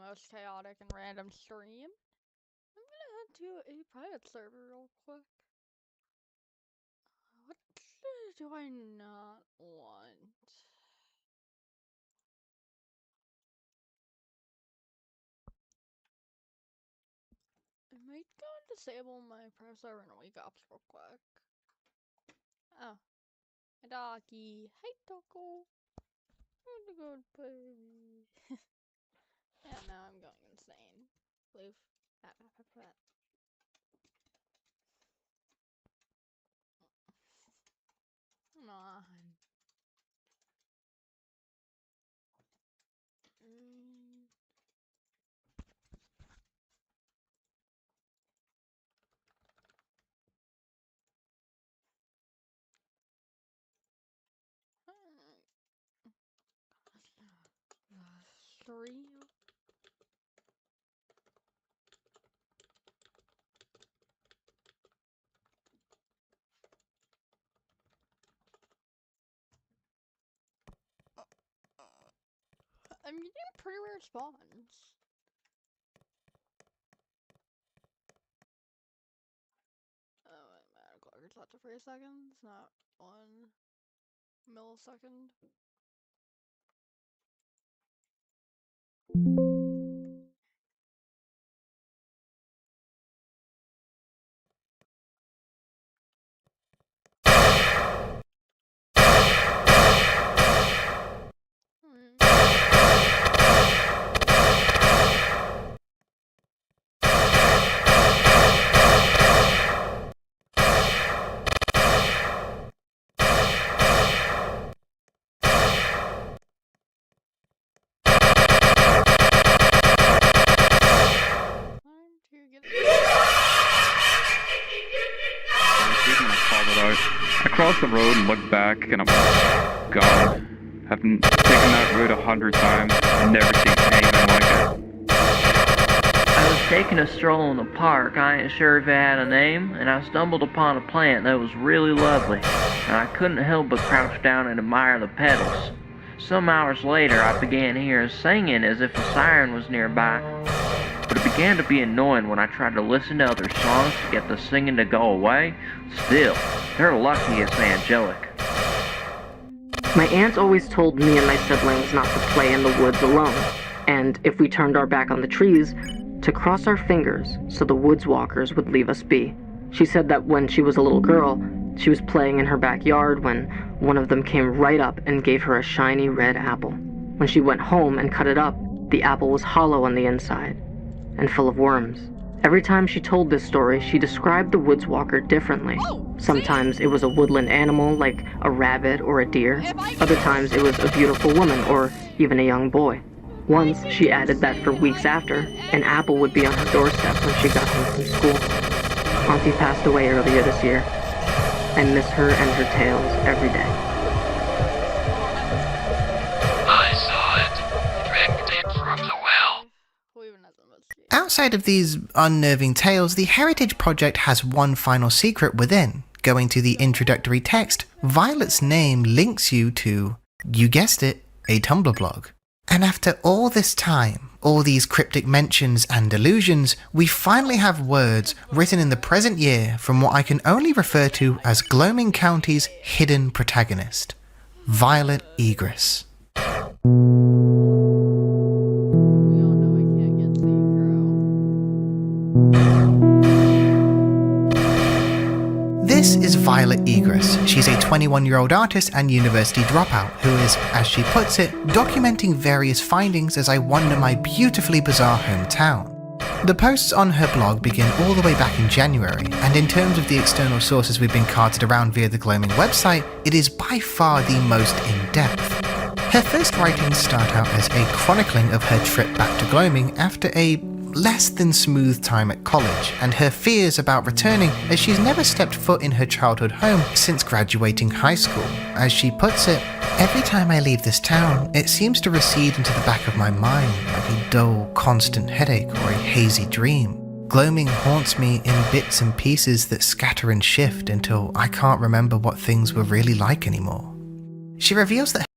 most chaotic and random stream. I'm gonna head to a private server real quick. What do I not want? I might go and disable my private server and wake up real quick. Oh. My doggy. Hi, Doggo. I'm gonna go baby. Yeah, now I'm going insane. Bloof. Come on. Three. I'm getting pretty rare spawns. Oh, wait, my clock is lots of 3 seconds, not 1 millisecond. I crossed the road and looked back, and I'm gone. I've taken that route 100 times and never seen anything like it. I was taking a stroll in the park. I ain't sure if it had a name, and I stumbled upon a plant that was really lovely, and I couldn't help but crouch down and admire the petals. Some hours later, I began hearing singing as if a siren was nearby. But it began to be annoying when I tried to listen to other songs to get the singing to go away. Still, they're lucky it's angelic. My aunt always told me and my siblings not to play in the woods alone, and if we turned our back on the trees, to cross our fingers so the woods walkers would leave us be. She said that when she was a little girl, she was playing in her backyard when one of them came right up and gave her a shiny red apple. When she went home and cut it up, the apple was hollow on the inside and full of worms. Every time she told this story, she described the woods walker differently. Sometimes it was a woodland animal like a rabbit or a deer. Other times it was a beautiful woman or even a young boy. Once, she added that for weeks after, an apple would be on her doorstep when she got home from school. Auntie passed away earlier this year. I miss her and her tales every day. I saw it. Drank it from the well. Outside of these unnerving tales, the Heritage Project has one final secret within. Going to the introductory text, Violet's name links you to, you guessed it, a Tumblr blog. And after all this time, all these cryptic mentions and allusions, we finally have words written in the present year from what I can only refer to as Gloaming County's hidden protagonist, Violet Egress. This is Violet Egress. She's a 21-year-old artist and university dropout who is, as she puts it, documenting various findings as I wander my beautifully bizarre hometown. The posts on her blog begin all the way back in January, and in terms of the external sources we've been carted around via the Gloaming website, it is by far the most in-depth. Her first writings start out as a chronicling of her trip back to Gloaming after a less than smooth time at college, and her fears about returning as she's never stepped foot in her childhood home since graduating high school. As she puts it, every time I leave this town, it seems to recede into the back of my mind like a dull, constant headache or a hazy dream. Gloaming haunts me in bits and pieces that scatter and shift until I can't remember what things were really like anymore. She reveals that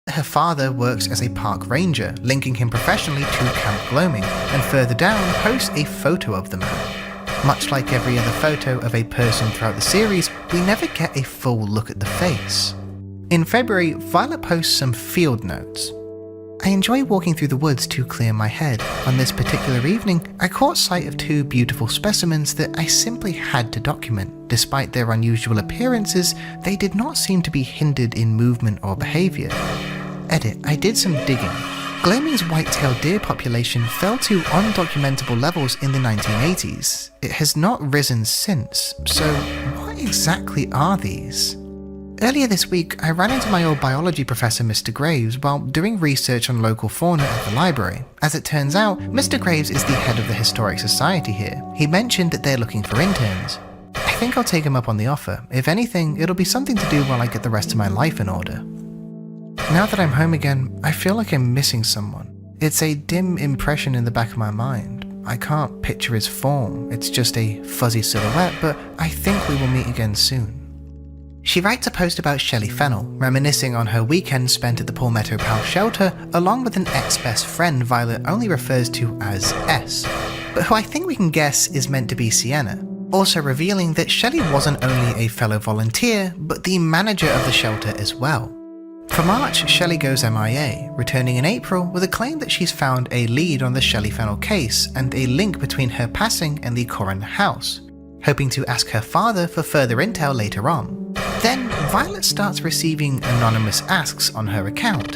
Her father works as a park ranger, linking him professionally to Camp Gloaming, and further down posts a photo of the man. Much like every other photo of a person throughout the series, we never get a full look at the face. In February, Violet posts some field notes. I enjoy walking through the woods to clear my head. On this particular evening, I caught sight of two beautiful specimens that I simply had to document. Despite their unusual appearances, they did not seem to be hindered in movement or behaviour. Edit, I did some digging. Gloaming's white-tailed deer population fell to undocumentable levels in the 1980s. It has not risen since, so what exactly are these? Earlier this week, I ran into my old biology professor, Mr. Graves, while doing research on local fauna at the library. As it turns out, Mr. Graves is the head of the Historic Society here. He mentioned that they're looking for interns. I think I'll take him up on the offer. If anything, it'll be something to do while I get the rest of my life in order. Now that I'm home again, I feel like I'm missing someone. It's a dim impression in the back of my mind. I can't picture his form, it's just a fuzzy silhouette, but I think we will meet again soon. She writes a post about Shelley Fennell, reminiscing on her weekend spent at the Palmetto Pal shelter, along with an ex-best friend Violet only refers to as S, but who I think we can guess is meant to be Sienna, also revealing that Shelley wasn't only a fellow volunteer, but the manager of the shelter as well. For March, Shelley goes MIA, returning in April with a claim that she's found a lead on the Shelley Fennell case and a link between her passing and the Corrin house, hoping to ask her father for further intel later on. Then, Violet starts receiving anonymous asks on her account.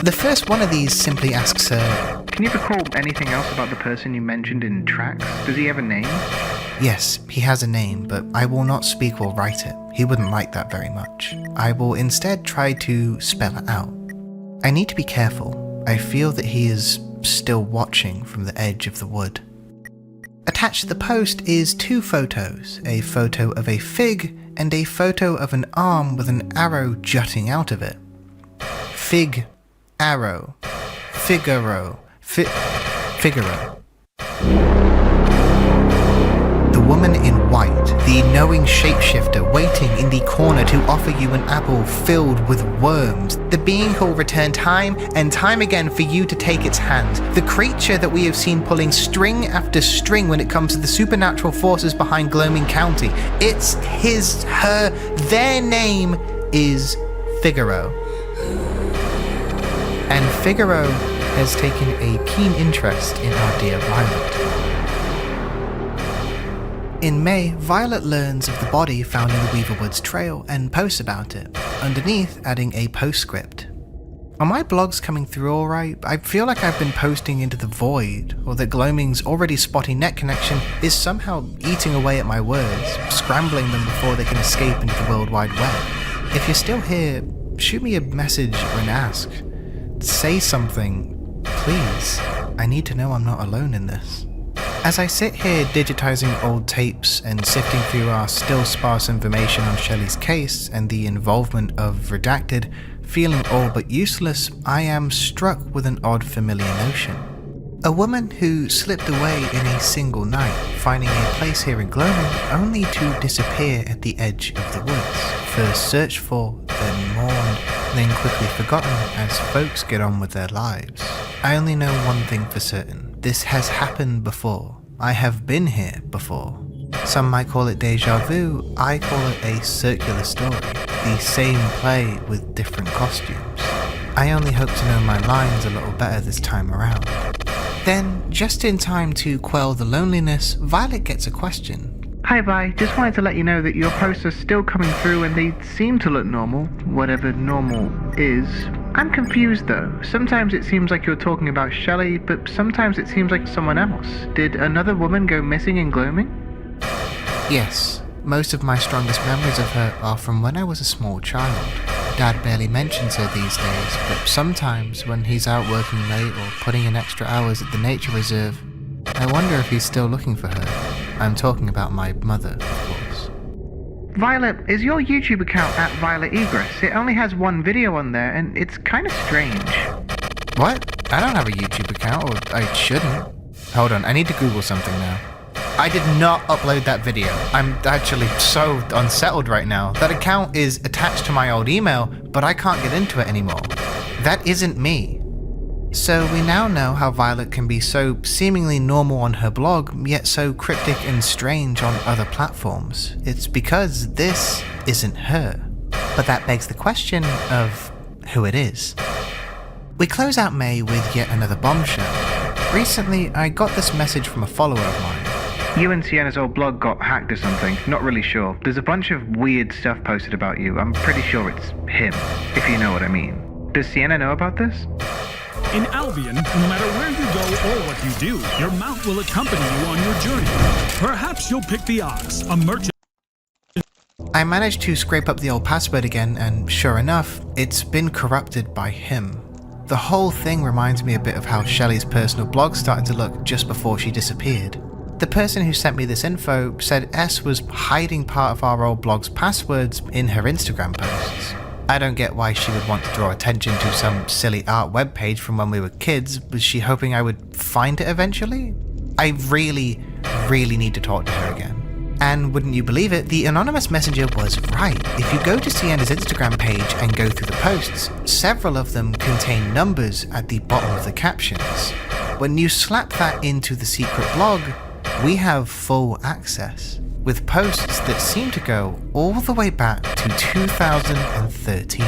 The first one of these simply asks her, Can you recall anything else about the person you mentioned in tracks? Does he have a name? Yes, he has a name, but I will not speak or write it. He wouldn't like that very much. I will instead try to spell it out. I need to be careful. I feel that he is still watching from the edge of the wood. Attached to the post is two photos, a photo of a fig and a photo of an arm with an arrow jutting out of it. Fig, arrow, Figaro, Figaro. The woman in white, the knowing shapeshifter waiting in the corner to offer you an apple filled with worms. The being who'll return time and time again for you to take its hand. The creature that we have seen pulling string after string when it comes to the supernatural forces behind Gloaming County. It's his, her, their name is Figaro. And Figaro has taken a keen interest in our dear Violet. In May, Violet learns of the body found in the Weaver Woods Trail and posts about it, underneath adding a postscript. Are my blogs coming through alright? I feel like I've been posting into the void, or that Gloaming's already spotty net connection is somehow eating away at my words, scrambling them before they can escape into the World Wide Web. If you're still here, shoot me a message or an ask. Say something, please. I need to know I'm not alone in this. As I sit here digitizing old tapes and sifting through our still sparse information on Shelley's case and the involvement of Redacted, feeling all but useless, I am struck with an odd familiar notion. A woman who slipped away in a single night, finding a place here in Gloaming, only to disappear at the edge of the woods, first searched for, then mourned, then quickly forgotten as folks get on with their lives. I only know one thing for certain. This has happened before. I have been here before. Some might call it deja vu, I call it a circular story. The same play with different costumes. I only hope to know my lines a little better this time around. Then, just in time to quell the loneliness, Violet gets a question. Hi Vi, just wanted to let you know that your posts are still coming through and they seem to look normal, whatever normal is. I'm confused though. Sometimes it seems like you're talking about Shelley, but sometimes it seems like someone else. Did another woman go missing in Gloaming? Yes, most of my strongest memories of her are from when I was a small child. Dad barely mentions her these days, but sometimes when he's out working late or putting in extra hours at the nature reserve, I wonder if he's still looking for her. I'm talking about my mother, of course. Violet, is your YouTube account at Violet Egress? It only has one video on there and it's kind of strange. What? I don't have a YouTube account, or I shouldn't. Hold on, I need to Google something now. I did not upload that video. I'm actually so unsettled right now. That account is attached to my old email, but I can't get into it anymore. That isn't me. So we now know how Violet can be so seemingly normal on her blog, yet so cryptic and strange on other platforms. It's because this isn't her. But that begs the question of who it is. We close out May with yet another bombshell. Recently, I got this message from a follower of mine. You and Sienna's old blog got hacked or something, not really sure. There's a bunch of weird stuff posted about you. I'm pretty sure it's him, if you know what I mean. Does Sienna know about this? In Albion, no matter where you go or what you do, your mount will accompany you on your journey. Perhaps you'll pick the ox, a merchant. I managed to scrape up the old password again, and sure enough, it's been corrupted by him. The whole thing reminds me a bit of how Shelley's personal blog started to look just before she disappeared. The person who sent me this info said S was hiding part of our old blog's passwords in her Instagram posts. I don't get why she would want to draw attention to some silly art webpage from when we were kids. Was she hoping I would find it eventually? I really need to talk to her again. And wouldn't you believe it, the anonymous messenger was right. If you go to Sienna's Instagram page and go through the posts, several of them contain numbers at the bottom of the captions. When you slap that into the secret blog, we have full access, with posts that seem to go all the way back to 2013.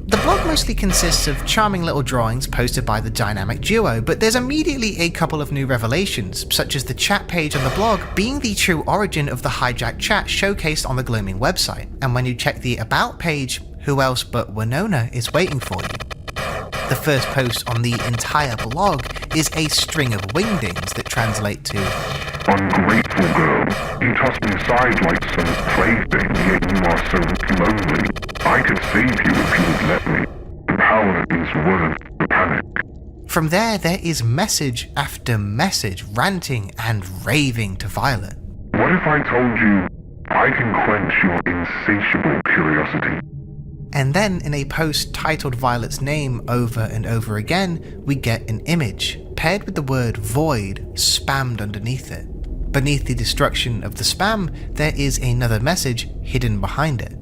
The blog mostly consists of charming little drawings posted by the dynamic duo, but there's immediately a couple of new revelations, such as the chat page on the blog being the true origin of the hijacked chat showcased on the Gloaming website. And when you check the About page, who else but Winona is waiting for you? The first post on the entire blog is a string of wingdings that translate to Ungrateful girl, you toss me aside like some plaything, yet you are so lonely. I could save you if you would let me. Power is worth the panic. From there is message after message ranting and raving to Violet. What if I told you I can quench your insatiable curiosity? And then in a post titled Violet's name over and over again, we get an image paired with the word void spammed underneath it. Beneath the destruction of the spam, there is another message hidden behind it.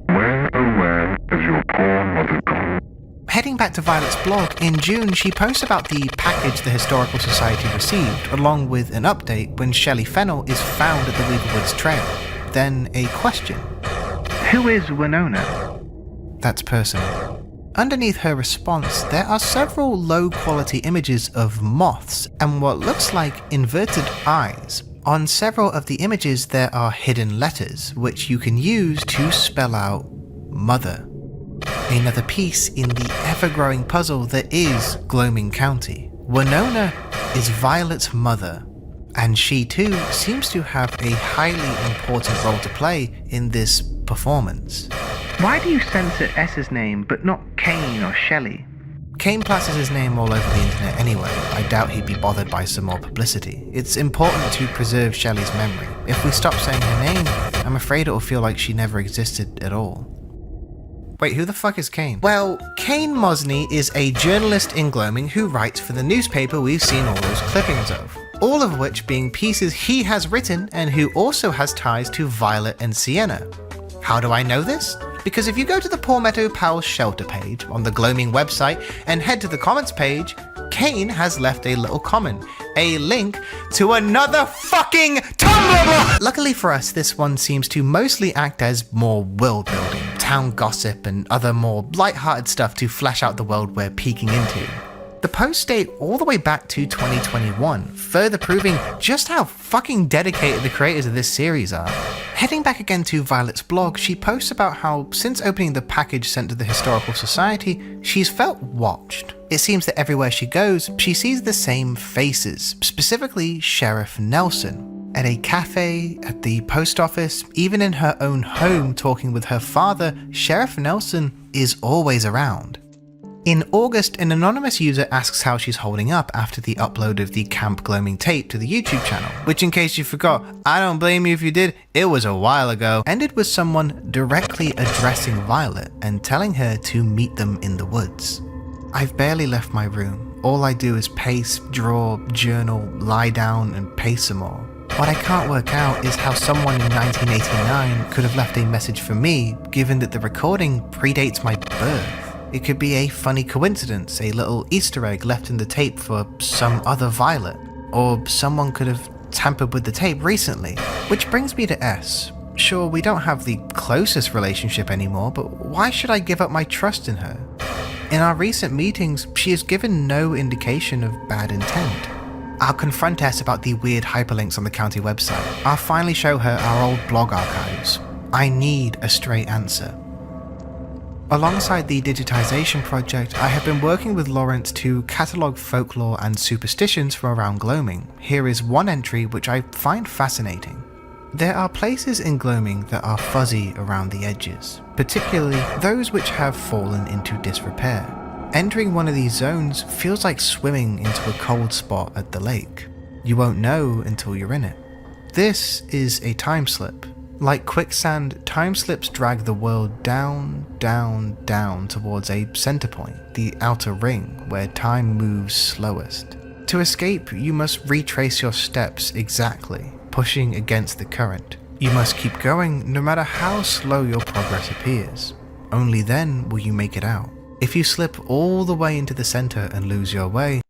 Where, oh where, has your poor mother gone? Heading back to Violet's blog, in June she posts about the package the Historical Society received, along with an update when Shelley Fennell is found at the Weaver Woods Trail. Then a question. Who is Winona? That's personal. Underneath her response, there are several low-quality images of moths and what looks like inverted eyes. On several of the images there are hidden letters, which you can use to spell out mother. Another piece in the ever-growing puzzle that is Gloaming County. Winona is Violet's mother, and she too seems to have a highly important role to play in this performance. Why do you censor S's name, but not Kane or Shelley? Kane plasters his name all over the internet anyway. I doubt he'd be bothered by some more publicity. It's important to preserve Shelley's memory. If we stop saying her name, I'm afraid it'll feel like she never existed at all. Wait, who the fuck is Kane? Well, Kane Mosney is a journalist in Gloaming who writes for the newspaper we've seen all those clippings of. All of which being pieces he has written and who also has ties to Violet and Sienna. How do I know this? Because if you go to the Palmetto Pals shelter page on the Gloaming website and head to the comments page, Kane has left a little comment, a link to another fucking Tumblr blog! Luckily for us, this one seems to mostly act as more world building, town gossip and other more light-hearted stuff to flesh out the world we're peeking into. The posts date all the way back to 2021, further proving just how fucking dedicated the creators of this series are. Heading back again to Violet's blog, she posts about how, since opening the package sent to the Historical Society, she's felt watched. It seems that everywhere she goes, she sees the same faces, specifically Sheriff Nelson. At a cafe, at the post office, even in her own home talking with her father, Sheriff Nelson is always around. In August, an anonymous user asks how she's holding up after the upload of the Camp Gloaming tape to the YouTube channel, which in case you forgot, I don't blame you if you did, it was a while ago, ended with someone directly addressing Violet and telling her to meet them in the woods. I've barely left my room. All I do is pace, draw, journal, lie down and pace some more. What I can't work out is how someone in 1989 could have left a message for me, given that the recording predates my birth. It could be a funny coincidence, a little Easter egg left in the tape for some other Violet, or someone could have tampered with the tape recently. Which brings me to S. Sure, we don't have the closest relationship anymore, but why should I give up my trust in her? In our recent meetings, she has given no indication of bad intent. I'll confront S about the weird hyperlinks on the county website. I'll finally show her our old blog archives. I need a straight answer. Alongside the digitization project, I have been working with Lawrence to catalogue folklore and superstitions from around Gloaming. Here is one entry which I find fascinating. There are places in Gloaming that are fuzzy around the edges, particularly those which have fallen into disrepair. Entering one of these zones feels like swimming into a cold spot at the lake. You won't know until you're in it. This is a time slip. Like quicksand, time slips drag the world down, down, down towards a center point, the outer ring, where time moves slowest. To escape, you must retrace your steps exactly, pushing against the current. You must keep going no matter how slow your progress appears. Only then will you make it out. If you slip all the way into the center and lose your way,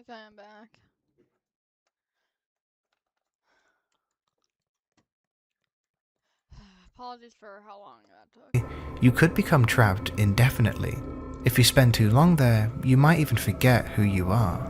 Okay, I'm back. Apologies for how long that took. You could become trapped indefinitely. If you spend too long there, you might even forget who you are.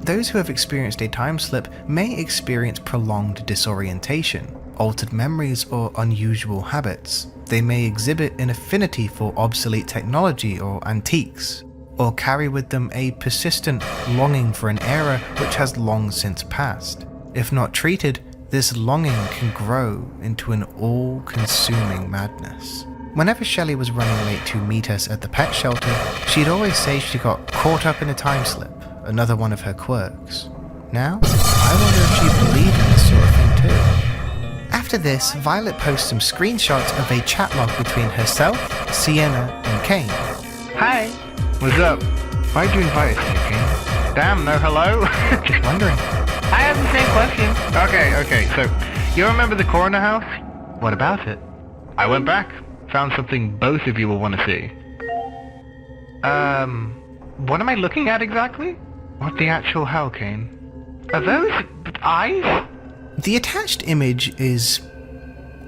Those who have experienced a time slip may experience prolonged disorientation, altered memories, or unusual habits. They may exhibit an affinity for obsolete technology or antiques, or carry with them a persistent longing for an era which has long since passed. If not treated, this longing can grow into an all-consuming madness. Whenever Shelley was running late to meet us at the pet shelter, she'd always say she got caught up in a time slip, another one of her quirks. Now, I wonder if she believed in this sort of thing too. After this, Violet posts some screenshots of a chat log between herself, Sienna, and Kane. Hi. What's up? Why'd you invite us here, Kane? Damn, no hello? Just wondering. I have the same question. Okay, so, you remember the corner house? What about it? I went back, found something both of you will want to see. What am I looking at exactly? What the actual hell, Kane? Are those eyes? The attached image is...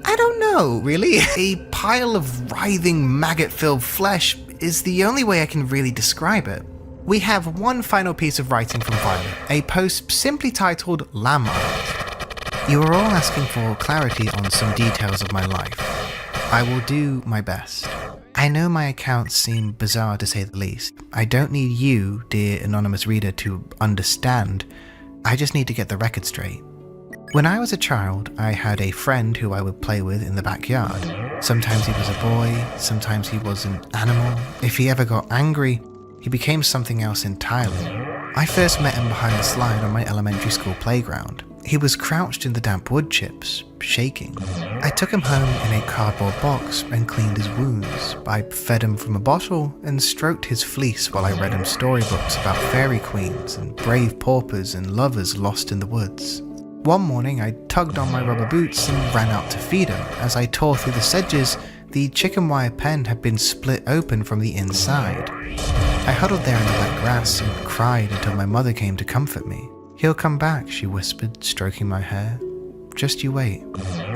I don't know, really. A pile of writhing, maggot-filled flesh is the only way I can really describe it. We have one final piece of writing from Violet, a post simply titled Landmines. You are all asking for clarity on some details of my life. I will do my best. I know my accounts seem bizarre to say the least. I don't need you, dear anonymous reader, to understand. I just need to get the record straight. When I was a child, I had a friend who I would play with in the backyard. Sometimes he was a boy, sometimes he was an animal. If he ever got angry, he became something else entirely. I first met him behind the slide on my elementary school playground. He was crouched in the damp wood chips, shaking. I took him home in a cardboard box and cleaned his wounds. I fed him from a bottle and stroked his fleece while I read him storybooks about fairy queens and brave paupers and lovers lost in the woods. One morning I tugged on my rubber boots and ran out to feed him. As I tore through the sedges, the chicken wire pen had been split open from the inside. I huddled there in the wet grass and cried until my mother came to comfort me. "He'll come back," she whispered, stroking my hair. "Just you wait."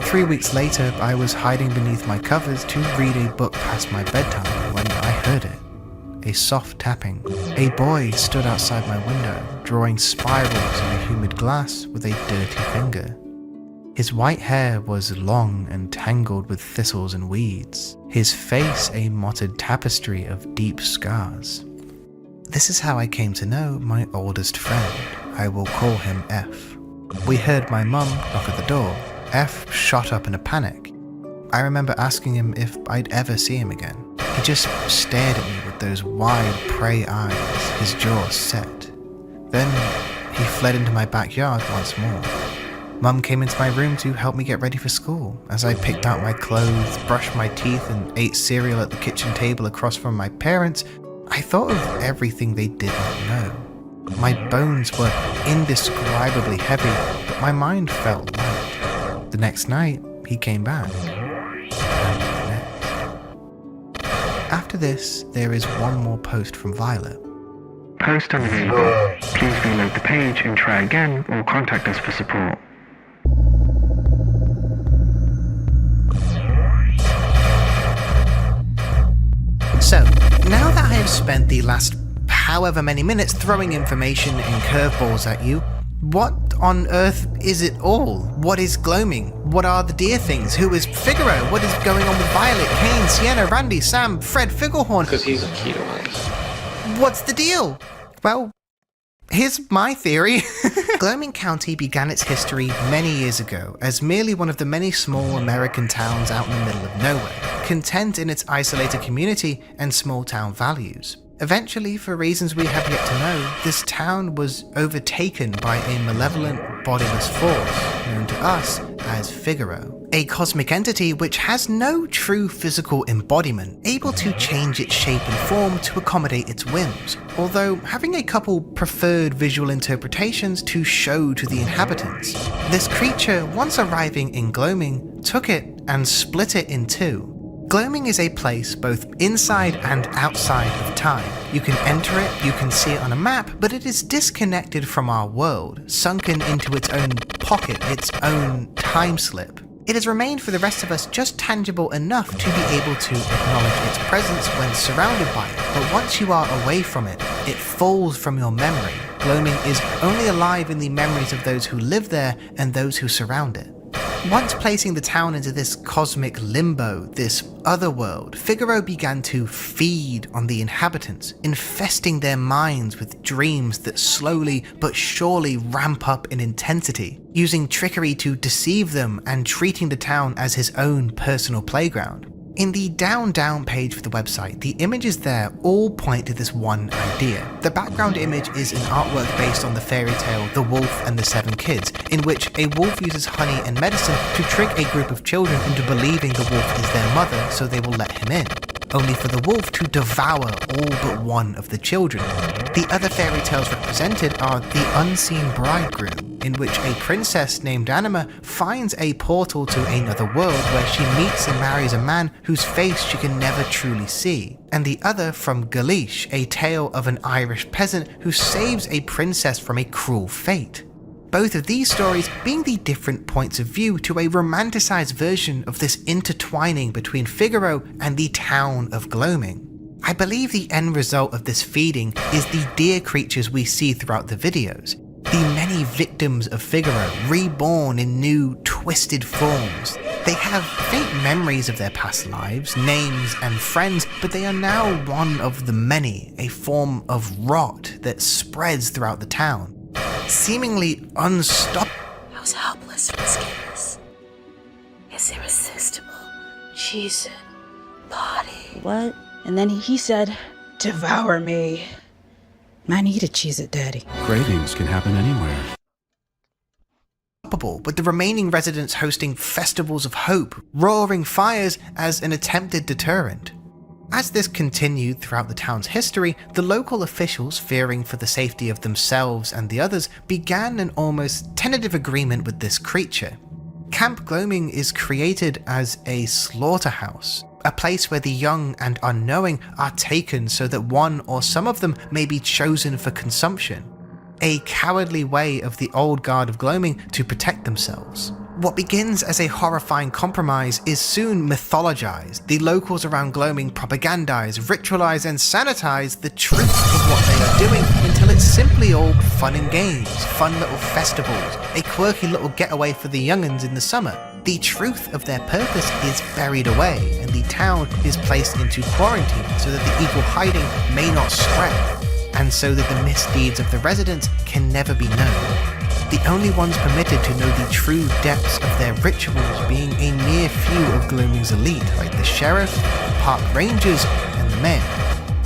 3 weeks later, I was hiding beneath my covers to read a book past my bedtime when I heard it. A soft tapping. A boy stood outside my window, drawing spirals in the humid glass with a dirty finger. His white hair was long and tangled with thistles and weeds, his face a mottled tapestry of deep scars. This is how I came to know my oldest friend. I will call him F. We heard my mum knock at the door. F shot up in a panic. I remember asking him if I'd ever see him again. He just stared at me with those wide prey eyes, his jaw set. Then he fled into my backyard once more. Mum came into my room to help me get ready for school. As I picked out my clothes, brushed my teeth, and ate cereal at the kitchen table across from my parents, I thought of everything they did not know. My bones were indescribably heavy, but my mind felt light. The next night, he came back. After this, there is one more post from Violet. Post unavailable. Please reload the page and try again or contact us for support. So, now that I have spent the last however many minutes throwing information and curveballs at you, what on earth is it all? What is gloaming? What are the dear things? Who is Figaro? What is going on with Violet, Kane, Sienna, Randy, Sam, Fred Figglehorn? Because he's a key to us. What's the deal? Well, here's my theory. Gloaming County began its history many years ago as merely one of the many small American towns out in the middle of nowhere, content in its isolated community and small town values. Eventually, for reasons we have yet to know, this town was overtaken by a malevolent, bodiless force known to us as Figaro, a cosmic entity which has no true physical embodiment, able to change its shape and form to accommodate its whims, although having a couple preferred visual interpretations to show to the inhabitants. This creature, once arriving in Gloaming, took it and split it in two. Gloaming is a place both inside and outside of time. You can enter it, you can see it on a map, but it is disconnected from our world, sunken into its own pocket, its own time slip. It has remained for the rest of us just tangible enough to be able to acknowledge its presence when surrounded by it, but once you are away from it, it falls from your memory. Gloaming is only alive in the memories of those who live there and those who surround it. Once placing the town into this cosmic limbo, this other world, Figaro began to feed on the inhabitants, infesting their minds with dreams that slowly but surely ramp up in intensity, using trickery to deceive them and treating the town as his own personal playground. In the down page for the website, the images there all point to this one idea. The background image is an artwork based on the fairy tale The Wolf and the Seven Kids, in which a wolf uses honey and medicine to trick a group of children into believing the wolf is their mother so they will let him in, only for the wolf to devour all but one of the children. The other fairy tales represented are The Unseen Bridegroom, in which a princess named Anima finds a portal to another world where she meets and marries a man whose face she can never truly see, and the other from Galish, a tale of an Irish peasant who saves a princess from a cruel fate. Both of these stories being the different points of view to a romanticized version of this intertwining between Figaro and the town of Gloaming. I believe the end result of this feeding is the dear creatures we see throughout the videos, the many victims of Figaro reborn in new, twisted forms. They have faint memories of their past lives, names and friends, but they are now one of the many, a form of rot that spreads throughout the town, seemingly unstoppable. I was helpless and skinless. His irresistible, cheesing body. What? And then he said, "Devour me." I need a Cheez-It, Daddy. Cravings can happen anywhere. With the remaining residents hosting festivals of hope, roaring fires as an attempted deterrent. As this continued throughout the town's history, the local officials, fearing for the safety of themselves and the others, began an almost tentative agreement with this creature. Camp Gloaming is created as a slaughterhouse, a place where the young and unknowing are taken so that one or some of them may be chosen for consumption. A cowardly way of the old guard of Gloaming to protect themselves. What begins as a horrifying compromise is soon mythologized. The locals around Gloaming propagandize, ritualize and sanitize the truth of what they are doing until it's simply all fun and games, fun little festivals, a quirky little getaway for the young'uns in the summer. The truth of their purpose is buried away and the town is placed into quarantine so that the evil hiding may not spread, and so that the misdeeds of the residents can never be known. The only ones permitted to know the true depths of their rituals being a mere few of Gloaming's elite, like the sheriff, the park rangers, and the mayor.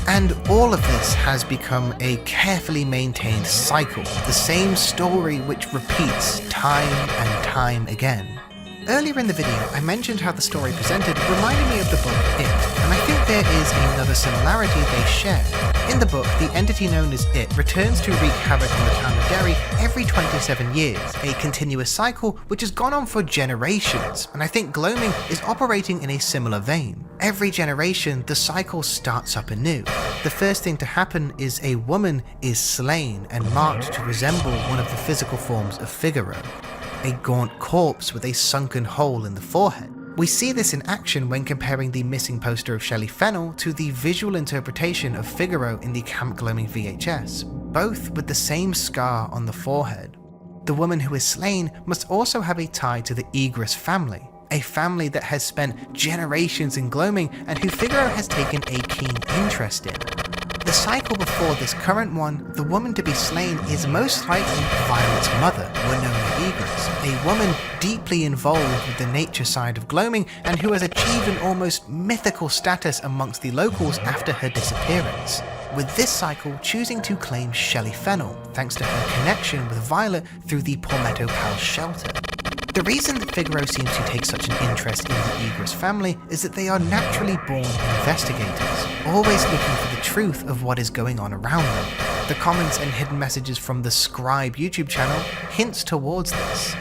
And all of this has become a carefully maintained cycle, the same story which repeats time and time again. Earlier in the video, I mentioned how the story presented reminded me of the book It, and I think there is another similarity they share. In the book, the entity known as It returns to wreak havoc on the town of Derry every 27 years, a continuous cycle which has gone on for generations, and I think Gloaming is operating in a similar vein. Every generation, the cycle starts up anew. The first thing to happen is a woman is slain and marked to resemble one of the physical forms of Figaro. A gaunt corpse with a sunken hole in the forehead. We see this in action when comparing the missing poster of Shelley Fennell to the visual interpretation of Figaro in the Camp Gloaming VHS, both with the same scar on the forehead. The woman who is slain must also have a tie to the Egress family, a family that has spent generations in Gloaming and who Figaro has taken a keen interest in. The cycle before this current one, the woman to be slain is most likely Violet's mother, Winona Egress, a woman deeply involved with the nature side of Gloaming and who has achieved an almost mythical status amongst the locals after her disappearance, with this cycle choosing to claim Shelley Fennell thanks to her connection with Violet through the Palmetto Pals shelter. The reason that Figaro seems to take such an interest in the Egress family is that they are naturally born investigators, always looking for the truth of what is going on around them. The comments and hidden messages from the Scribe YouTube channel hints towards this.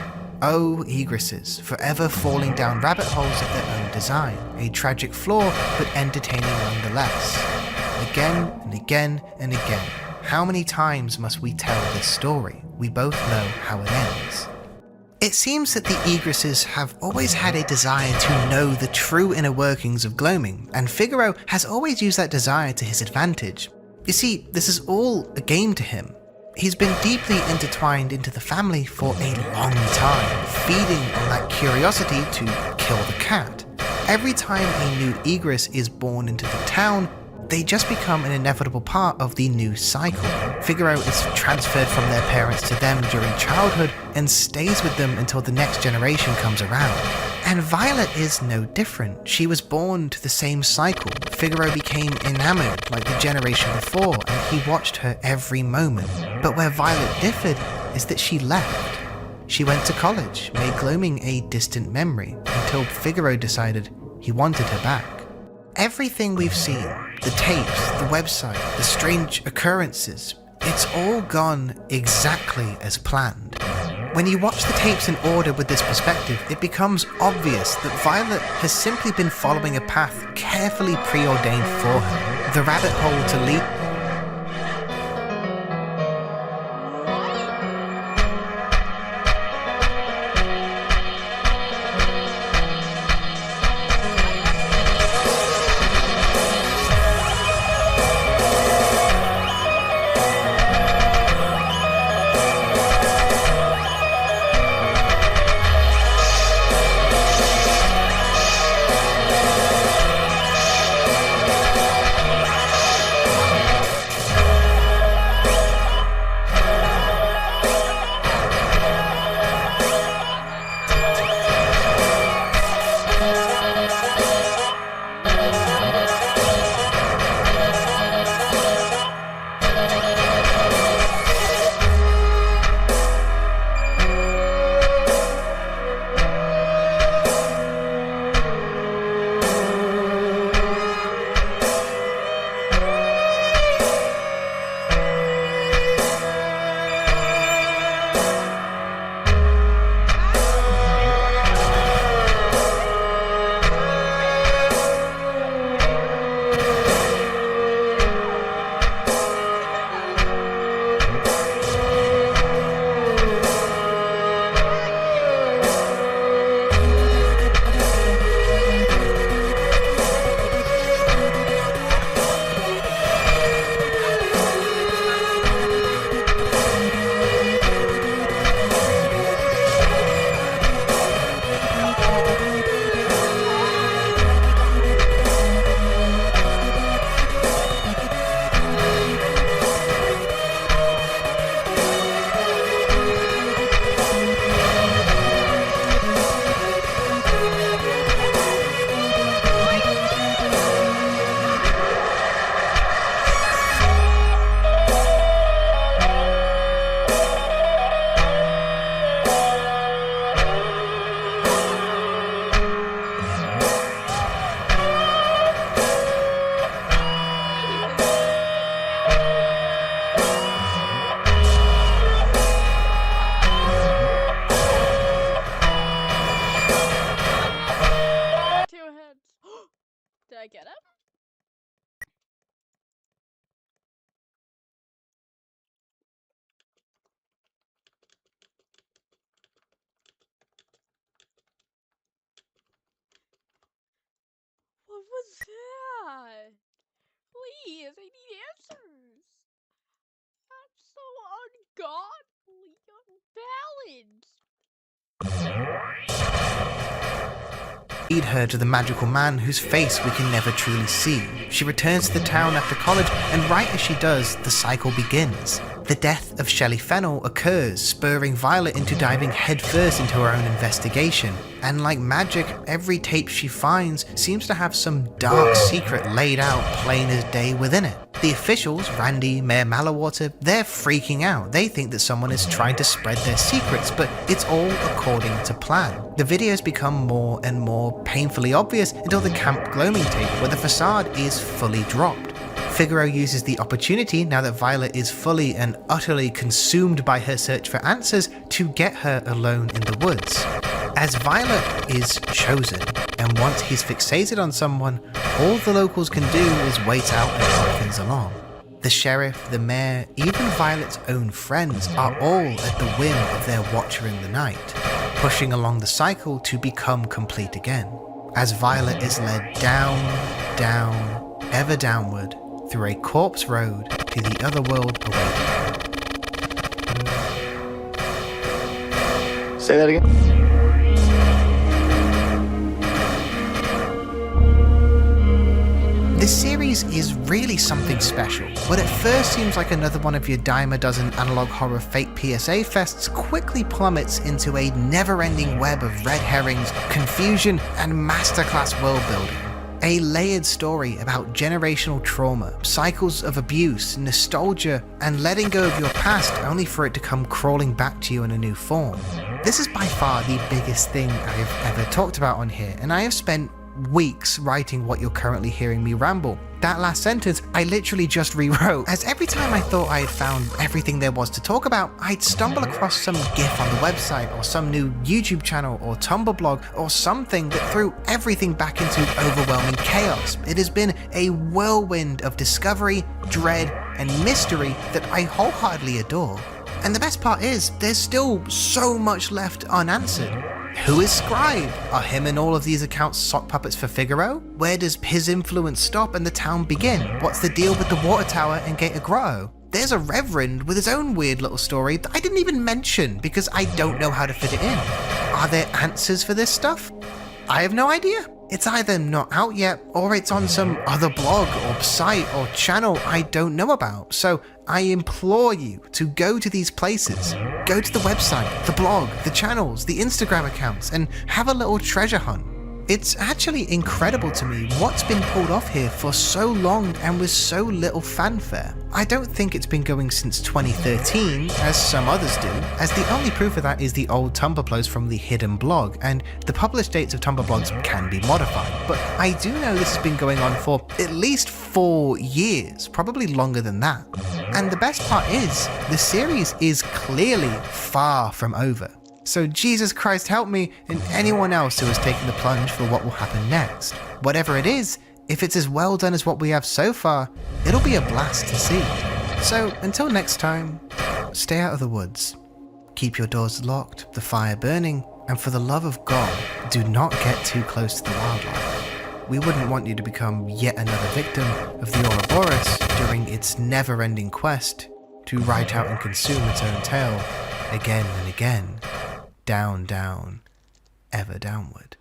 Oh, egresses, forever falling down rabbit holes of their own design. A tragic flaw, but entertaining nonetheless. Again and again and again. How many times must we tell this story? We both know how it ends. It seems that the egresses have always had a desire to know the true inner workings of gloaming, and Figaro has always used that desire to his advantage. You see, this is all a game to him. He's been deeply intertwined into the family for a long time, feeding on that curiosity to kill the cat. Every time a new egress is born into the town, they just become an inevitable part of the new cycle. Figaro is transferred from their parents to them during childhood and stays with them until the next generation comes around. And Violet is no different. She was born to the same cycle. Figaro became enamored like the generation before, and he watched her every moment. But where Violet differed is that she left. She went to college, made gloaming a distant memory, until Figaro decided he wanted her back. Everything we've seen, the tapes, the website, the strange occurrences, it's all gone exactly as planned. When you watch the tapes in order with this perspective, it becomes obvious that Violet has simply been following a path carefully preordained for her. The rabbit hole to lead Did I get him? What was that? Please, I need answers. That's so ungodly, unbalanced. Lead her to the magical man whose face we can never truly see. She returns to the town after college, and right as she does, the cycle begins. The death of Shelley Fennell occurs, spurring Violet into diving headfirst into her own investigation. And like magic, every tape she finds seems to have some dark secret laid out plain as day within it. The officials, Randy, Mayor Mallowwater, they're freaking out. They think that someone is trying to spread their secrets, but it's all according to plan. The videos become more and more painfully obvious until the Camp Gloaming tape, where the facade is fully dropped. Figaro uses the opportunity, now that Violet is fully and utterly consumed by her search for answers, to get her alone in the woods. As Violet is chosen, and once he's fixated on someone, all the locals can do is wait out and help things along. The sheriff, the mayor, even Violet's own friends are all at the whim of their watcher in the night, pushing along the cycle to become complete again. As Violet is led down, down, ever downward, through a corpse road to the other world awaiting. Say that again. This series is really something special. What at first seems like another one of your dime a dozen analog horror fake PSA fests quickly plummets into a never-ending web of red herrings, confusion, and masterclass world building. A layered story about generational trauma, cycles of abuse, nostalgia, and letting go of your past only for it to come crawling back to you in a new form. This is by far the biggest thing I've ever talked about on here, and I have spent weeks writing what you're currently hearing me ramble. That last sentence I literally just rewrote, as every time I thought I had found everything there was to talk about, I'd stumble across some GIF on the website, or some new YouTube channel, or Tumblr blog, or something that threw everything back into overwhelming chaos. It has been a whirlwind of discovery, dread, and mystery that I wholeheartedly adore. And the best part is, there's still so much left unanswered. Who is Scribe? Are him and all of these accounts sock puppets for Figaro? Where does his influence stop and the town begin? What's the deal with the water tower and Gate of Grotto? There's a reverend with his own weird little story that I didn't even mention because I don't know how to fit it in. Are there answers for this stuff? I have no idea. It's either not out yet, or it's on some other blog or site or channel I don't know about. So I implore you to go to these places. Go to the website, the blog, the channels, the Instagram accounts, and have a little treasure hunt. It's actually incredible to me what's been pulled off here for so long and with so little fanfare. I don't think it's been going since 2013, as some others do, as the only proof of that is the old Tumblr post from the hidden blog, and the published dates of Tumblr blogs can be modified. But I do know this has been going on for at least 4 years, probably longer than that. And the best part is, the series is clearly far from over. So Jesus Christ help me and anyone else who has taken the plunge for what will happen next. Whatever it is, if it's as well done as what we have so far, it'll be a blast to see. So until next time, stay out of the woods. Keep your doors locked, the fire burning, and for the love of God, do not get too close to the wildlife. We wouldn't want you to become yet another victim of the Ouroboros during its never-ending quest to write out and consume its own tale again and again. Down, down, ever downward.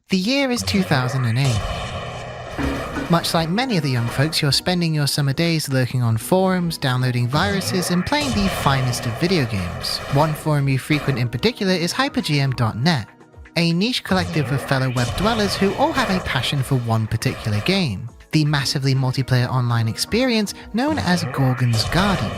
The year is 2008. Much like many of the young folks, you're spending your summer days lurking on forums, downloading viruses, and playing the finest of video games. One forum you frequent in particular is hypergm.net, a niche collective of fellow web dwellers who all have a passion for one particular game, the massively multiplayer online experience known as Gorgon's Garden.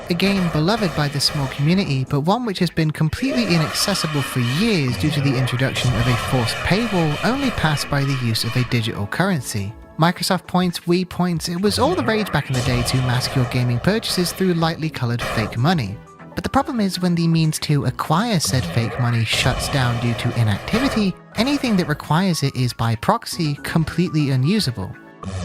A game beloved by this small community, but one which has been completely inaccessible for years due to the introduction of a forced paywall only passed by the use of a digital currency. Microsoft points, Wii points, it was all the rage back in the day to mask your gaming purchases through lightly coloured fake money. But the problem is when the means to acquire said fake money shuts down due to inactivity, anything that requires it is by proxy completely unusable.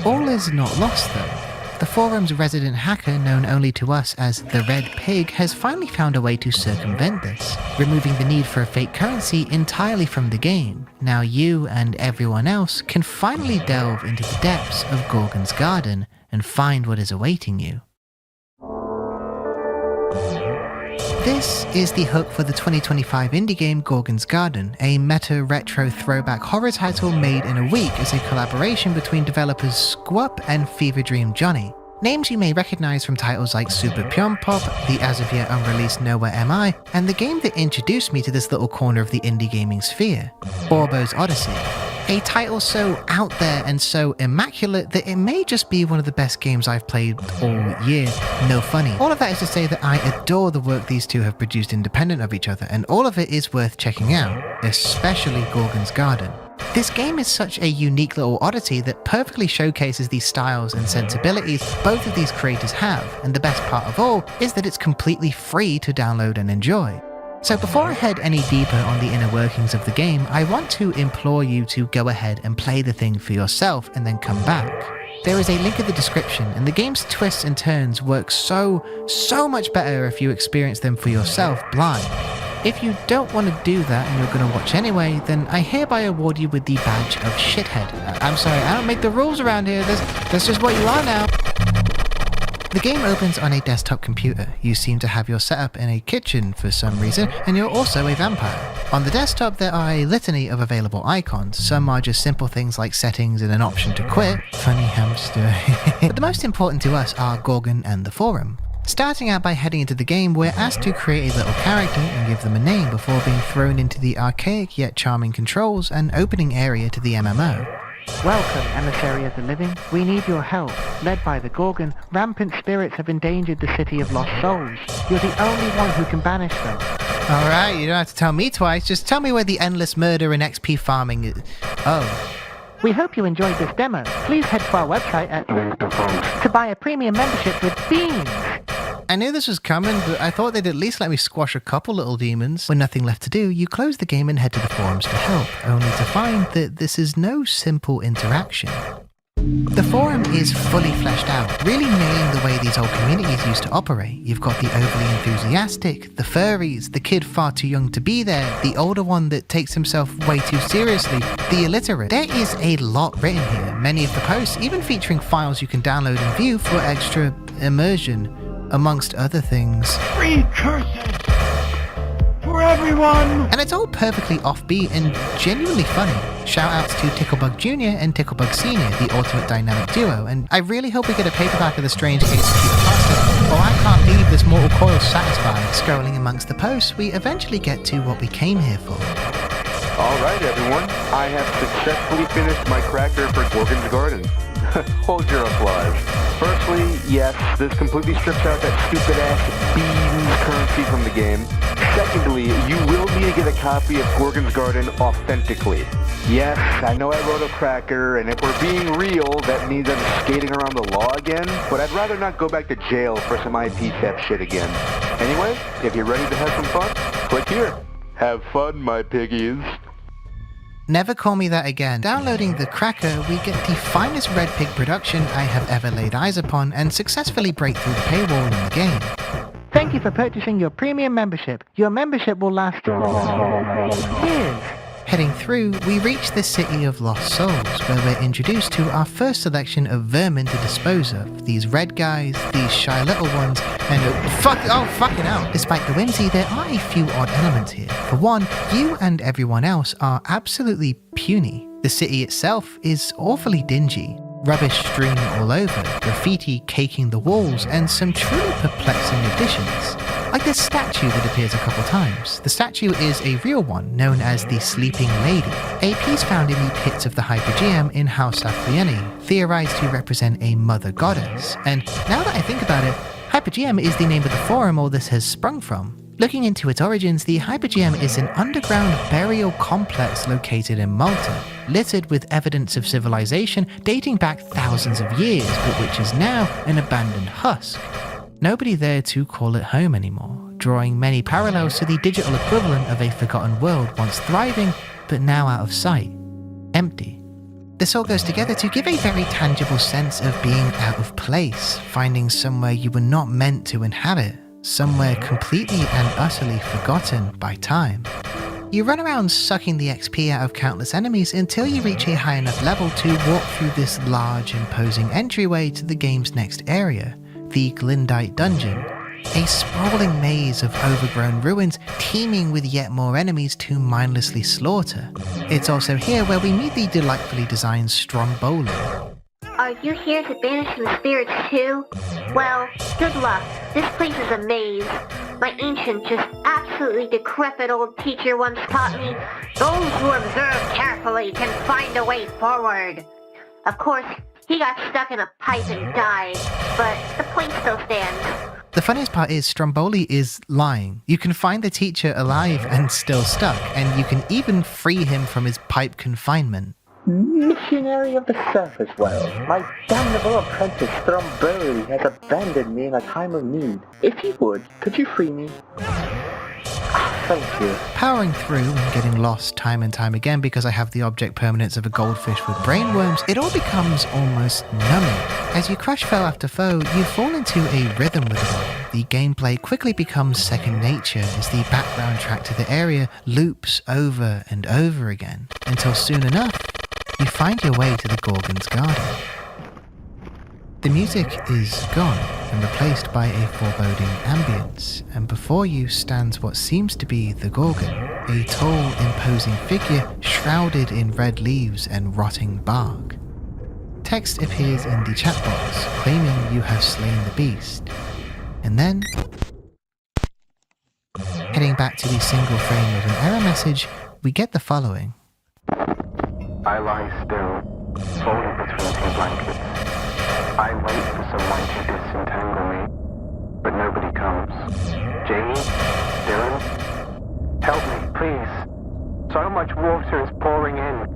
All is not lost though. The forum's resident hacker, known only to us as the Red Pig, has finally found a way to circumvent this, removing the need for a fake currency entirely from the game. Now you and everyone else can finally delve into the depths of Gorgon's Garden and find what is awaiting you. This is the hook for the 2025 indie game Gorgon's Garden, a meta-retro throwback horror title made in a week as a collaboration between developers Squup and Fever Dream Johnny. Names you may recognize from titles like Super Pion Pop, the as of yet unreleased Nowhere Am I, and the game that introduced me to this little corner of the indie gaming sphere, Borbo's Odyssey. A title so out there and so immaculate that it may just be one of the best games I've played all year. No funny. All of that is to say that I adore the work these two have produced independent of each other, and all of it is worth checking out, especially Gorgon's Garden. This game is such a unique little oddity that perfectly showcases the styles and sensibilities both of these creators have, and the best part of all is that it's completely free to download and enjoy. So before I head any deeper on the inner workings of the game, I want to implore you to go ahead and play the thing for yourself and then come back. There is a link in the description, and the game's twists and turns work so much better if you experience them for yourself blind. If you don't want to do that and you're going to watch anyway, then I hereby award you with the badge of shithead. I'm sorry, I don't make the rules around here, that's just what you are now. The game opens on a desktop computer. You seem to have your setup in a kitchen for some reason, and you're also a vampire. On the desktop there are a litany of available icons. Some are just simple things like settings and an option to quit. Funny hamster. But the most important to us are Gorgon and the forum. Starting out by heading into the game, we're asked to create a little character and give them a name before being thrown into the archaic yet charming controls and opening area to the MMO. Welcome, emissary of the living. We need your help. Led by the Gorgon, rampant spirits have endangered the city of lost souls. You're the only one who can banish them. Alright, you don't have to tell me twice, just tell me where the endless murder and XP farming is. Oh. We hope you enjoyed this demo. Please head to our website to buy a premium membership with beans. I knew this was coming, but I thought they'd at least let me squash a couple little demons. When nothing left to do, you close the game and head to the forums to help, only to find that this is no simple interaction. The forum is fully fleshed out, really nailing the way these old communities used to operate. You've got the overly enthusiastic, the furries, the kid far too young to be there, the older one that takes himself way too seriously, the illiterate. There is a lot written here, many of the posts even featuring files you can download and view for extra immersion, amongst other things. Free curses for everyone! And it's all perfectly offbeat and genuinely funny. Shoutouts to Ticklebug Jr. and Ticklebug Sr., the ultimate dynamic duo, and I really hope we get a paperback of The Strange Case of Peter Parker, or I can't leave this mortal coil satisfied. Scrolling amongst the posts, we eventually get to what we came here for. Alright everyone, I have successfully finished my cracker for Gorgon's Garden. Hold your applause. Firstly, yes, this completely strips out that stupid-ass beans currency from the game. Secondly, you will need to get a copy of Gorgon's Garden authentically. Yes, I know I wrote a cracker, and if we're being real, that means I'm skating around the law again, but I'd rather not go back to jail for some IP theft shit again. Anyway, if you're ready to have some fun, click here. Have fun, my piggies. Never call me that again. Downloading the cracker, we get the finest Red Pig production I have ever laid eyes upon and successfully break through the paywall in the game. Thank you for purchasing your premium membership. Your membership will last years. Heading through, we reach the City of Lost Souls, where we're introduced to our first selection of vermin to dispose of. These red guys, these shy little ones, and fucking hell. Despite the whimsy, there are a few odd elements here. For one, you and everyone else are absolutely puny. The city itself is awfully dingy. Rubbish strewn all over, graffiti caking the walls, and some truly perplexing additions. Like this statue that appears a couple times. The statue is a real one, known as the Sleeping Lady, a piece found in the pits of the Hypergeum in House Afrieni, theorized to represent a mother goddess. And now that I think about it, Hypergeum is the name of the forum all this has sprung from. Looking into its origins, the Hypergem is an underground burial complex located in Malta, littered with evidence of civilization dating back thousands of years, but which is now an abandoned husk. Nobody there to call it home anymore, drawing many parallels to the digital equivalent of a forgotten world once thriving, but now out of sight. Empty. This all goes together to give a very tangible sense of being out of place, finding somewhere you were not meant to inhabit, somewhere completely and utterly forgotten by time. You run around sucking the XP out of countless enemies until you reach a high enough level to walk through this large, imposing entryway to the game's next area, the Glindite Dungeon, a sprawling maze of overgrown ruins teeming with yet more enemies to mindlessly slaughter. It's also here where we meet the delightfully designed Stromboli. Are you here to banish some spirits too? Well, good luck. This place is a maze. My ancient, just absolutely decrepit old teacher once taught me, those who observe carefully can find a way forward. Of course, he got stuck in a pipe and died, but the place still stands. The funniest part is Stromboli is lying. You can find the teacher alive and still stuck, and you can even free him from his pipe confinement. Missionary of the surface world, my damnable apprentice Stromboli has abandoned me in a time of need. If you would, could you free me? Thank you. Powering through and getting lost time and time again because I have the object permanence of a goldfish with brainworms, it all becomes almost numbing. As you crush foe after foe, you fall into a rhythm with it all. The gameplay quickly becomes second nature as the background track to the area loops over and over again, until soon enough, you find your way to the Gorgon's Garden. The music is gone and replaced by a foreboding ambience, and before you stands what seems to be the Gorgon, a tall, imposing figure shrouded in red leaves and rotting bark. Text appears in the chat box claiming you have slain the beast. And then, heading back to the single frame of an error message, we get the following. I lie still, folded between two blankets. I wait for someone to disentangle me, but nobody comes. Jamie? Dylan? Help me, please. So much water is pouring in,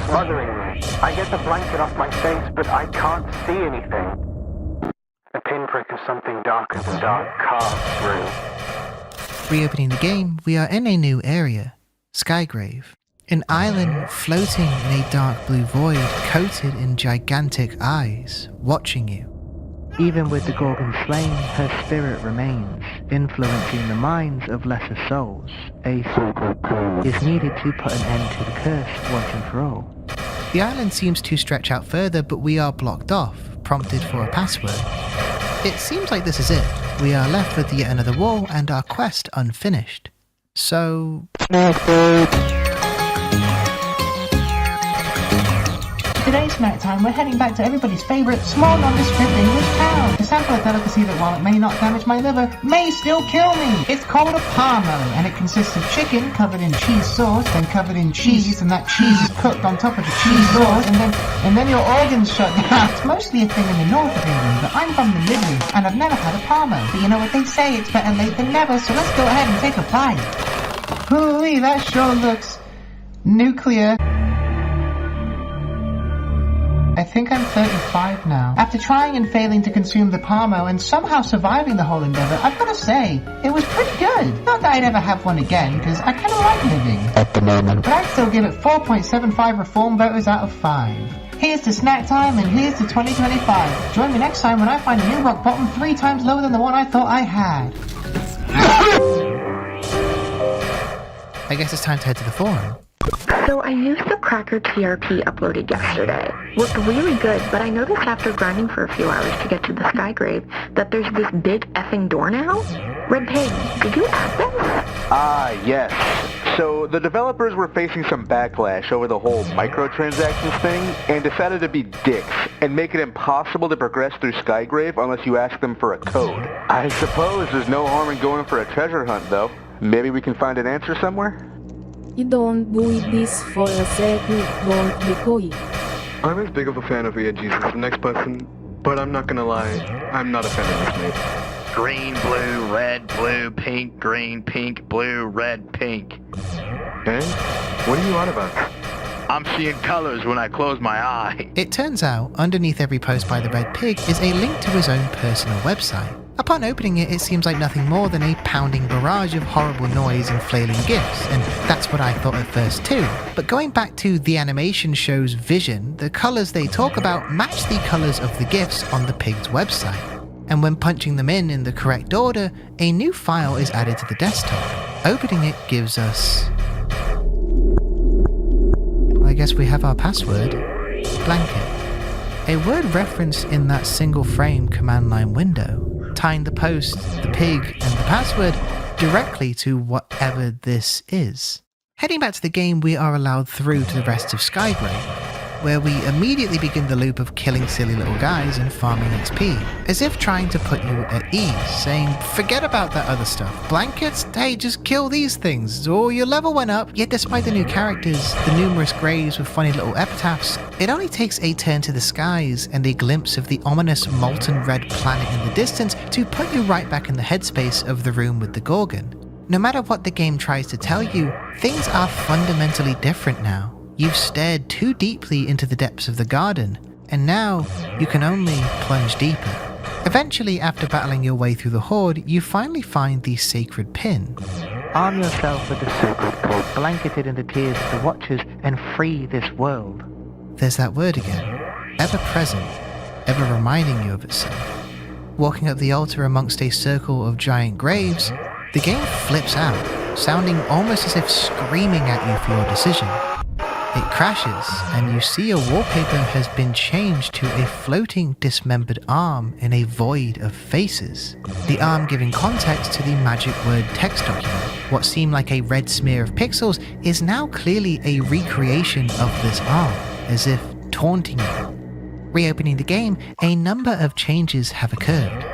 smothering me. I get the blanket off my face, but I can't see anything. A pinprick of something darker than dark carved through. Reopening the game, we are in a new area, Skygrave. An island floating in a dark blue void coated in gigantic eyes, watching you. Even with the Gorgon slain, her spirit remains, influencing the minds of lesser souls. A sacred is needed to put an end to the curse once and for all. The island seems to stretch out further, but we are blocked off, prompted for a password. It seems like this is it. We are left with yet another wall and our quest unfinished. So... Today's snack time, we're heading back to everybody's favourite small nondescript English town to sample a delicacy that, while it may not damage my liver, may still kill me. It's called a parmo, and it consists of chicken covered in cheese sauce, then covered in cheese, and that cheese is cooked on top of the cheese sauce, and then your organs shut down. It's mostly a thing in the north of England, but I'm from the Midlands, and I've never had a parmo. But you know what they say, it's better late than never, so let's go ahead and take a bite. Hooey, that sure looks nuclear. I think I'm 35 now. After trying and failing to consume the parmo and somehow surviving the whole endeavor, I've got to say, it was pretty good. Not that I'd ever have one again, because I kind of like living. At the moment. But I'd still give it 4.75 reform voters out of 5. Here's to snack time, and here's to 2025. Join me next time when I find a new rock bottom 3 times lower than the one I thought I had. I guess it's time to head to the forum. So I used the Cracker TRP uploaded yesterday. Worked really good, but I noticed after grinding for a few hours to get to the Skygrave that there's this big effing door now? Red Pig, did you add this? Yes. So the developers were facing some backlash over the whole microtransactions thing and decided to be dicks and make it impossible to progress through Skygrave unless you ask them for a code. I suppose there's no harm in going for a treasure hunt though. Maybe we can find an answer somewhere? You don't do this for a second, don't be coy. I'm as big of a fan of ENGs as the next person, but I'm not gonna lie, I'm not a fan of this mate. green, blue, red, blue, pink, green, pink, blue, red, pink. Eh? What are you on about? I'm seeing colors when I close my eye. It turns out, underneath every post by the Red Pig is a link to his own personal website. Upon opening it, it seems like nothing more than a pounding barrage of horrible noise and flailing gifs, and that's what I thought at first too. But going back to the animation show's vision, the colours they talk about match the colours of the gifs on the pig's website. And when punching them in the correct order, a new file is added to the desktop. Opening it gives us... I guess we have our password, blanket. A word referenced in that single frame command line window, tying the post, the pig, and the password directly to whatever this is. Heading back to the game, we are allowed through to the rest of Skygrave, where we immediately begin the loop of killing silly little guys and farming XP, as if trying to put you at ease, saying, forget about that other stuff. Blankets? Hey, just kill these things, or your level went up. Yet despite the new characters, the numerous graves with funny little epitaphs, it only takes a turn to the skies and a glimpse of the ominous molten red planet in the distance to put you right back in the headspace of the room with the Gorgon. No matter what the game tries to tell you, things are fundamentally different now. You've stared too deeply into the depths of the garden, and now you can only plunge deeper. Eventually, after battling your way through the horde, you finally find the sacred pin. Arm yourself with the sacred code, blanketed in the tears of the Watchers, and free this world. There's that word again. Ever present, ever reminding you of itself. Walking up the altar amongst a circle of giant graves, the game flips out, sounding almost as if screaming at you for your decision. It crashes, and you see a wallpaper has been changed to a floating dismembered arm in a void of faces. The arm giving context to the magic word text document. What seemed like a red smear of pixels is now clearly a recreation of this arm, as if taunting you. Reopening the game, a number of changes have occurred.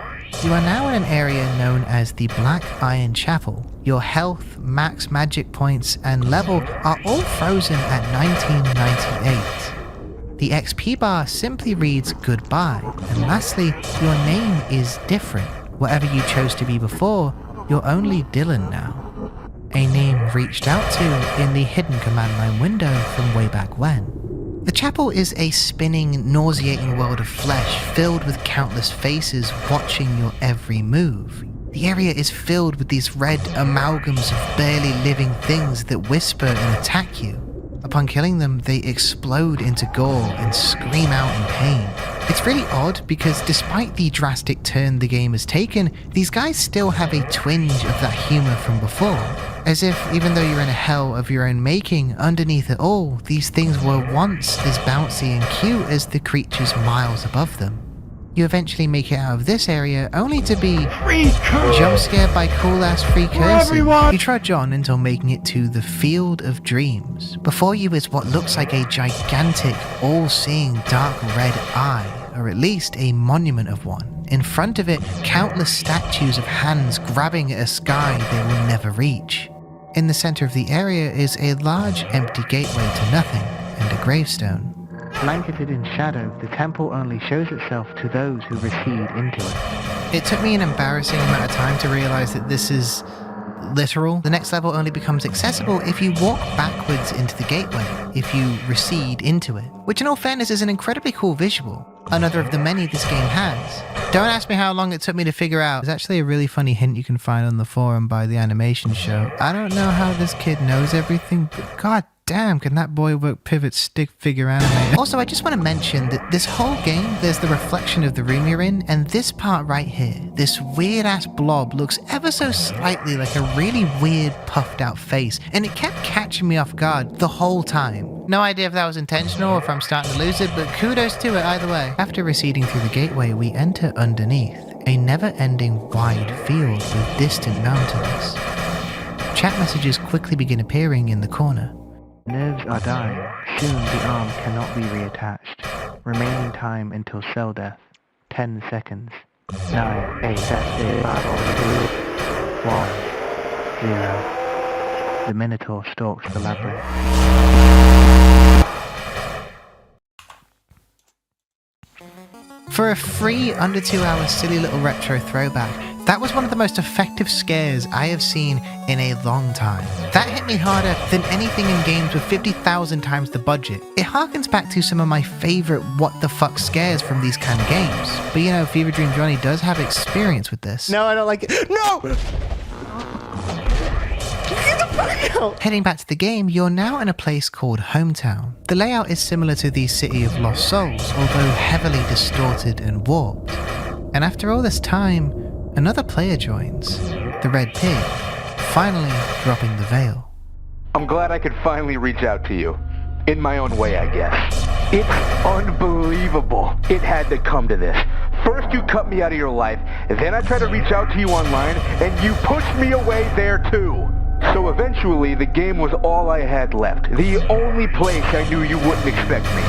You are now in an area known as the Black Iron Chapel. Your health, max magic points, and level are all frozen at 1998. The XP bar simply reads goodbye, and lastly, your name is different. Whatever you chose to be before, you're only Dylan now. A name reached out to in the hidden command line window from way back when. The chapel is a spinning, nauseating world of flesh filled with countless faces watching your every move. The area is filled with these red amalgams of barely living things that whisper and attack you. Upon killing them, they explode into gore and scream out in pain. It's really odd because despite the drastic turn the game has taken, these guys still have a twinge of that humour from before. As if, even though you're in a hell of your own making, underneath it all, these things were once as bouncy and cute as the creatures miles above them. You eventually make it out of this area, only to be jump scared by cool-ass free cursing. You trudge on until making it to the Field of Dreams. Before you is what looks like a gigantic, all-seeing dark red eye, or at least a monument of one. In front of it, countless statues of hands grabbing at a sky they will never reach. In the center of the area is a large, empty gateway to nothing, and a gravestone. Blanketed in shadow, the temple only shows itself to those who recede into it. It took me an embarrassing amount of time to realize that this is literal. The next level only becomes accessible if you walk backwards into the gateway, if you recede into it, which in all fairness is an incredibly cool visual, another of the many this game has. Don't ask me how long it took me to figure out. There's actually a really funny hint you can find on the forum by the animation show. I don't know how this kid knows everything, but god damn, can that boy work pivot stick figure anime. Also, I just want to mention that this whole game, there's the reflection of the room you're in, and this part right here, this weird ass blob looks ever so slightly like a really weird puffed out face, and it kept catching me off guard the whole time. No idea if that was intentional or if I'm starting to lose it, but kudos to it either way. After receding through the gateway, we enter underneath, a never-ending wide field with distant mountains. Chat messages quickly begin appearing in the corner. Nerves are dying. Soon the arm cannot be reattached. Remaining time until cell death. 10 seconds. 9, 8, 7, 5, 4, 1, 0. The Minotaur stalks the labyrinth. For a free under 2 hour silly little retro throwback, That was one of the most effective scares I have seen in a long time. That hit me harder than anything in games with 50,000 times the budget. It harkens back to some of my favorite what the fuck scares from these kind of games. But you know, Fever Dream Johnny does have experience with this. No, I don't like it. No! Heading back to the game, you're now in a place called Hometown. The layout is similar to the City of Lost Souls, although heavily distorted and warped. And after all this time, another player joins, the Red Pig, finally dropping the veil. I'm glad I could finally reach out to you. In my own way, I guess. It's unbelievable. It had to come to this. First you cut me out of your life, then I tried to reach out to you online, and you pushed me away there too. So eventually, the game was all I had left. The only place I knew you wouldn't expect me.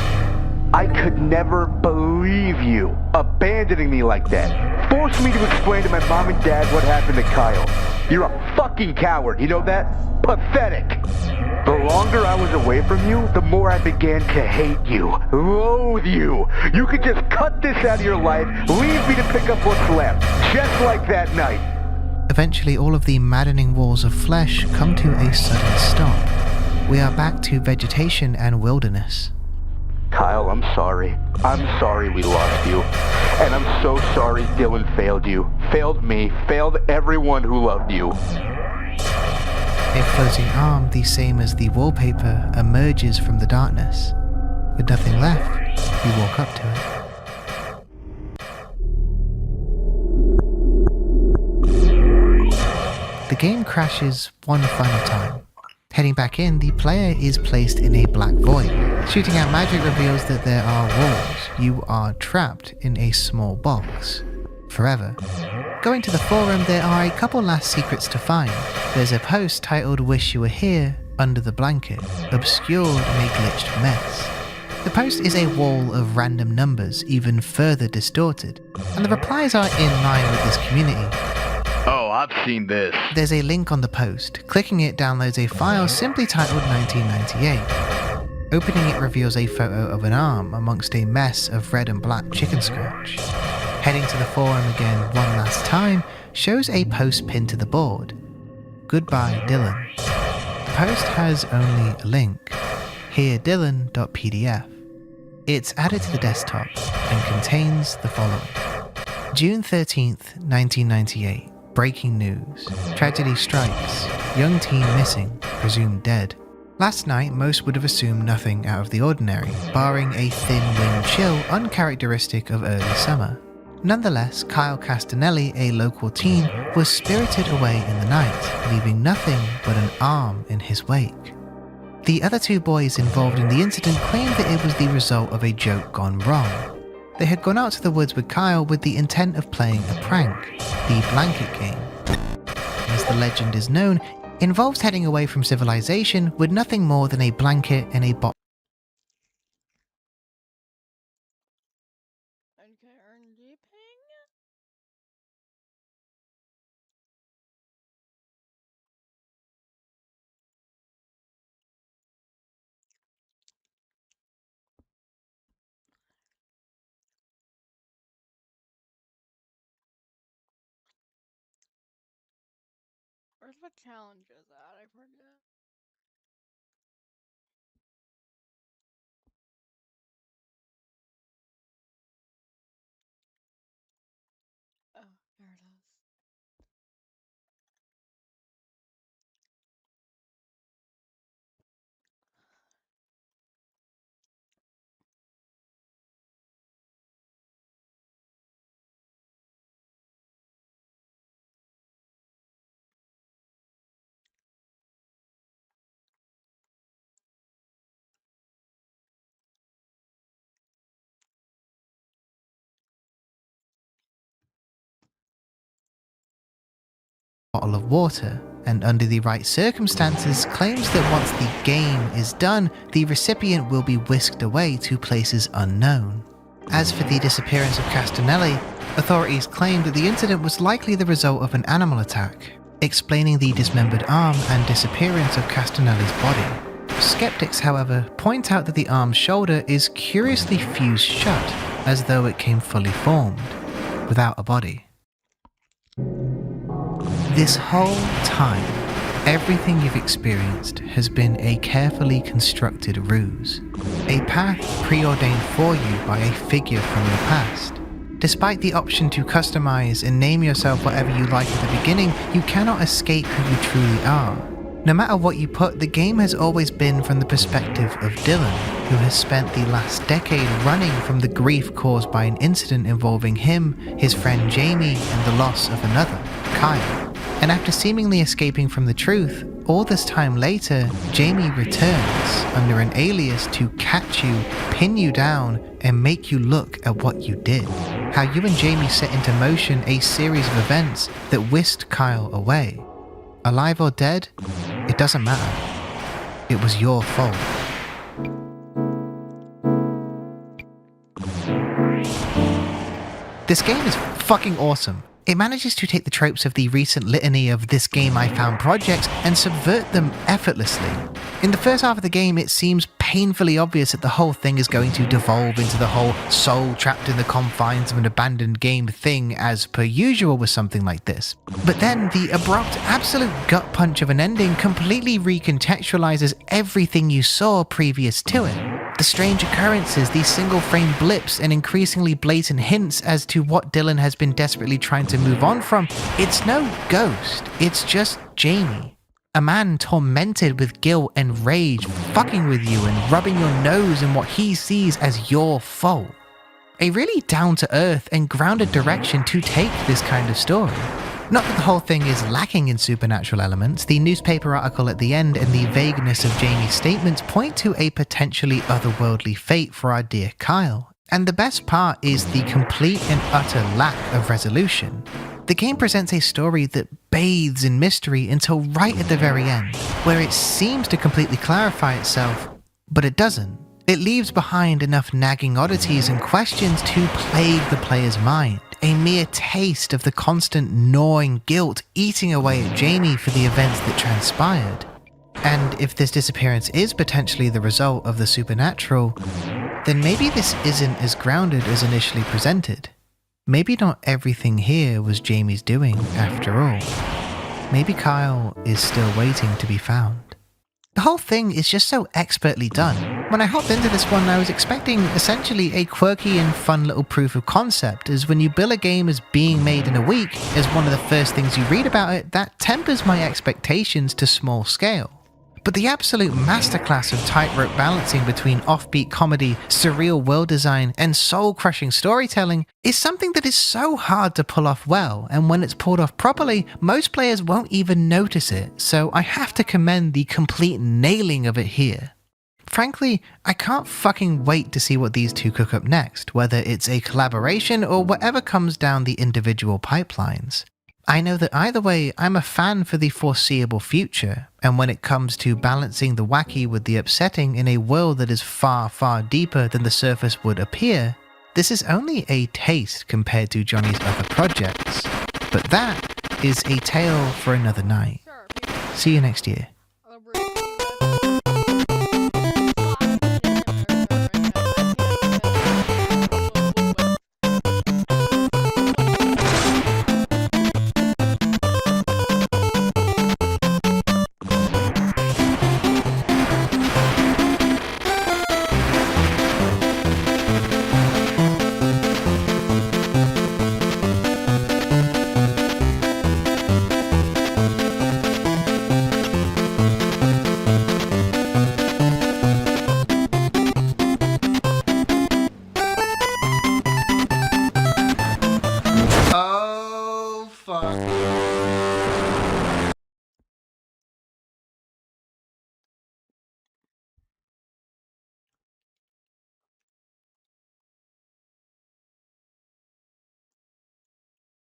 I could never believe you abandoning me like that. Forced me to explain to my mom and dad what happened to Kyle. You're a fucking coward, you know that? Pathetic. The longer I was away from you, the more I began to hate you, loathe you. You could just cut this out of your life, leave me to pick up what's left, just like that night. Eventually, all of the maddening walls of flesh come to a sudden stop. We are back to vegetation and wilderness. Kyle, I'm sorry. I'm sorry we lost you. And I'm so sorry Dylan failed you. Failed me. Failed everyone who loved you. A floating arm, the same as the wallpaper, emerges from the darkness. With nothing left, you walk up to it. The game crashes one final time. Heading back in, the player is placed in a black void. Shooting out magic reveals that there are walls. You are trapped in a small box. Forever. Going to the forum, there are a couple last secrets to find. There's a post titled "Wish You Were Here" under the blanket, obscured in a glitched mess. The post is a wall of random numbers, even further distorted, and the replies are in line with this community. Oh, I've seen this. There's a link on the post. Clicking it downloads a file simply titled 1998. Opening it reveals a photo of an arm amongst a mess of red and black chicken scratch. Heading to the forum again one last time shows a post pinned to the board. Goodbye, Dylan. The post has only a link. Here Dylan.pdf. It's added to the desktop and contains the following. June 13th, 1998. Breaking news. Tragedy strikes. Young teen missing, presumed dead. Last night, most would have assumed nothing out of the ordinary, barring a thin wind chill uncharacteristic of early summer. Nonetheless, Kyle Castanelli, a local teen, was spirited away in the night, leaving nothing but an arm in his wake. The other two boys involved in the incident claimed that it was the result of a joke gone wrong. They had gone out to the woods with Kyle with the intent of playing a prank, the blanket game. As the legend is known, involves heading away from civilization with nothing more than a blanket and a box. IDK.RNG ping? Where's the challenges at? I forget. Oh, there it is. Bottle of water, and under the right circumstances claims that once the game is done, the recipient will be whisked away to places unknown. As for the disappearance of Castanelli, authorities claim that the incident was likely the result of an animal attack, explaining the dismembered arm and disappearance of Castanelli's body. Skeptics, however, point out that the arm's shoulder is curiously fused shut, as though it came fully formed, without a body. This whole time, everything you've experienced has been a carefully constructed ruse, a path preordained for you by a figure from your past. Despite the option to customize and name yourself whatever you like at the beginning, you cannot escape who you truly are. No matter what you put, the game has always been from the perspective of Dylan, who has spent the last decade running from the grief caused by an incident involving him, his friend Jamie, and the loss of another, Kyle. And after seemingly escaping from the truth, all this time later, Jamie returns under an alias to catch you, pin you down, and make you look at what you did. How you and Jamie set into motion a series of events that whisked Kyle away. Alive or dead, it doesn't matter. It was your fault. This game is fucking awesome. It manages to take the tropes of the recent litany of this game I found projects and subvert them effortlessly. In the first half of the game, it seems painfully obvious that the whole thing is going to devolve into the whole soul trapped in the confines of an abandoned game thing as per usual with something like this. But then the abrupt, absolute gut punch of an ending completely recontextualizes everything you saw previous to it. The strange occurrences, these single-frame blips, and increasingly blatant hints as to what Dylan has been desperately trying to move on from. It's no ghost, it's just Jamie. A man tormented with guilt and rage, fucking with you and rubbing your nose in what he sees as your fault. A really down-to-earth and grounded direction to take this kind of story. Not that the whole thing is lacking in supernatural elements, the newspaper article at the end and the vagueness of Jamie's statements point to a potentially otherworldly fate for our dear Kyle. And the best part is the complete and utter lack of resolution. The game presents a story that bathes in mystery until right at the very end, where it seems to completely clarify itself, but it doesn't. It leaves behind enough nagging oddities and questions to plague the player's mind, a mere taste of the constant gnawing guilt eating away at Jamie for the events that transpired. And if this disappearance is potentially the result of the supernatural, then maybe this isn't as grounded as initially presented. Maybe not everything here was Jamie's doing after all. Maybe Kyle is still waiting to be found. The whole thing is just so expertly done. When I hopped into this one, I was expecting essentially a quirky and fun little proof of concept, as when you bill a game as being made in a week as one of the first things you read about it, that tempers my expectations to small scale. But the absolute masterclass of tightrope balancing between offbeat comedy, surreal world design, and soul-crushing storytelling is something that is so hard to pull off well, and when it's pulled off properly, most players won't even notice it, so I have to commend the complete nailing of it here. Frankly, I can't fucking wait to see what these two cook up next, whether it's a collaboration or whatever comes down the individual pipelines. I know that either way, I'm a fan for the foreseeable future, and when it comes to balancing the wacky with the upsetting in a world that is far, far deeper than the surface would appear, this is only a taste compared to Johnny's other projects. But that is a tale for another night. See you next year.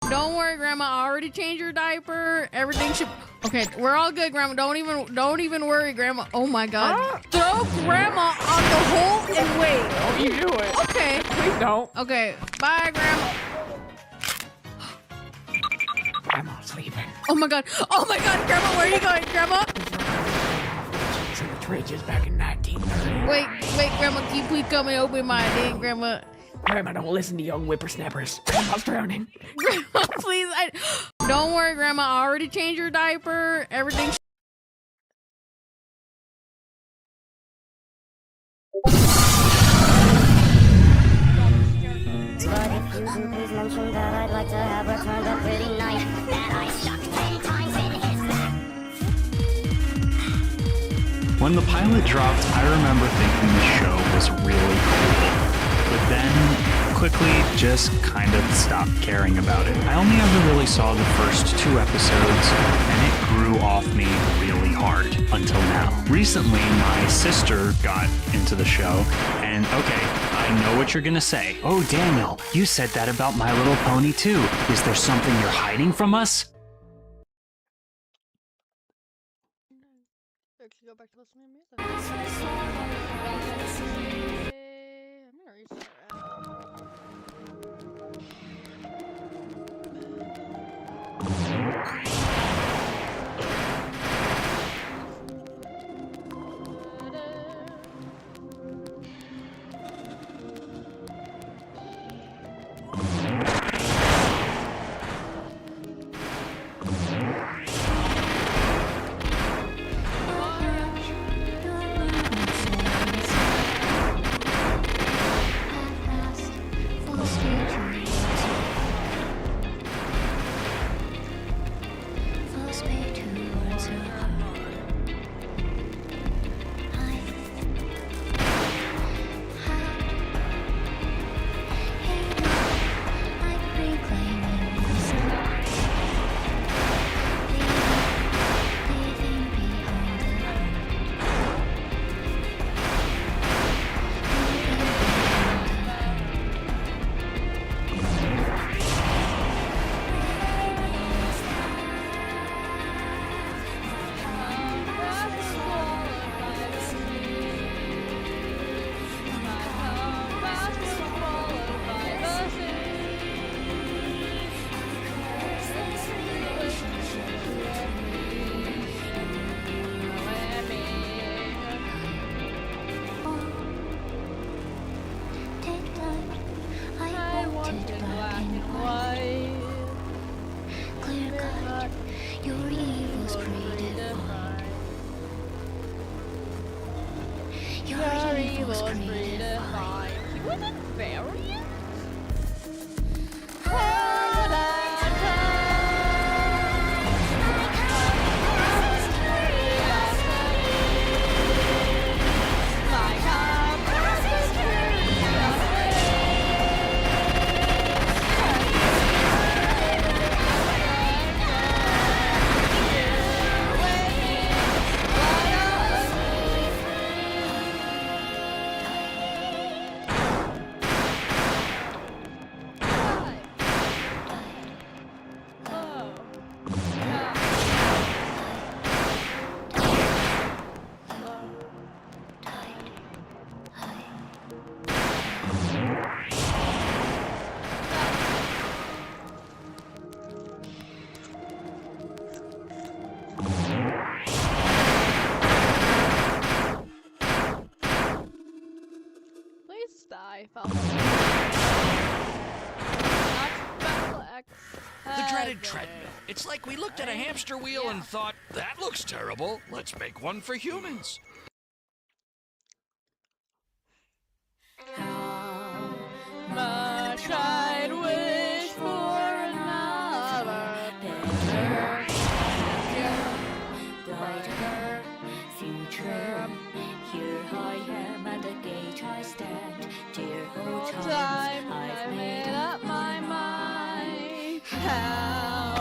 Don't worry, Grandma. I already changed your diaper. Everything should. Okay, we're all good, Grandma. Don't even worry, Grandma. Oh my God! Throw Grandma on the hole and wait. Don't you do it? Okay. Please don't. Okay. Bye, Grandma. Grandma's sleeping. Oh my God! Oh my God, Grandma, where are you going, Grandma? She's in the trenches back in 1930. Wait, Grandma, can you please come and open my thing, Grandma? Grandma, don't listen to young whippersnappers. Grandma's drowning. Grandma, please. Don't worry, Grandma. I already changed your diaper. Everything's. But if you do, please mention that I'd like to have returned a pretty knife that I stuck 10 times in his back. When the pilot dropped, I remember thinking the show was really cool, but then quickly just kind of stopped caring about it. I only ever really saw the first 2 episodes, and it grew off me really hard until now. Recently, my sister got into the show, and okay, I know what you're gonna say. Oh, Daniel, you said that about My Little Pony too. Is there something you're hiding from us? Actually, go back to listening to music. I'm gonna restart The dreaded treadmill. It's like we looked at a hamster wheel and thought, that looks terrible. Let's make one for humans. How much I'd wish for another better, brighter future. Here I am at the gate I stand. Dear old time I've made up my mind. How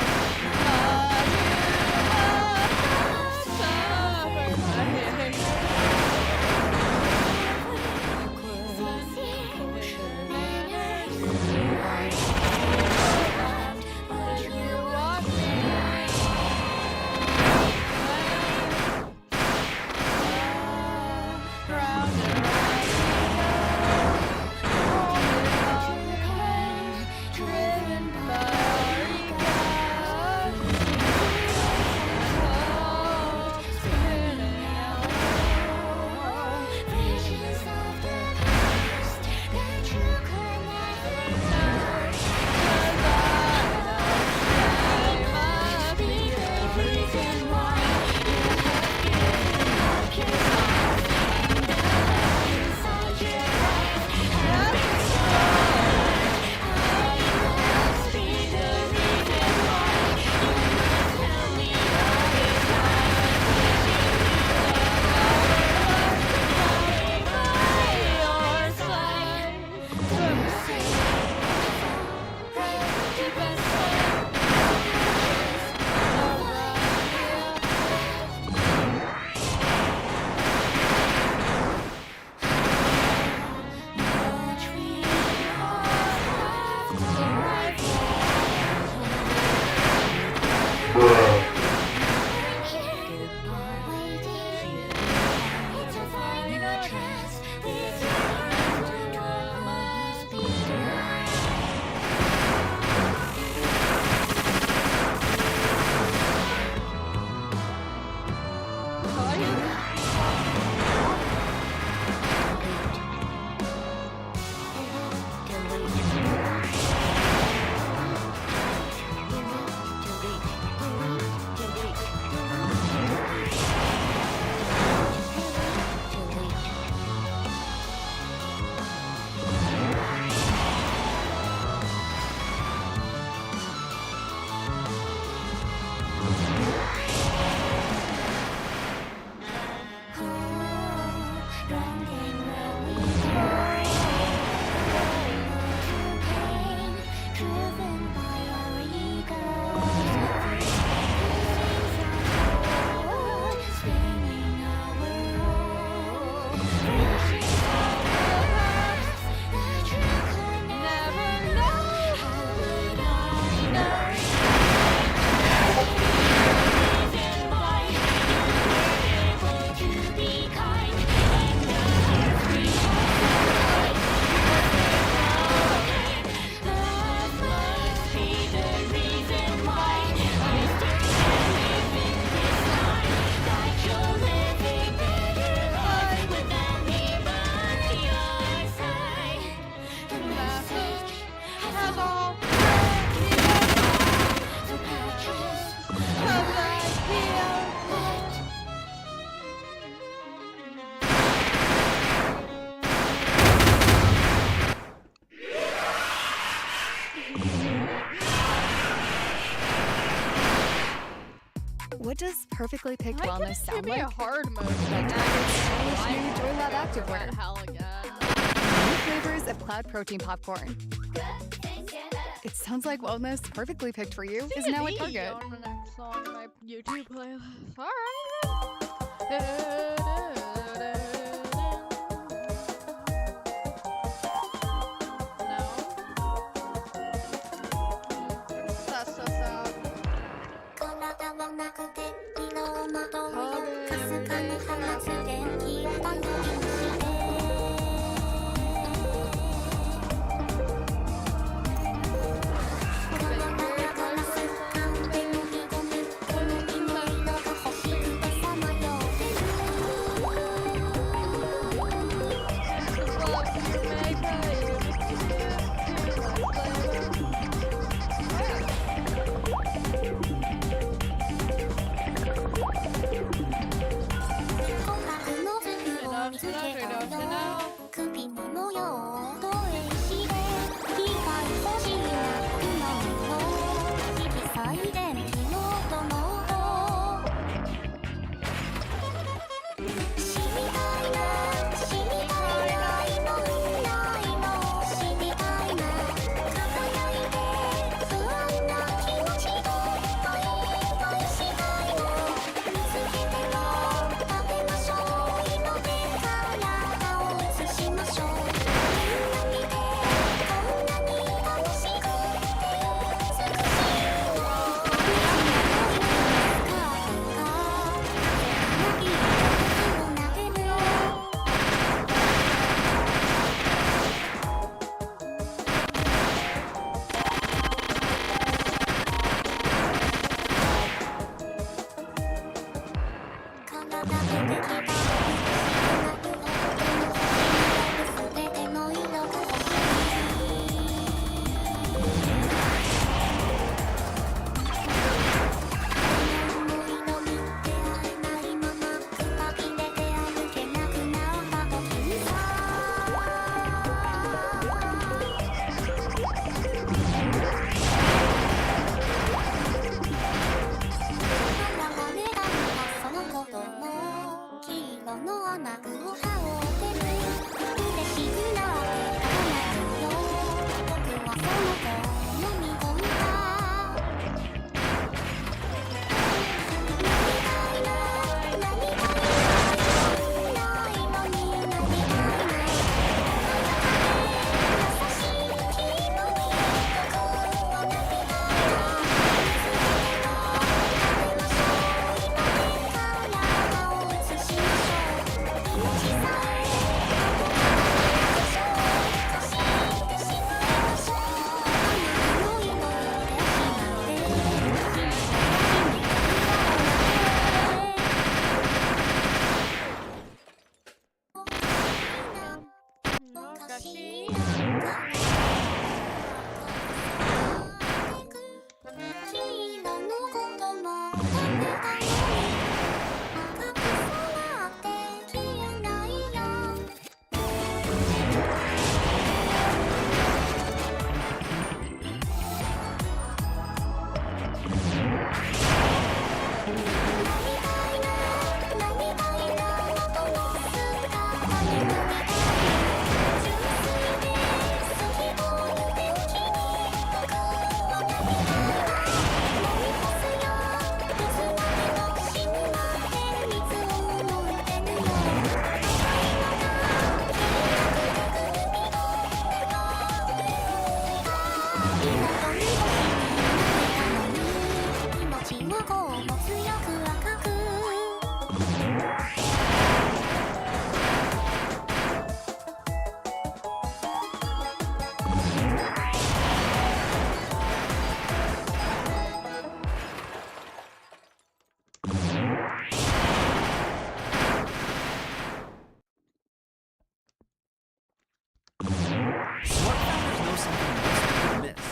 What does perfectly picked Why wellness couldn't sound give me like? a hard mode? Like new Joy Lab activewear. Hell again. New flavors of cloud protein popcorn. It sounds like wellness perfectly picked for you is now at Target. On the next song on my YouTube playlist. Alright.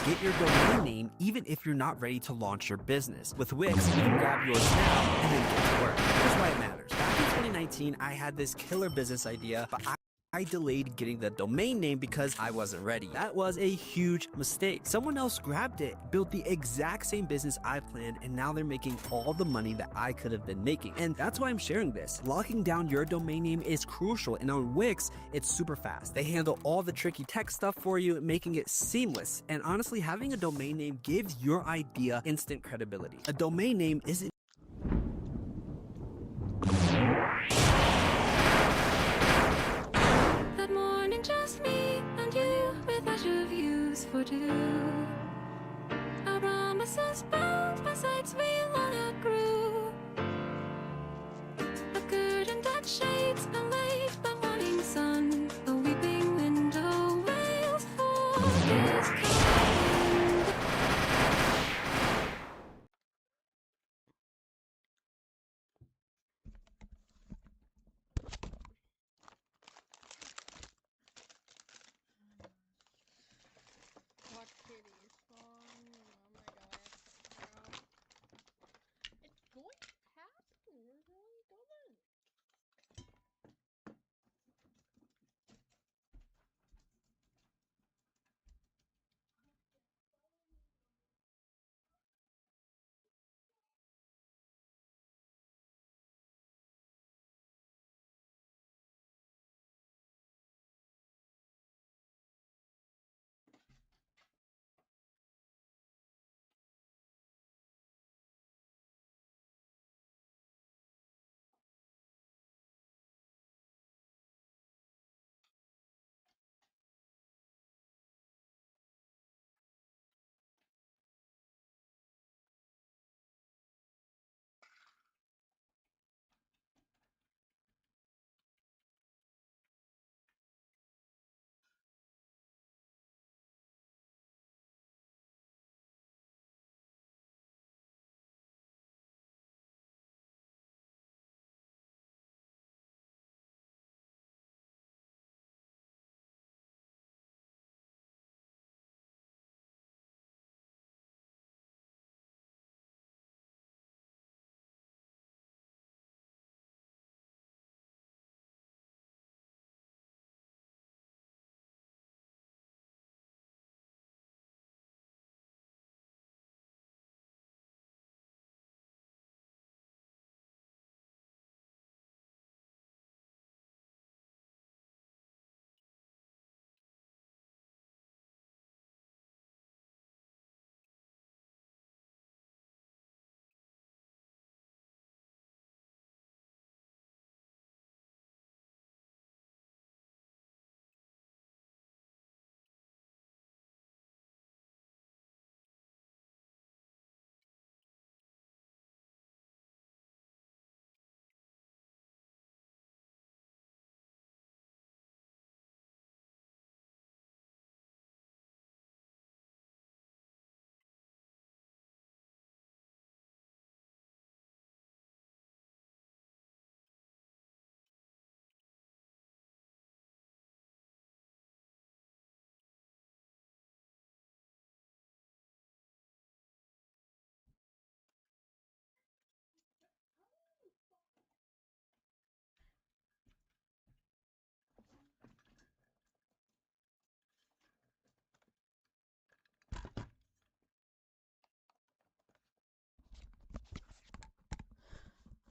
Get your domain name even if you're not ready to launch your business. With Wix, you can grab yours now and then get to work. Here's why it matters. Back in 2019, I had this killer business idea, but I delayed getting the domain name because I wasn't ready. That was a huge mistake. Someone else grabbed it, built the exact same business I planned, and now they're making all the money that I could have been making. And that's why I'm sharing this. Locking down your domain name is crucial, and on Wix, it's super fast. They handle all the tricky tech stuff for you, making it seamless. And honestly, having a domain name gives your idea instant credibility. A domain name isn't That morning, just me and you, with leisure views for two. Our promises bound by sights we long outgrew. A curtain that shades a late but morning sun. A weeping window wails for this kind. What kitty song? Oh my god. It's going past me. It really doesn't.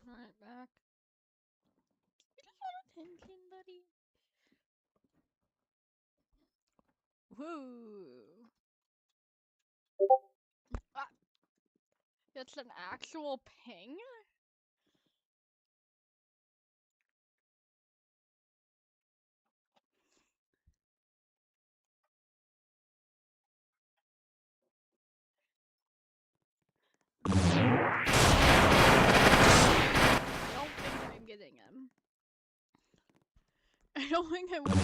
Alright, back. You just want attention, buddy. Woo. Ah, it's an actual ping? I don't think I'm getting him. I don't think I would have.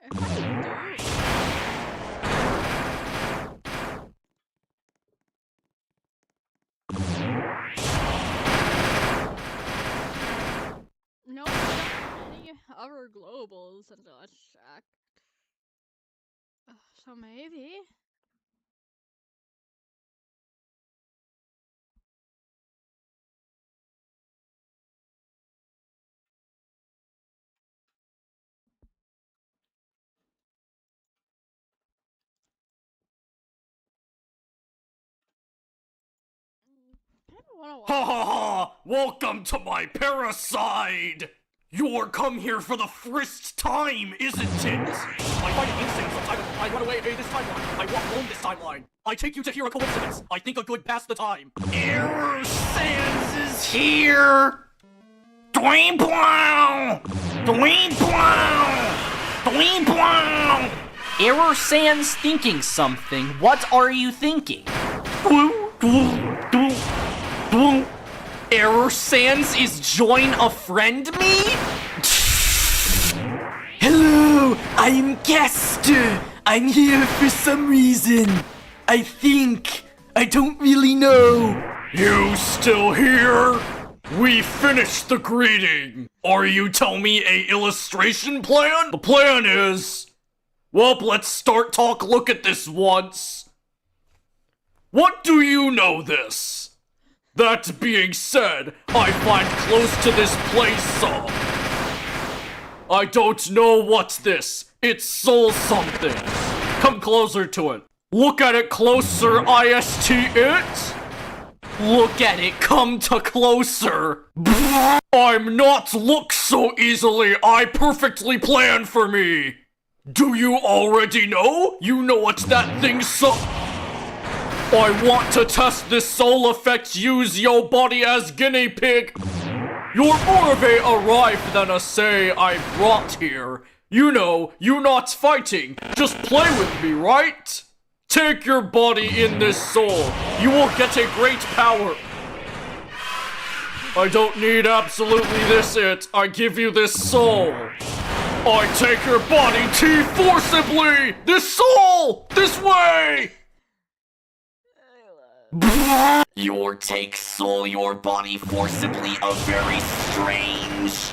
If I do. No, any other globals until I check. So maybe. Ha ha ha! Welcome to my parasite! You're come here for the first time, isn't it? I find it insane sometimes. I run away this timeline. I walk home this timeline. I take you to hear a coincidence. I think a good pass the time. Error Sans is here! Dwayne Blow! Dwayne Blow! Dwayne Blow! Error Sans thinking something. What are you thinking? Error Sans is join a friend me? Hello, I'm guest. I'm here for some reason. I think. I don't really know. You still here? We finished the greeting. Are you telling me a illustration plan? The plan is... Well, let's start talk look at this once. What do you know this? That being said, I find close to this place some. I don't know what's this. It's soul something. Come closer to it. Look at it closer, IST it. Look at it, come to closer. I'm not look so easily. I perfectly plan for me. Do you already know? You know what's that thing so... I want to test this soul effect, use your body as guinea pig. You're more of a arrived than a say I brought here. You know, you not fighting, just play with me, right? Take your body in this soul. You will get a great power. I don't need absolutely this it. I give you this soul. I take your body T forcibly! This soul! This way! Your take soul your body forcibly a very strange.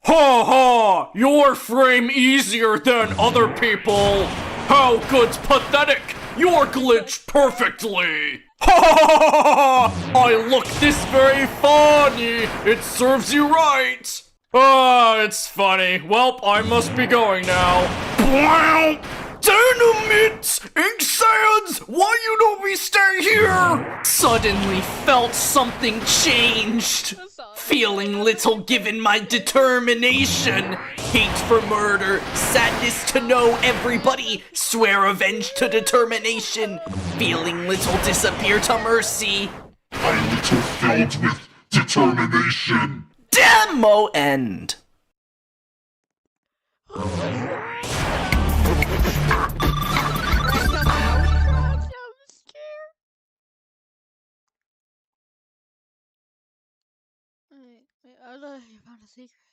Ha ha! Your frame easier than other people! How good's pathetic! You're glitched perfectly! Ha ha ha ha! I look this very funny! It serves you right! Ah, it's funny. Welp, I must be going now. Wow! Dynamite! Ink Sands! Why you don't we stay here? Suddenly felt something changed. Feeling little given my determination. Hate for murder, sadness to know everybody, swear revenge to determination. Feeling little disappear to mercy. I'm little filled with determination. Demo end. Wait, I thought you found a secret.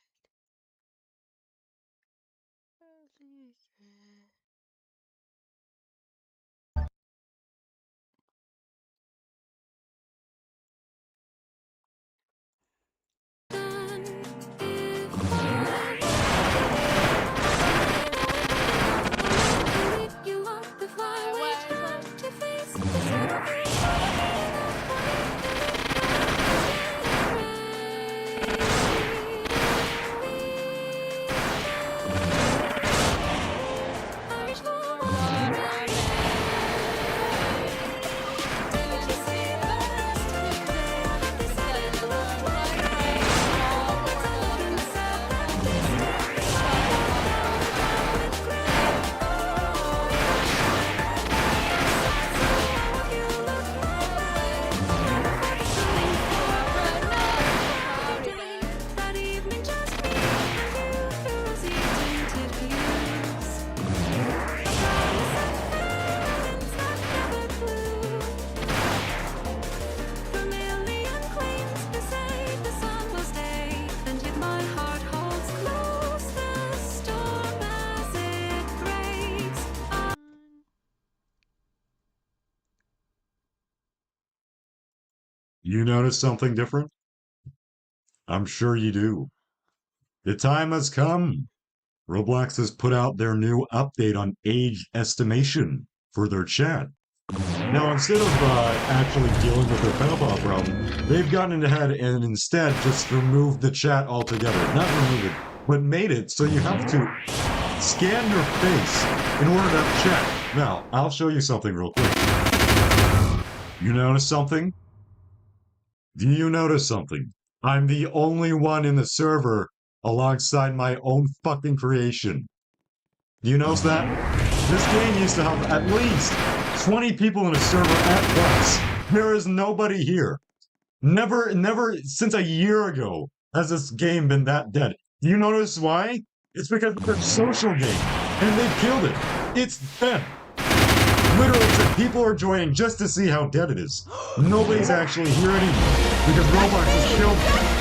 You notice something different? I'm sure you do. The time has come. Roblox has put out their new update on age estimation for their chat. Now, instead of actually dealing with their pedophile problem, they've gotten ahead and instead just removed the chat altogether. Not removed it, but made it so you have to scan your face in order to chat. Now, I'll show you something real quick. You notice something? Do you notice something? I'm the only one in the server alongside my own fucking creation. Do you notice that? This game used to have at least 20 people in a server at once. There is nobody here. Never since a year ago has this game been that dead. Do you notice why? It's because it's a social game, and they killed it. It's dead. Literally, people are joining just to see how dead it is. Nobody's actually here anymore because Roblox has killed it.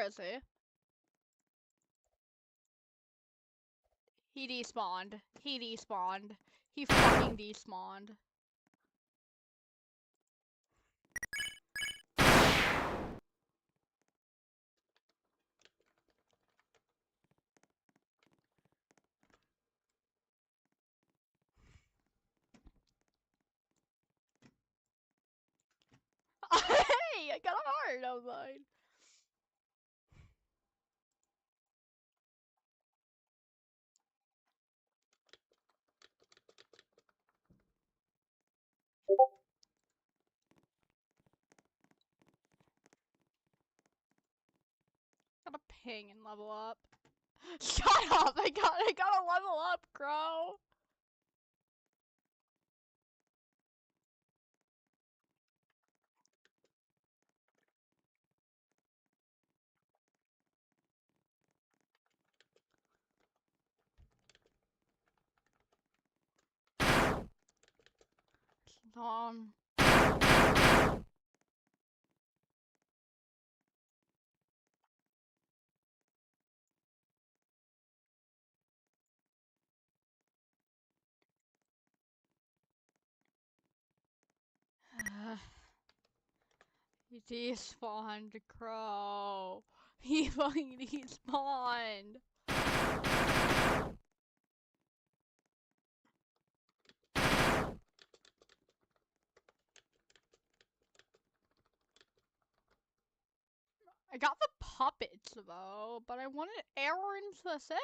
is he? He despawned. He despawned. He fucking despawned. Hey, I got a heart on mine. Gotta ping and level up. Shut up! I gotta level up, Crow. Um. He despawned, Crow. He fucking despawned. I got the puppets though, but I wanted Aaron specific.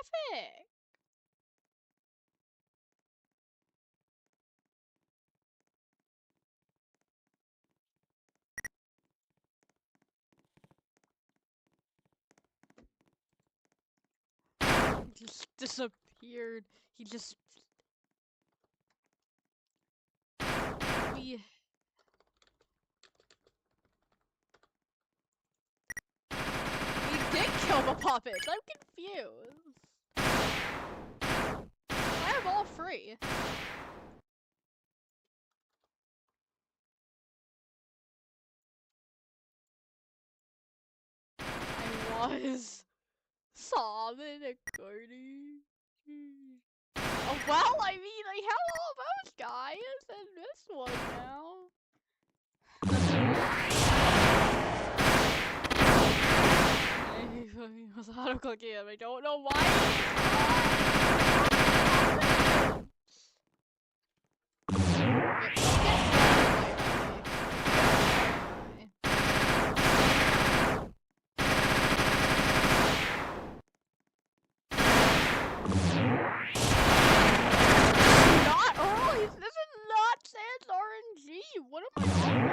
He just disappeared. He just. He did kill the puppets. I'm confused. I have all free. I was sobbing a Cardi. Oh, well, I mean, I have all those guys and this one now. I was auto-clicking him. I don't know why. Not early. This is not Sans RNG. What am I on?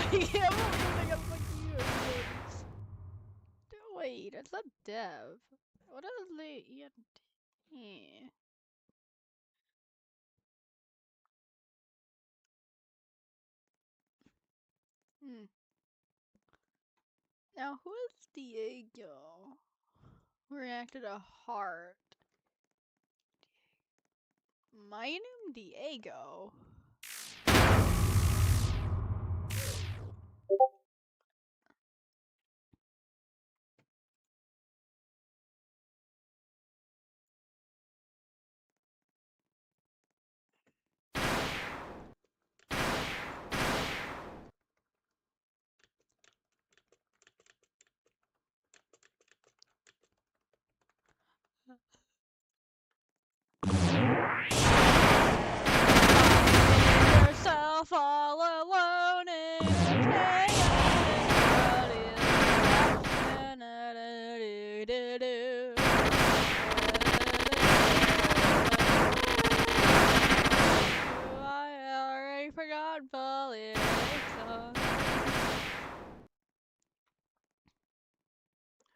I can't believe I got fucking wait, it's a dev. What is the ENT? Now, who is Diego? Reacted a heart. My name Diego. Yourself all alone in a I already forgot politics.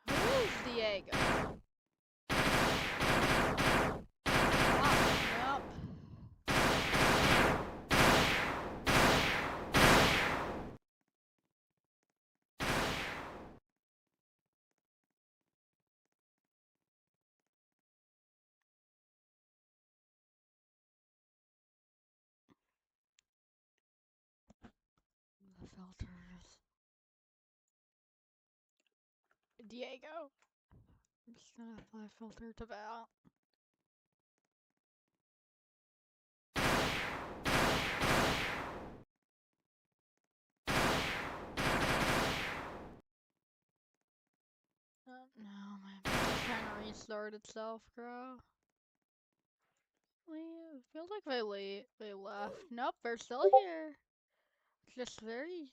Who is Diego? filters. Diego. I'm just gonna apply filter to that. No, my computer's trying to restart itself, bro. It feels like they left. Nope, they're still here. It's just very...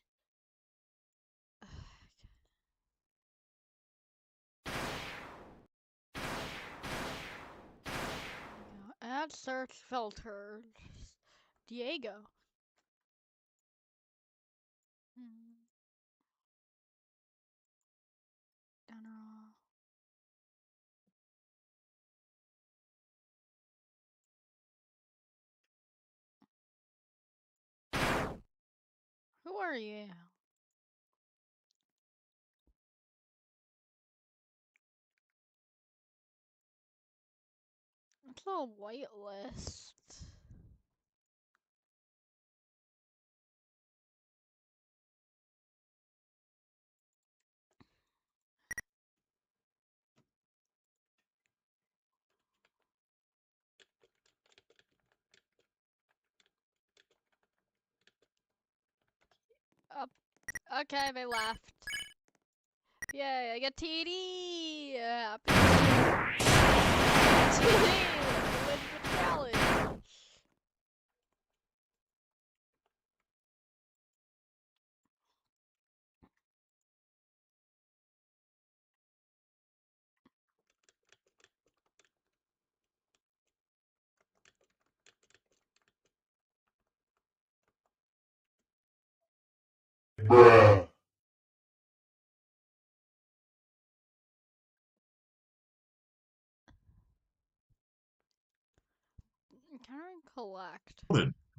Add search filters. Diego. General. Who are you? It's a whitelist. Up. Okay, they left. Yay, I get TD! Happy TD! Win the challenge! Bruh. Can collect?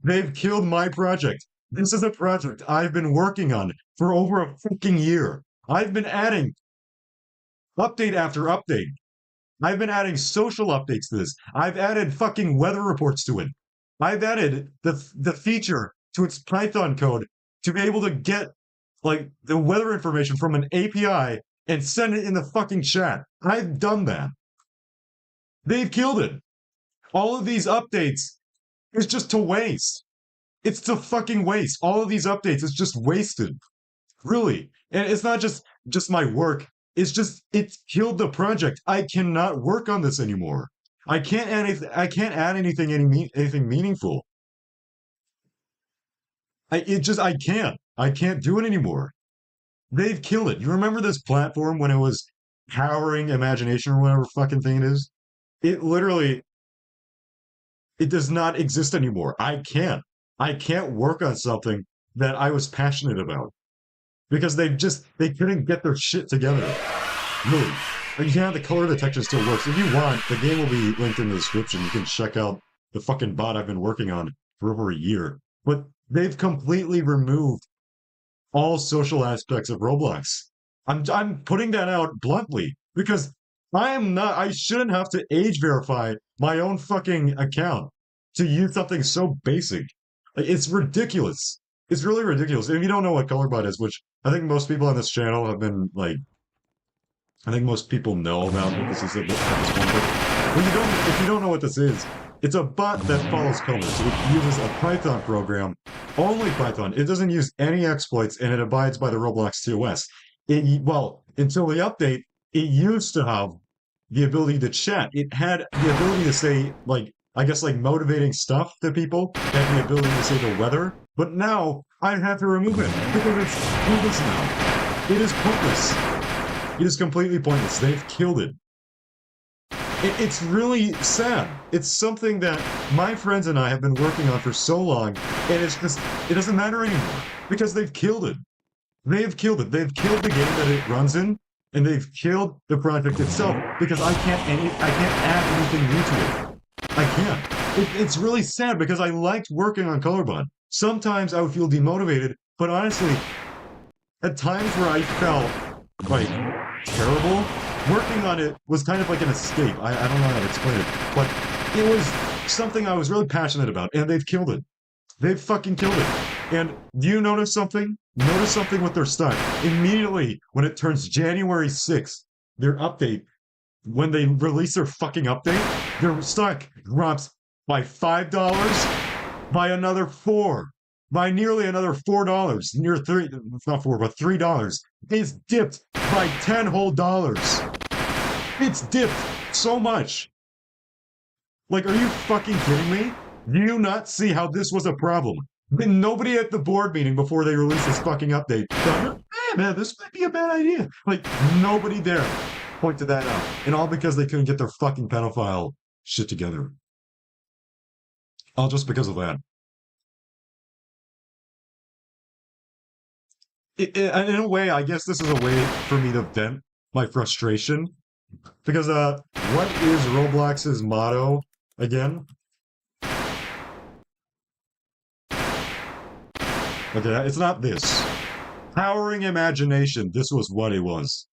They've killed my project. This is a project I've been working on for over a fucking year. I've been adding update after update. I've been adding social updates to this. I've added fucking weather reports to it. I've added the feature to its Python code to be able to get like the weather information from an API and send it in the fucking chat. I've done that. They've killed it. All of these updates is just to waste. It's to fucking waste. All of these updates is just wasted. Really. And it's not just my work. It's killed the project. I cannot work on this anymore. I can't add anything meaningful. I can't do it anymore. They've killed it. You remember this platform when it was powering imagination or whatever fucking thing it is? It literally it does not exist anymore. I can't work on something that I was passionate about. Because they couldn't get their shit together. Really. Yeah, the color detection still works. If you want, the game will be linked in the description. You can check out the fucking bot I've been working on for over a year. But they've completely removed all social aspects of Roblox. I'm putting that out bluntly because I shouldn't have to age verify my own fucking account to use something so basic. It's ridiculous. It's really ridiculous. If you don't know what Colorbot is, which I think most people on this channel have been like, I think most people know about what this is at this point. But if you don't know what this is, it's a bot that follows colors. It uses a Python program, only Python. It doesn't use any exploits, and it abides by the Roblox TOS. Until the update, it used to have the ability to chat. It had the ability to say, like, I guess, like, motivating stuff to people, and the ability to say the weather. But now, I have to remove it, because it's pointless now. It is pointless. It is completely pointless. They've killed it. It's really sad. It's something that my friends and I have been working on for so long, and it doesn't matter anymore, because they've killed it. They've killed it. They've killed the game that it runs in, and they've killed the project itself, because I can't add anything new to it. I can't. It's really sad, because I liked working on Colorbot. Sometimes I would feel demotivated, but honestly, at times where I felt, like, terrible, working on it was kind of like an escape. I don't know how to explain it, but it was something I was really passionate about, and they've killed it. They've fucking killed it. And do you notice something? Notice something with their stock. Immediately when it turns January 6th, their update, when they release their fucking update, their stock drops by $5, by another $4, by nearly another $4, near three, not $4, but $3. It's dipped by 10 whole dollars. It's dipped so much. Like, are you fucking kidding me? Do you not see how this was a problem? Nobody at the board meeting before they released this fucking update thought, hey man, this might be a bad idea. Like, nobody there pointed that out. And all because they couldn't get their fucking pedophile shit together. All just because of that. In a way, I guess this is a way for me to vent my frustration. Because, what is Roblox's motto again? Okay, it's not this. Powering imagination. This was what it was.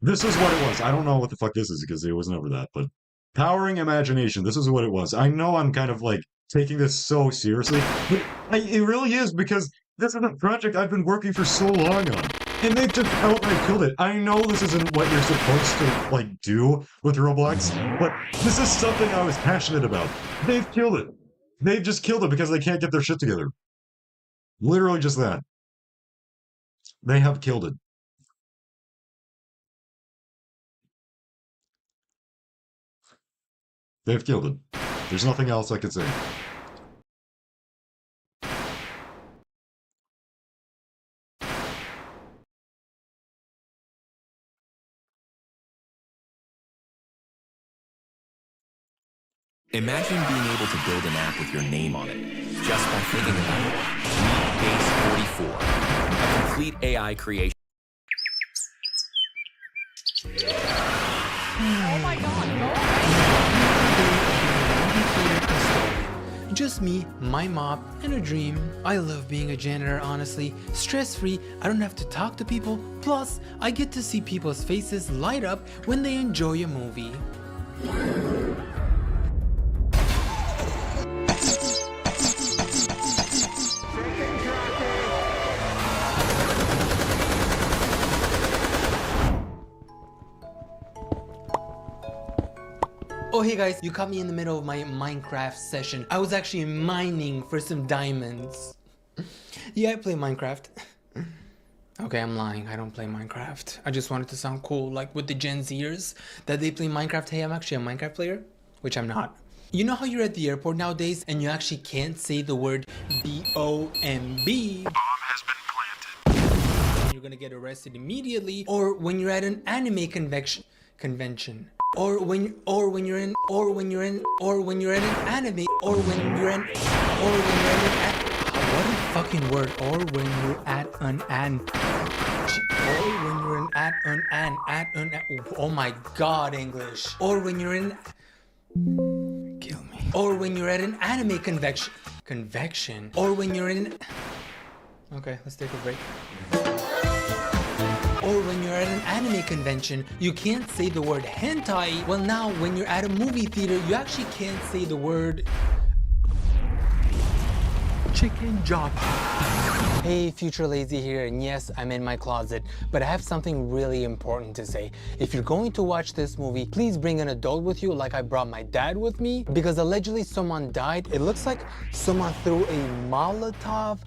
This is what it was. I don't know what the fuck this is because it was never that, but powering imagination. This is what it was. I know I'm kind of like taking this so seriously, but it really is because this is a project I've been working for so long on. And they've just outright killed it. I know this isn't what you're supposed to, like, do with Roblox, but this is something I was passionate about. They've killed it. They've just killed it because they can't get their shit together. Literally just that. They have killed it. They've killed it. There's nothing else I could say. Imagine being able to build an app with your name on it, just by thinking about it. Meet Base 44, a complete AI creation. Oh my god, no! Just me, my mop, and a dream. I love being a janitor, honestly. Stress-free, I don't have to talk to people. Plus, I get to see people's faces light up when they enjoy a movie. Oh hey guys, you caught me in the middle of my Minecraft session. I was actually mining for some diamonds. Yeah, I play Minecraft. Okay, I'm lying, I don't play Minecraft. I just wanted to sound cool, like with the Gen Zers, that they play Minecraft. Hey, I'm actually a Minecraft player, which I'm not. You know how you're at the airport nowadays and you actually can't say the word B-O-M-B? Bomb has been planted. You're gonna get arrested immediately. Or when you're at an anime convention. Or when you're in an anime, what a fucking word, or when you're at oh my god, English, or when you're in, kill me, or when you're at an anime convection, or when you're in, okay, let's take a break. Or when you're at an anime convention, you can't say the word hentai. Well now, when you're at a movie theater, you actually can't say the word chicken job. Hey, Future Lazy here, and yes, I'm in my closet, but I have something really important to say. If you're going to watch this movie, please bring an adult with you like I brought my dad with me, because allegedly someone died. It looks like someone threw a Molotov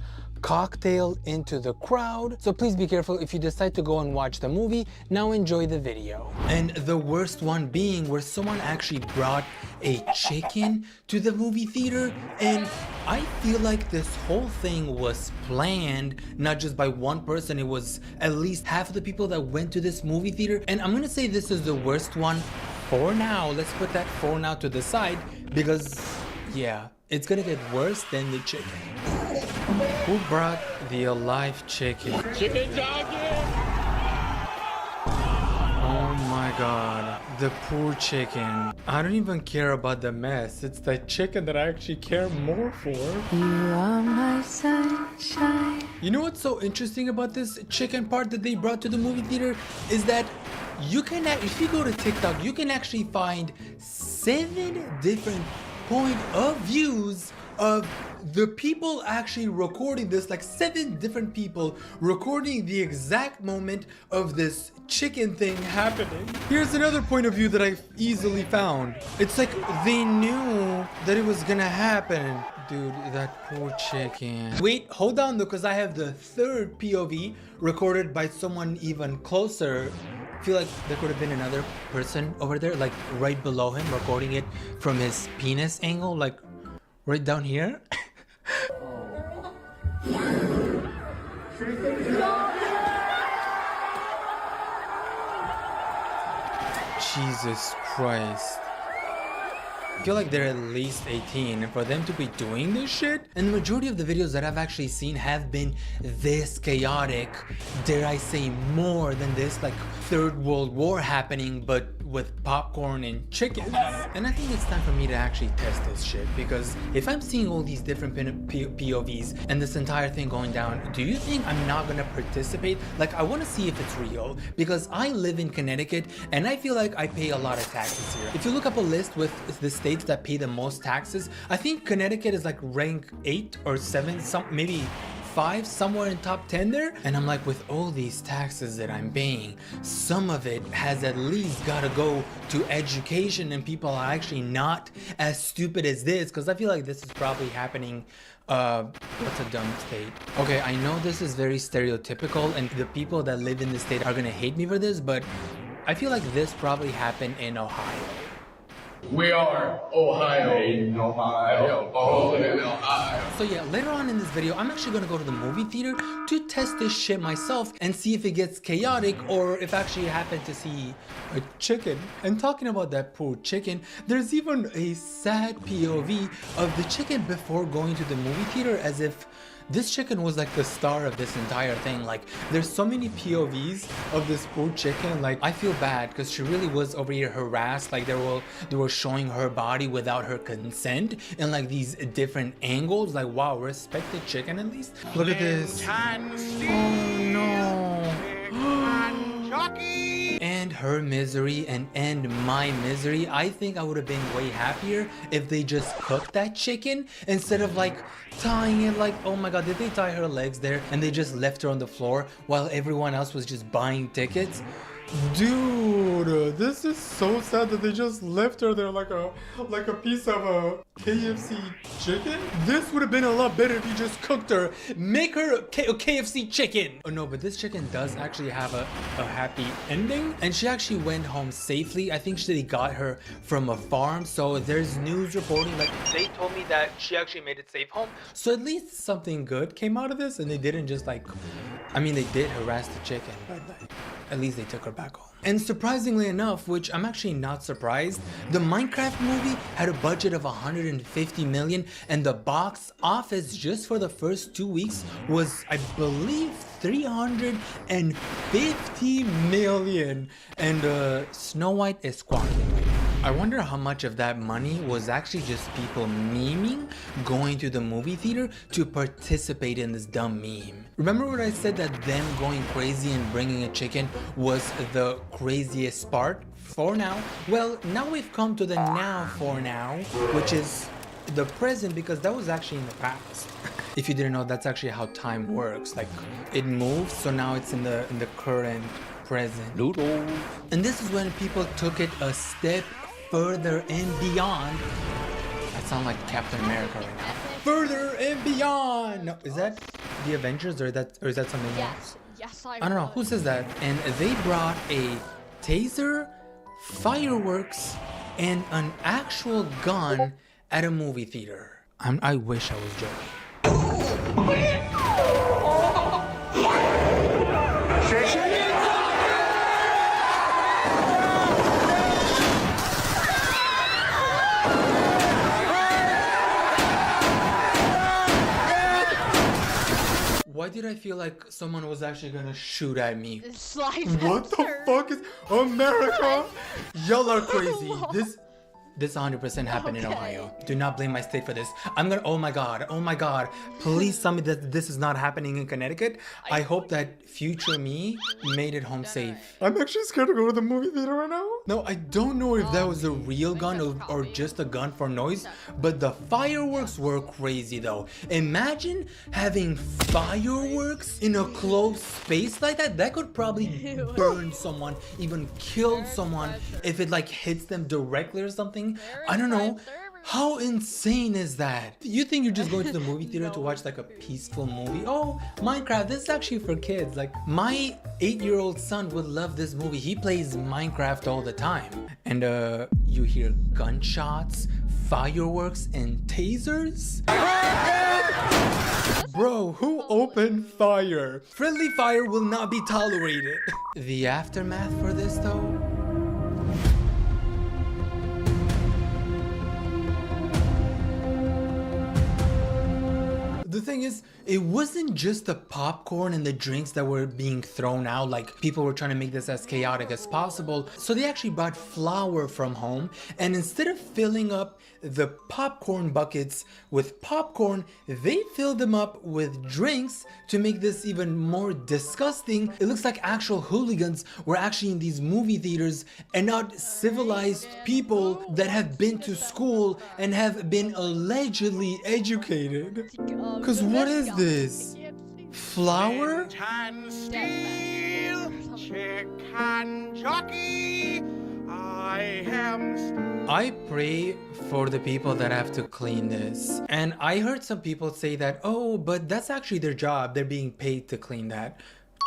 cocktail into the crowd, so please be careful if you decide to go and watch the movie. Now enjoy the video. And the worst one being where someone actually brought a chicken to the movie theater, and I feel like this whole thing was planned, not just by one person. It was at least half of the people that went to this movie theater, and I'm gonna say this is the worst one for now. Let's put that for now to the side, because yeah, it's gonna get worse than the chicken. Who brought the alive chicken? Chicken jockey! Oh my god, the poor chicken. I don't even care about the mess. It's the chicken that I actually care more for. You are my sunshine. You know what's so interesting about this chicken part that they brought to the movie theater is that you can, if you go to TikTok, you can actually find 7 different point of views of the people actually recording this, like 7 different people recording the exact moment of this chicken thing happening. Here's another point of view that I easily found. It's like they knew that it was gonna happen. Dude, that poor chicken. Wait, hold on though, because I have the 3rd POV recorded by someone even closer. I feel like there could have been another person over there, like right below him, recording it from his penis angle, like right down here. Jesus Christ. I feel like they're at least 18, and for them to be doing this shit. And the majority of the videos that I've actually seen have been this chaotic, dare I say more than this, like 3rd World War happening, but with popcorn and chickens. And I think it's time for me to actually test this shit, because if I'm seeing all these different POVs and this entire thing going down, do you think I'm not gonna participate? Like, I wanna see if it's real, because I live in Connecticut and I feel like I pay a lot of taxes here. If you look up a list with the states that pay the most taxes, I think Connecticut is like rank 8 or 7, maybe 5, somewhere in top 10 there. And I'm like, with all these taxes that I'm paying, some of it has at least gotta go to education, and people are actually not as stupid as this, because I feel like this is probably happening. What's a dumb state? Okay, I know this is very stereotypical and the people that live in the state are gonna hate me for this, but I feel like this probably happened in Ohio. We are Ohio. In Ohio. Oh, in Ohio. So yeah, later on in this video, I'm actually gonna go to the movie theater to test this shit myself and see if it gets chaotic or if I actually happen to see a chicken. And talking about that poor chicken, there's even a sad POV of the chicken before going to the movie theater, as if this chicken was like the star of this entire thing. Like, there's so many POVs of this poor chicken. Like, I feel bad because she really was over here harassed. Like, they were showing her body without her consent in like these different angles. Like, wow, respect the chicken at least. Look at this. Oh no. And her misery and end my misery. I think I would have been way happier if they just cooked that chicken instead of like tying it. Like, oh my god, did they tie her legs there and they just left her on the floor while everyone else was just buying tickets? Dude, this is so sad that they just left her there like a piece of a KFC chicken. This would have been a lot better if you just cooked her. Make her a KFC chicken. Oh no, but this chicken does actually have a happy ending, and she actually went home safely. I think they got her from a farm, so there's news reporting, like they told me that she actually made it safe home. So at least something good came out of this, and they didn't just like, I mean, they did harass the chicken, but at least they took her back home. And surprisingly enough, which I'm actually not surprised, the Minecraft movie had a budget of 150 million, and the box office just for the first 2 weeks was, I believe, 350 million. And Snow White is squawking. I wonder how much of that money was actually just people memeing, going to the movie theater to participate in this dumb meme. Remember when I said that them going crazy and bringing a chicken was the craziest part for now? Well, now we've come to the now for now, which is the present, because that was actually in the past. If you didn't know, that's actually how time works. Like, it moves, so now it's in the current present. Noodles. And this is when people took it a step further and beyond. I sound like Captain America right now. Further and beyond. No, is that the Avengers, or is that something else? Yes, I don't know who says that. And they brought a taser, fireworks, and an actual gun at a movie theater. I wish I was joking. Why did I feel like someone was actually gonna shoot at me? What the fuck is America? Y'all are crazy. This 100% happened in Ohio. Do not blame my state for this. Oh my god, please tell me that this is not happening in Connecticut. I hope that future me made it home safe. I'm actually scared to go to the movie theater right now. Now, I don't know if that was a real gun or just a gun for noise, but the fireworks were crazy though. Imagine having fireworks in a closed space like that. That could probably burn someone, even kill someone if it like hits them directly or something. I don't know. How insane is that? You think you're just going to the movie theater to watch like a peaceful movie? Oh, Minecraft, this is actually for kids. Like my 8-year-old son would love this movie. He plays Minecraft all the time. And you hear gunshots, fireworks, and tasers? Bro, who opened fire? Friendly fire will not be tolerated. The aftermath for this though? The thing is, it wasn't just the popcorn and the drinks that were being thrown out, like people were trying to make this as chaotic as possible. So they actually brought flour from home, and instead of filling up the popcorn buckets with popcorn, they filled them up with drinks to make this even more disgusting. It looks like actual hooligans were actually in these movie theaters and not civilized people that have been to school and have been allegedly educated. Cause what is this? Flour? I pray for the people that have to clean this. And I heard some people say that, oh, but that's actually their job. They're being paid to clean that.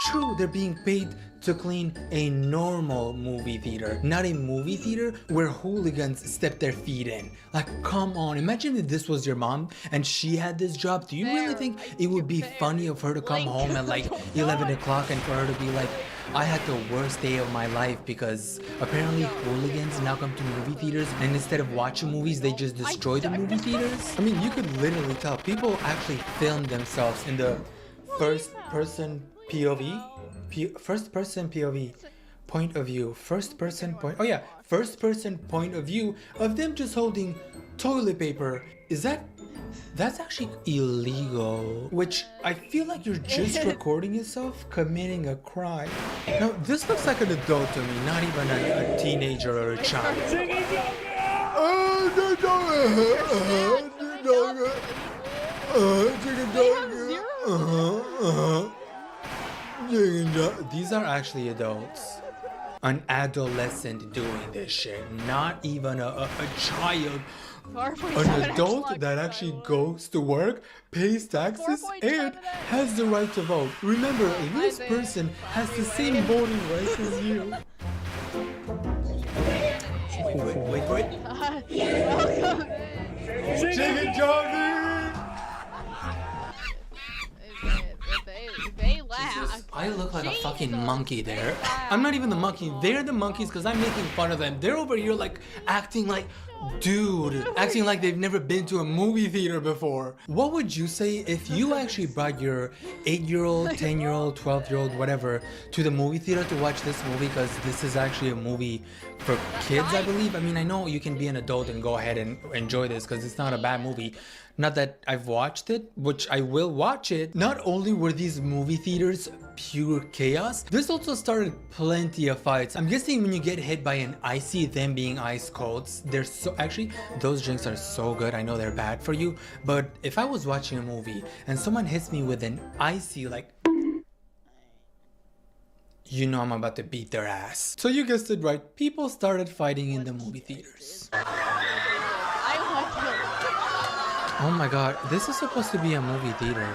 True, they're being paid to clean a normal movie theater, not a movie theater where hooligans step their feet in. Like, come on, imagine if this was your mom and she had this job. Do you really think it would be funny of her to come home at like 11 o'clock and for her to be like, I had the worst day of my life because apparently hooligans now come to movie theaters and instead of watching movies, they just destroy the movie theaters? I mean, you could literally tell people actually film themselves in the first person POV, first person POV, point of view, first person point of view of them just holding toilet paper. That's actually illegal, which I feel like you're just recording yourself committing a crime. Now, this looks like an adult to me, not even a teenager or a child. These are actually adults. An adolescent doing this shit, not even a child. An adult that actually goes to work, pays taxes, and has the right to vote. Remember, this person has the same voting rights as you. Wait. Welcome. Chicken Johnny! They laugh. I look like a fucking monkey there. I'm not even the monkey. They're the monkeys because I'm making fun of them. They're over here like acting like, dude, acting like they've never been to a movie theater before. What would you say if you actually brought your 8-year-old, 10-year-old, 12-year-old, whatever, to the movie theater to watch this movie? Because this is actually a movie for kids, I believe. I mean, I know you can be an adult and go ahead and enjoy this because it's not a bad movie. Not that I've watched it, which I will watch it. Not only were these movie theaters pure chaos, this also started plenty of fights. I'm guessing when you get hit by an icy, them being ice colds, they're so, actually, those drinks are so good. I know they're bad for you, but if I was watching a movie and someone hits me with an icy, like, you know I'm about to beat their ass. So you guessed it right, people started fighting in the movie theaters. Oh my god, this is supposed to be a movie theater.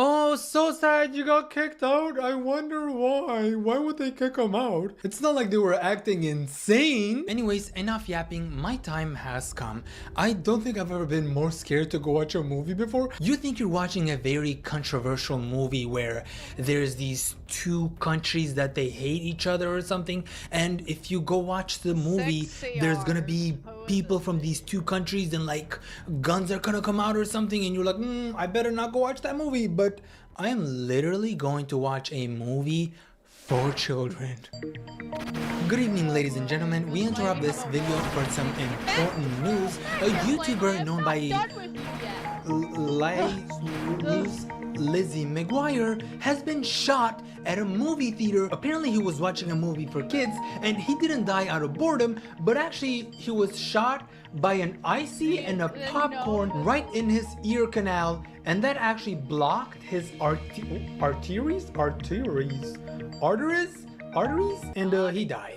Oh, so sad you got kicked out. I wonder why. Why would they kick him out? It's not like they were acting insane. Anyways, enough yapping. My time has come. I don't think I've ever been more scared to go watch a movie before. You think you're watching a very controversial movie where there's these two countries that they hate each other or something, and if you go watch the movie, there's gonna be people from these two countries and like guns are gonna come out or something, and you're like, I better not go watch that movie. But I am literally going to watch a movie for children. Good evening, ladies and gentlemen. We interrupt this video for some important news. A YouTuber known by Lizzie McGuire, has been shot at a movie theater. Apparently he was watching a movie for kids and he didn't die out of boredom, but actually he was shot by an icy and a popcorn right in his ear canal, and that actually blocked his arteries, and he died.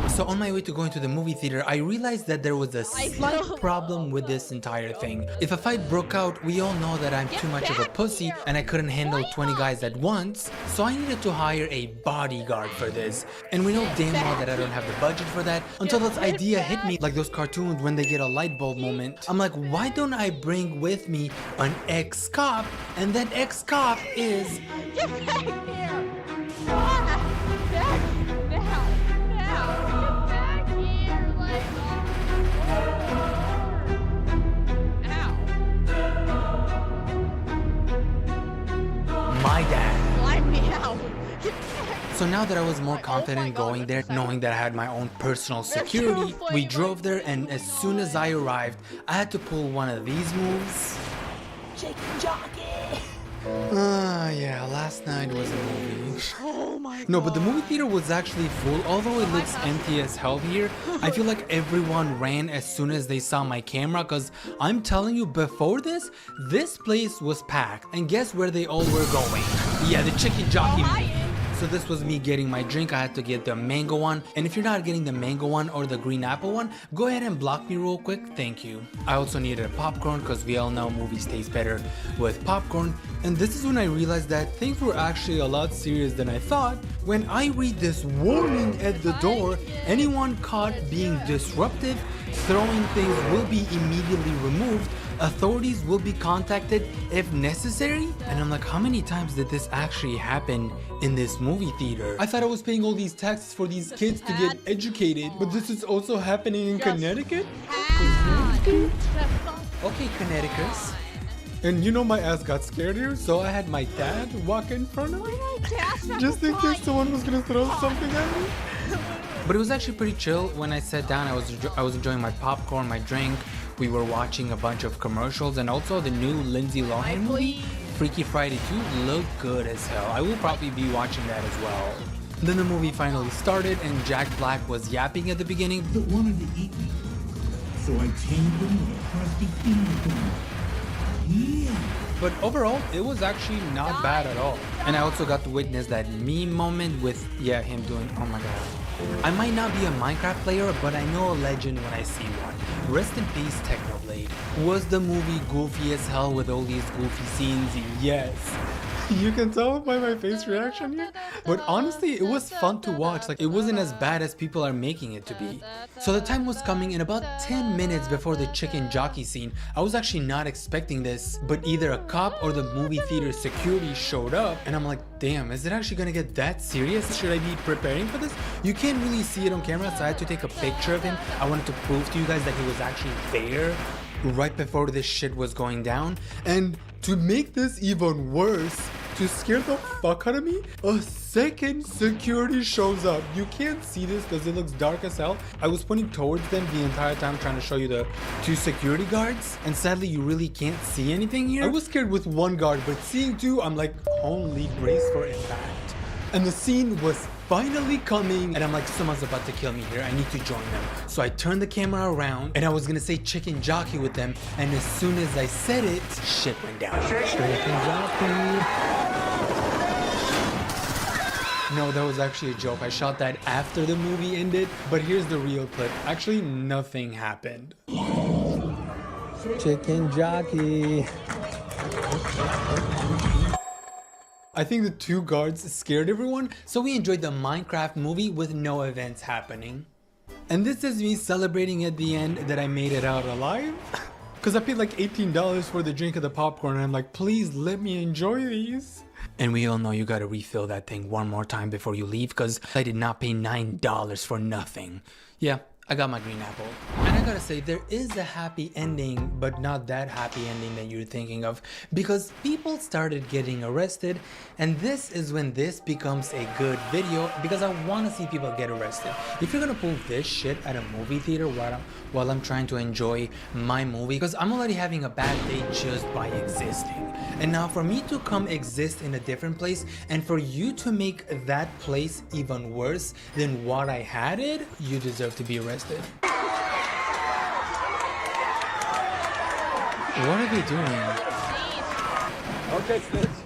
So on my way to going to the movie theater, I realized that there was a slight problem with this entire thing. If a fight broke out, we all know that I'm too much of a pussy and I couldn't handle 20 guys at once, so I needed to hire a bodyguard for this. And we know damn well that I don't have the budget for that until this idea hit me, like those cartoons when they get a light bulb moment. I'm like, why don't I bring with me an ex-cop? And that ex-cop is... Get back here! Back now! my dad. Let me out. So now that I was more confident going there, knowing that I had my own personal security, we drove there, and as soon as I arrived, I had to pull one of these moves. Chicken jockey! Yeah, last night was a movie. Oh my god. No, but the movie theater was actually full. Although it looks empty as hell here, I feel like everyone ran as soon as they saw my camera, because I'm telling you, before this place was packed. And guess where they all were going? Yeah, the chicken jockey movie. So this was me getting my drink. I had to get the mango one. And if you're not getting the mango one or the green apple one, go ahead and block me real quick. Thank you. I also needed a popcorn because we all know movies taste better with popcorn. And this is when I realized that things were actually a lot serious than I thought. When I read this warning at the door, anyone caught being disruptive, throwing things will be immediately removed. Authorities will be contacted if necessary. And I'm like, how many times did this actually happen in this movie theater? I thought I was paying all these taxes for these kids to get educated, but this is also happening in Connecticut? Okay, Connecticuters. And you know my ass got scared here, so I had my dad walk in front of me. Just in case someone was gonna throw something at me. But it was actually pretty chill. When I sat down, I was enjoying my popcorn, my drink. We were watching a bunch of commercials, and also the new Lindsay Lohan movie, Freaky Friday 2, looked good as hell. I will probably be watching that as well. Then the movie finally started, and Jack Black was yapping at the beginning. That wanted to eat me, so I tamed them with a crusty finger. Yeah. But overall, it was actually not bad at all. And I also got to witness that meme moment with, yeah, him doing, oh my god. I might not be a Minecraft player, but I know a legend when I see one. Rest in peace, Technoblade. Was the movie goofy as hell with all these goofy scenes? Yes. You can tell by my face reaction here. But honestly, it was fun to watch. Like, it wasn't as bad as people are making it to be. So the time was coming, and about 10 minutes before the chicken jockey scene, I was actually not expecting this, but either a cop or the movie theater security showed up, and I'm like, damn, is it actually gonna get that serious? Should I be preparing for this? You can't really see it on camera, so I had to take a picture of him. I wanted to prove to you guys that he was actually there right before this shit was going down. And to make this even worse, to scare the fuck out of me, a second security shows up. You can't see this because it looks dark as hell. I was pointing towards them the entire time trying to show you the two security guards, and sadly you really can't see anything here. I was scared with one guard, but seeing two, I'm like, holy brace for impact. And the scene was finally coming, and I'm like, someone's about to kill me here. I need to join them. So I turned the camera around, and I was gonna say chicken jockey with them, and as soon as I said it, shit went down. Chicken jockey. No, that was actually a joke. I shot that after the movie ended, but here's the real clip. Actually, nothing happened. Chicken jockey. I think the two guards scared everyone, so we enjoyed the Minecraft movie with no events happening. And this is me celebrating at the end that I made it out alive. Because I paid like $18 for the drink and the popcorn, and I'm like, please let me enjoy these. And we all know you gotta refill that thing one more time before you leave, because I did not pay $9 for nothing. Yeah, I got my green apple. And I gotta say, there is a happy ending, but not that happy ending that you're thinking of, because people started getting arrested, and this is when this becomes a good video, because I want to see people get arrested. If you're gonna pull this shit at a movie theater while I'm trying to enjoy my movie, because I'm already having a bad day just by existing. And now for me to come exist in a different place, and for you to make that place even worse than what I had it, you deserve to be arrested. What are they doing? Okay, kids.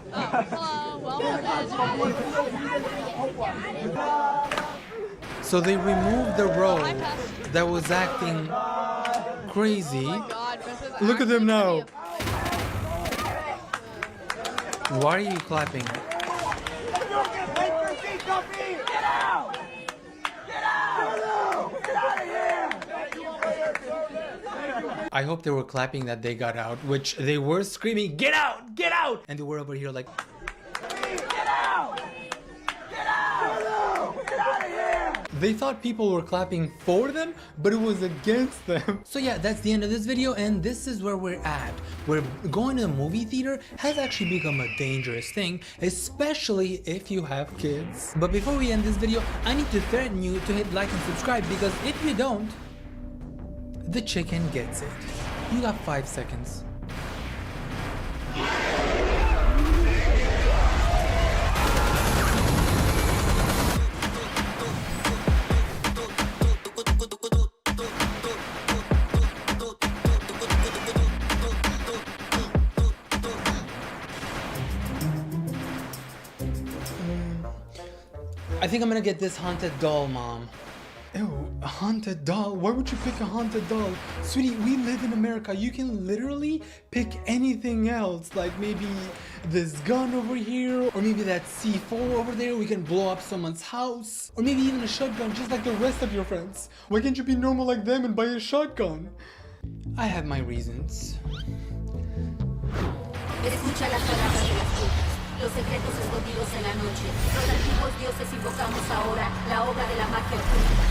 So they removed the row that was acting crazy. Look at them now. Why are you clapping? I hope they were clapping that they got out, which they were screaming, "Get out! Get out!" And they were over here like, "Get out! Get out! Get out of here!" They thought people were clapping for them, but it was against them. So yeah, that's the end of this video, and this is where we're at. Where going to a movie theater has actually become a dangerous thing, especially if you have kids. But before we end this video, I need to threaten you to hit like and subscribe, because if you don't, the chicken gets it. You got 5 seconds. I think I'm gonna get this haunted doll, Mom. Ew, a haunted doll? Why would you pick a haunted doll? Sweetie, we live in America. You can literally pick anything else. Like maybe this gun over here, or maybe that C4 over there. We can blow up someone's house. Or maybe even a shotgun, just like the rest of your friends. Why can't you be normal like them and buy a shotgun? I have my reasons. Escucha las palabras de las brujas, los secretos escondidos en la noche. Los antiguos dioses invocamos ahora la obra de la magia oculta.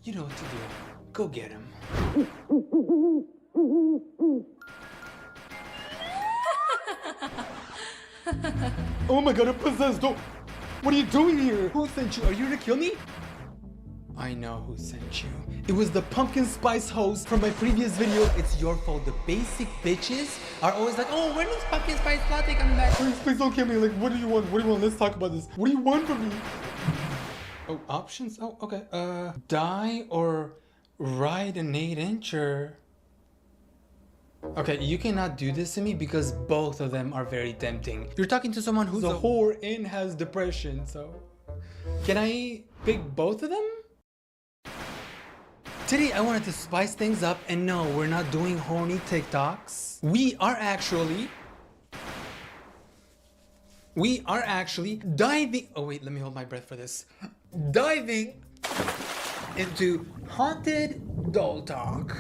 You know what to do. Go get him. Oh my god, a possessed dog! What are you doing here? Who sent you? Are you gonna kill me? I know who sent you. It was the pumpkin spice host from my previous video. It's your fault. The basic bitches are always like, oh, when is pumpkin spice latte coming back? Please don't kill me. Like, what do you want? What do you want? Let's talk about this. What do you want from me? Oh, options? Oh, okay. Die or ride an 8-incher. Okay, you cannot do this to me because both of them are very tempting. You're talking to someone who's a whore and has depression, so... Can I pick both of them? Today I wanted to spice things up, and no, we're not doing horny TikToks. We are actually diving... Oh wait, let me hold my breath for this. Diving into haunted doll talk.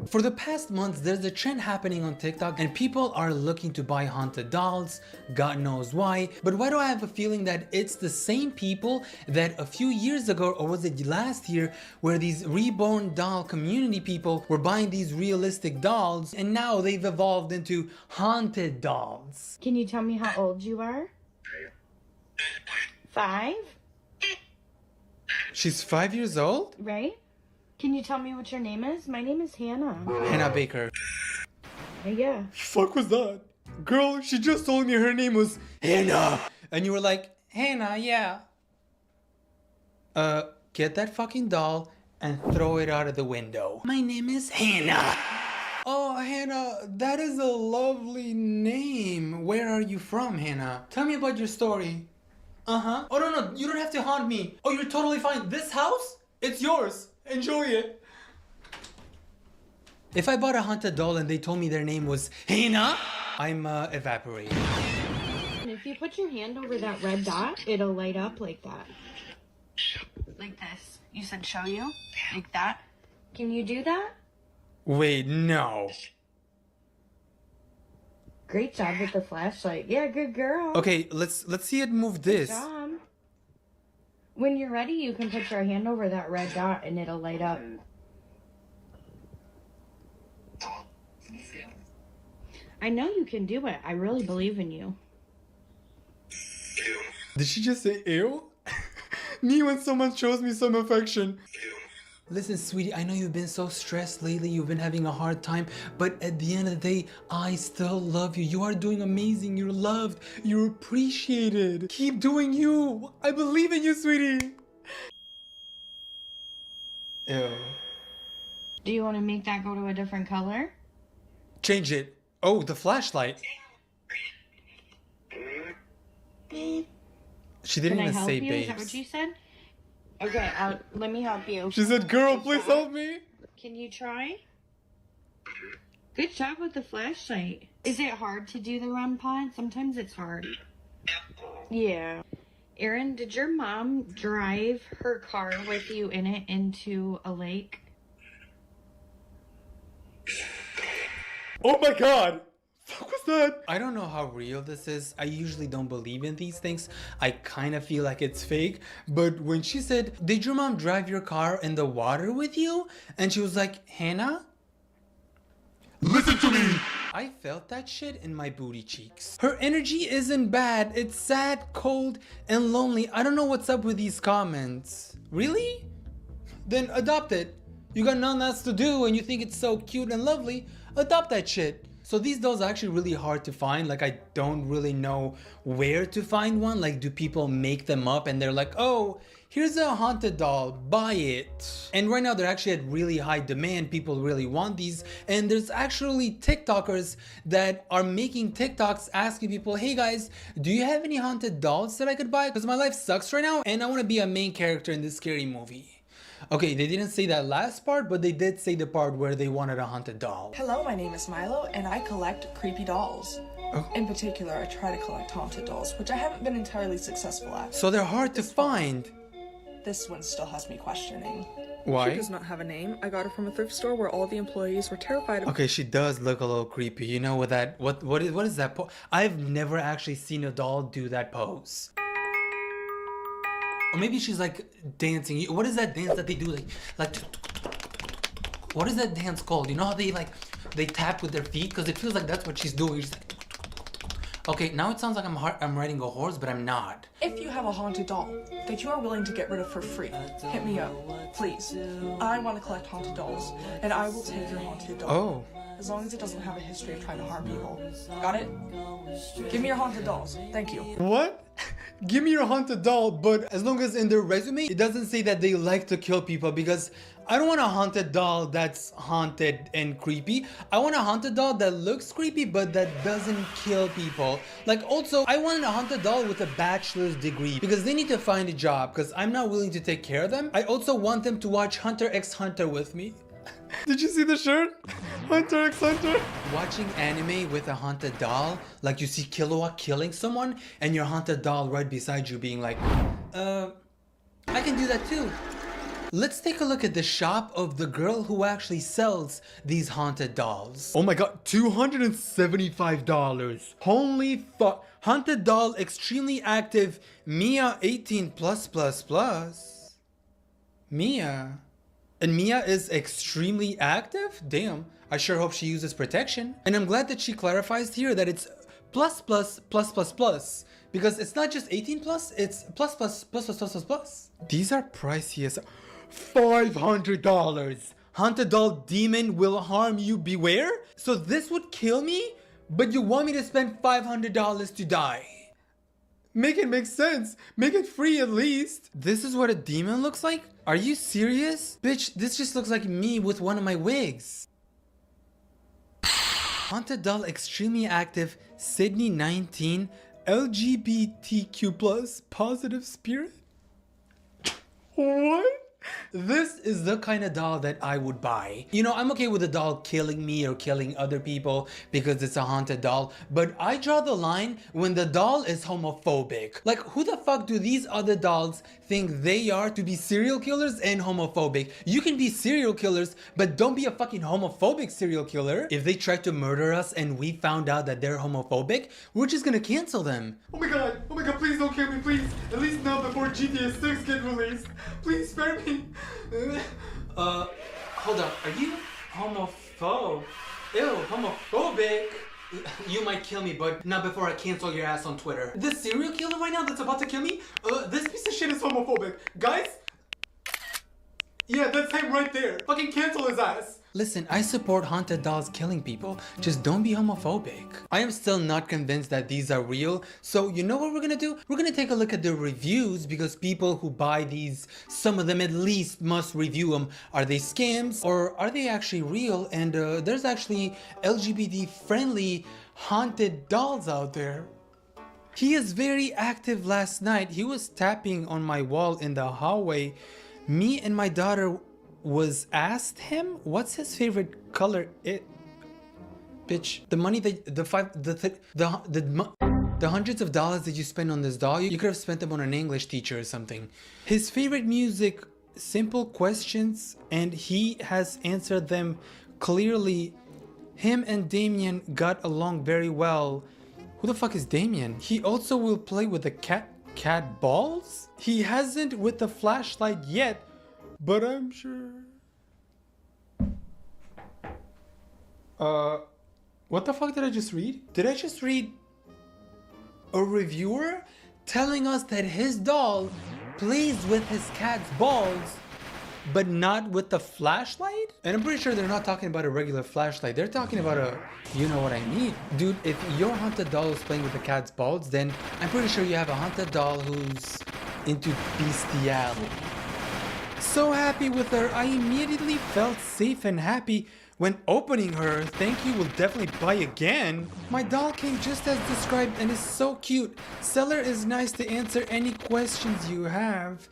For the past months, there's a trend happening on TikTok and people are looking to buy haunted dolls, God knows why. But why do I have a feeling that it's the same people that a few years ago, or was it last year, where these reborn doll community people were buying these realistic dolls, and now they've evolved into haunted dolls. Can you tell me how old you are? 5? She's 5 years old? Right? Can you tell me what your name is? My name is Hannah. Hannah Baker. Yeah. Fuck was that? Girl, she just told me her name was Hannah. And you were like, Hannah, yeah. Get that fucking doll and throw it out of the window. My name is Hannah. Oh, Hannah, that is a lovely name. Where are you from, Hannah? Tell me about your story. Uh-huh. Oh, no, you don't have to haunt me. Oh, you're totally fine. This house? It's yours. Enjoy it. If I bought a haunted doll and they told me their name was Hannah, I'm evaporating. And if you put your hand over that red dot, it'll light up like that. Like this. You said show you? Like that? Can you do that? Wait, no. Great job with the flashlight. Yeah, good girl. Okay, let's see it move this. Good job. When you're ready, you can put your hand over that red dot and it'll light up. I know you can do it. I really believe in you. Did she just say ew? Me when someone shows me some affection. Listen, sweetie, I know you've been so stressed lately, you've been having a hard time, but at the end of the day, I still love you. You are doing amazing, you're loved, you're appreciated. Keep doing you. I believe in you, sweetie. Ew. Do you want to make that go to a different color? Change it. Oh, the flashlight. She didn't Can I even help say you? babes. Is that what you said? Okay, let me help you. She said, girl, please help me. Can you try? Good job with the flashlight. Is it hard to do the REM pod? Sometimes it's hard. Yeah. Aaron, did your mom drive her car with you in it into a lake? Oh my god! What was that? I don't know how real this is. I usually don't believe in these things. I kind of feel like it's fake. But when she said, did your mom drive your car in the water with you? And she was like, Hannah? Listen to me! I felt that shit in my booty cheeks. Her energy isn't bad. It's sad, cold, and lonely. I don't know what's up with these comments. Really? Then adopt it. You got nothing else to do and you think it's so cute and lovely. Adopt that shit. So these dolls are actually really hard to find. Like, I don't really know where to find one. Like, do people make them up and they're like, oh, here's a haunted doll, buy it. And right now they're actually at really high demand. People really want these. And there's actually TikTokers that are making TikToks asking people, hey guys, do you have any haunted dolls that I could buy? Because my life sucks right now and I want to be a main character in this scary movie. Okay, they didn't say that last part, but they did say the part where they wanted a haunted doll. Hello, my name is Milo, and I collect creepy dolls. Oh. In particular, I try to collect haunted dolls, which I haven't been entirely successful at. So they're hard to find. This one still has me questioning. Why? She does not have a name. I got it from a thrift store where all the employees were terrified of. Okay, she does look a little creepy. You know what that? What is that pose? I've never actually seen a doll do that pose. Or maybe she's like dancing. What is that dance that they do? Like, what is that dance called? You know how they tap with their feet? Because it feels like that's what she's doing. She's like, okay, now it sounds like I'm riding a horse, but I'm not. If you have a haunted doll that you are willing to get rid of for free, hit me up, please. I want to collect haunted dolls, and I will take your haunted doll. Oh. As long as it doesn't have a history of trying to harm people. Got it? Give me your haunted dolls. Thank you. What? Give me your haunted doll, but as long as in their resume, it doesn't say that they like to kill people, because I don't want a haunted doll that's haunted and creepy. I want a haunted doll that looks creepy, but that doesn't kill people. Like, also, I want a haunted doll with a bachelor's degree, because they need to find a job, because I'm not willing to take care of them. I also want them to watch Hunter x Hunter with me. Did you see the shirt? Hunter x Hunter? Watching anime with a haunted doll, like you see Killua killing someone and your haunted doll right beside you being like, I can do that too. Let's take a look at the shop of the girl who actually sells these haunted dolls. Oh my god, $275. Holy fuck. Haunted doll, extremely active, Mia 18+++. Mia. And Mia is extremely active? Damn, I sure hope she uses protection. And I'm glad that she clarifies here that it's plus, because it's not just 18 plus, it's plus. These are pricey as $500. Haunted doll demon will harm you, beware? So this would kill me, but you want me to spend $500 to die? Make it make sense. Make it free at least. This is what a demon looks like? Are you serious? Bitch, this just looks like me with one of my wigs. Haunted doll extremely active, Sydney 19, LGBTQ+, positive spirit? What? This is the kind of doll that I would buy. You know, I'm okay with a doll killing me or killing other people because it's a haunted doll, but I draw the line when the doll is homophobic. Like, who the fuck do these other dolls think they are to be serial killers and homophobic? You can be serial killers, but don't be a fucking homophobic serial killer. If they try to murder us and we found out that they're homophobic, we're just gonna cancel them. Oh my god, please don't kill me, please. At least not before GTA 6 gets released. Please spare me. Hold up, are you homophobe? Ew, homophobic? You might kill me, but not before I cancel your ass on Twitter. This serial killer right now that's about to kill me? This piece of shit is homophobic. Guys? Yeah, that's him right there. Fucking cancel his ass. Listen, I support haunted dolls killing people. Just don't be homophobic. I am still not convinced that these are real. So you know what we're gonna do? We're gonna take a look at the reviews because people who buy these, some of them at least must review them. Are they scams or are they actually real? And there's actually LGBT friendly haunted dolls out there. He is very active last night. He was tapping on my wall in the hallway. Me and my daughter was asked him what's his favorite color. Bitch, the money that the hundreds of dollars that you spend on this doll, you could have spent them on an English teacher or something. His favorite music, simple questions, and he has answered them clearly. Him and Damien got along very well. Who the fuck is Damien? He also will play with the cat balls? He hasn't with the flashlight yet, but I'm sure. What the fuck did I just read? Did I just read a reviewer telling us that his doll plays with his cat's balls, but not with the flashlight? And I'm pretty sure they're not talking about a regular flashlight. They're talking about a, you know what I mean. Dude, if your haunted doll is playing with the cat's balls, then I'm pretty sure you have a haunted doll who's into bestiality. So happy with her, I immediately felt safe and happy when opening her. Thank you, will definitely buy again. My doll came just as described and is so cute. Seller is nice to answer any questions you have.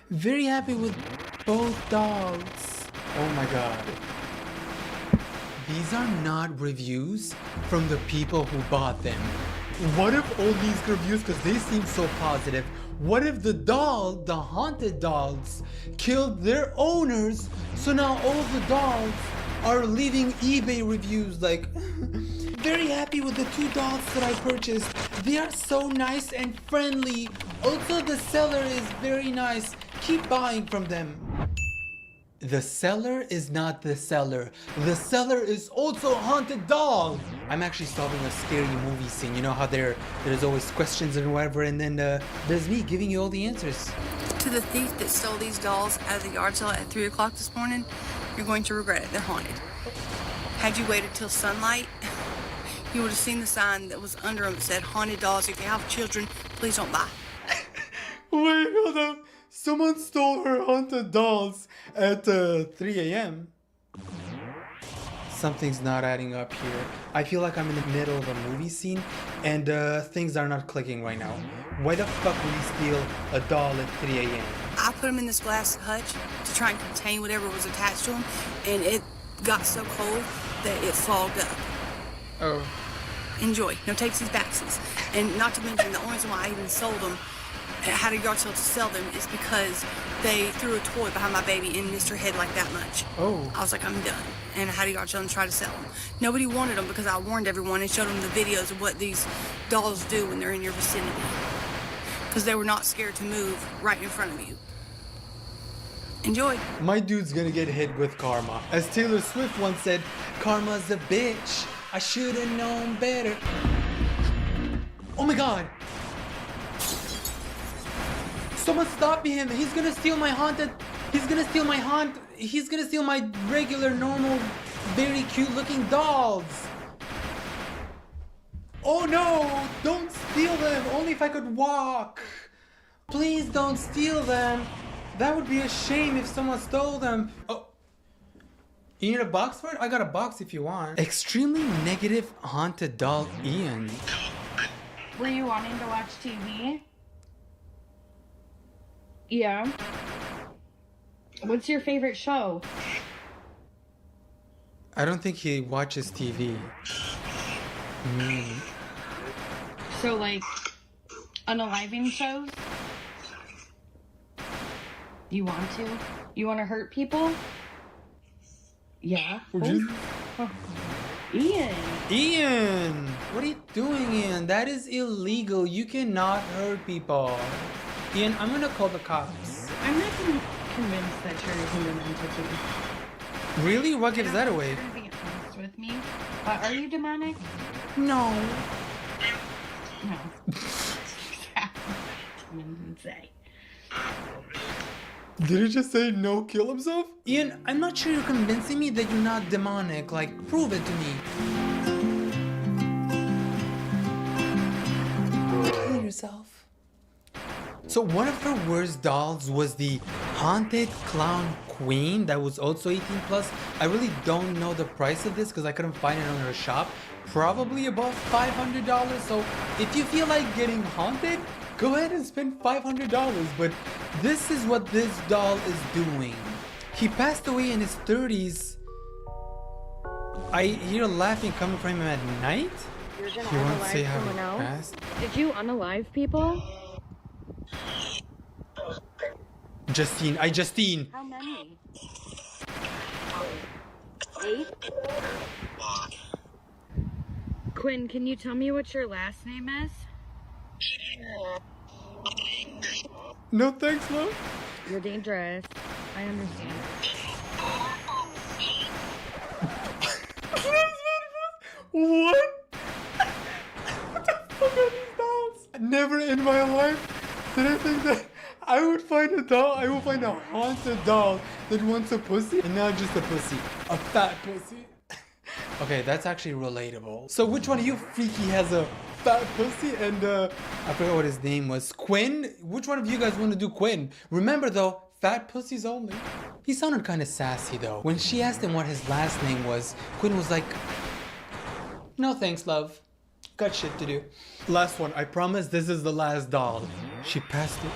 Very happy with both dolls. Oh my god. These are not reviews from the people who bought them. What if all these reviews, because they seem so positive, what if the doll, the haunted dolls, killed their owners, so now all the dolls are leaving eBay reviews like, very happy with the 2 dolls that I purchased. They are so nice and friendly. Also, the seller is very nice. Keep buying from them. The seller is not the seller. The seller is also a haunted doll. I'm actually solving a scary movie scene. You know how there's always questions and whatever, and then there's me giving you all the answers. To the thief that stole these dolls out of the yard sale at 3 o'clock this morning, you're going to regret it. They're haunted. Had you waited till sunlight, you would have seen the sign that was under them that said, haunted dolls. If you have children, please don't buy. Wait, hold up. Someone stole her haunted dolls at 3 a.m. Something's not adding up here. I feel like I'm in the middle of a movie scene and things are not clicking right now. Why the fuck would he steal a doll at 3 a.m.? I put them in this glass hutch to try and contain whatever was attached to them, and it got so cold that it fogged up. Oh. Enjoy. No takesies, backsies. And not to mention, the only reason why I even sold them, had a yard sale to sell them, is because they threw a toy behind my baby and missed her head like that much. Oh. I was like, I'm done. And I had a yard sale and tried to sell them. Nobody wanted them because I warned everyone and showed them the videos of what these dolls do when they're in your vicinity. Because they were not scared to move right in front of you. Enjoy. My dude's gonna get hit with karma. As Taylor Swift once said, karma's a bitch. I should've known better. Oh my god. Someone stop him. He's gonna steal my he's gonna steal my regular, normal, very cute looking dolls. Oh no, don't steal them. Only if I could walk. Please don't steal them. That would be a shame if someone stole them. Oh. You need a box for it? I got a box if you want. Extremely negative haunted doll Ian. Were you wanting to watch TV? Yeah. What's your favorite show? I don't think he watches TV. So, like, unaliving shows? You want to? You want to hurt people? Yeah. Oh. Ian! What are you doing, Ian? That is illegal. You cannot hurt people. Ian, I'm gonna call the cops. I'm not convinced that you're a human entity. Really? What gives that away? You're gonna be honest with me. Are you demonic? No. No. I didn't say. Did he just say no, kill himself? Ian, I'm not sure you're convincing me that you're not demonic. Like, prove it to me. Kill yourself. So one of her worst dolls was the Haunted Clown Queen that was also 18 plus. I really don't know the price of this because I couldn't find it on her shop. Probably above $500. So if you feel like getting haunted, go ahead and spend $500, but this is what this doll is doing. He passed away in his 30s. I hear laughing coming from him at night. You won't say how he passed? Did you unalive people? Justine. How many? 8? Quinn, can you tell me what your last name is? No thanks, love. You're dangerous. I understand. What? What the fuck are these dolls? Never in my life did I think that I would find a doll, I would find a haunted doll that wants a pussy, and not just a pussy, a fat pussy. Okay, that's actually relatable. So which one of you freaky has a fat pussy and I forgot what his name was. Quinn? Which one of you guys want to do Quinn? Remember though, fat pussies only. He sounded kind of sassy though. When she asked him what his last name was, Quinn was like, no thanks, love. Got shit to do. Last one, I promise this is the last doll. She passed it.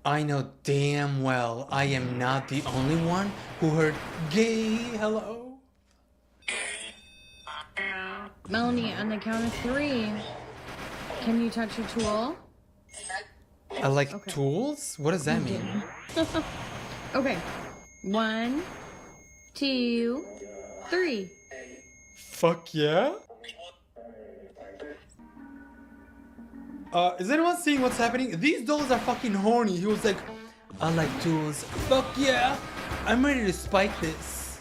I know damn well I am not the only one who heard gay hello. Melanie, on the count of 3, can you touch a tool? I like tools? What does that mean? Okay. 1, 2, 3. Fuck yeah? Is anyone seeing what's happening? These dolls are fucking horny. He was like, I like tools. Fuck yeah! I'm ready to spike this.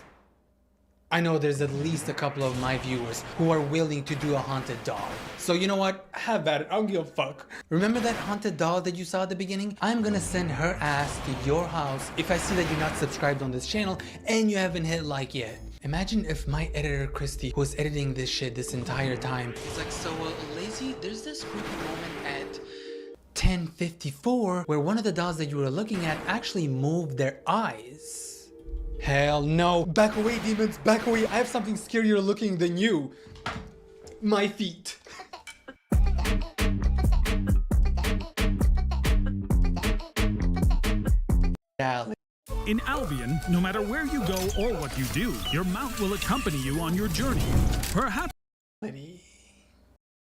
I know there's at least a couple of my viewers who are willing to do a haunted doll. So you know what? Have at it. I don't give a fuck. Remember that haunted doll that you saw at the beginning? I'm gonna send her ass to your house if I see that you're not subscribed on this channel and you haven't hit like yet. Imagine if my editor Christy was editing this shit this entire time. It's like, so lazy, there's this creepy moment at 10:54 where one of the dolls that you were looking at actually moved their eyes. Hell no. Back away, demons, back away. I have something scarier looking than you. My feet. In Albion, no matter where you go or what you do, your mount will accompany you on your journey. Perhaps